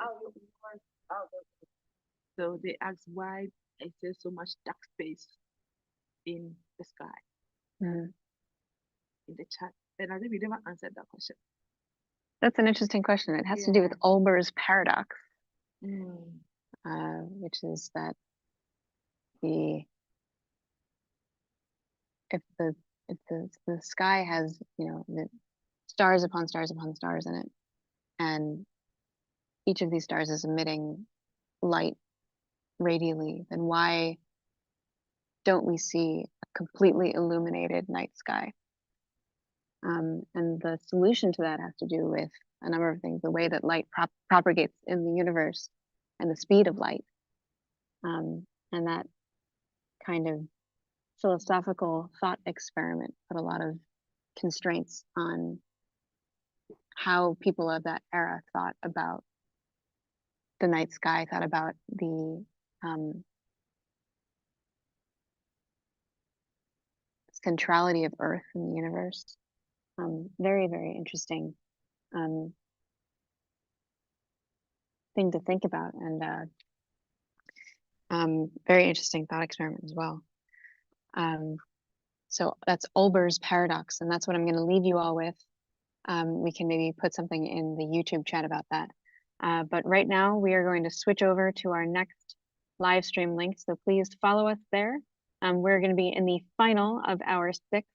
So they asked why is there so much dark space in the sky in the chat, and I think we never answered that question. That's an interesting question. It has to do with Olber's paradox, which is that if the sky has, you know, the stars upon stars upon stars in it, and each of these stars is emitting light radially, then why don't we see a completely illuminated night sky? And the solution to that has to do with a number of things: the way that light propagates in the universe, and the speed of light, and that kind of philosophical thought experiment put a lot of constraints on how people of that era thought about the night sky, thought about the centrality of Earth in the universe. Very, very interesting thing to think about, and very interesting thought experiment as well. So that's Olber's paradox, and that's what I'm going to leave you all with. We can maybe put something in the YouTube chat about that. But right now we are going to switch over to our next live stream link. So please follow us there. We're going to be in the final of our 6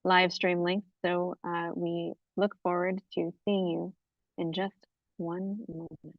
live stream links. So we look forward to seeing you in just one moment.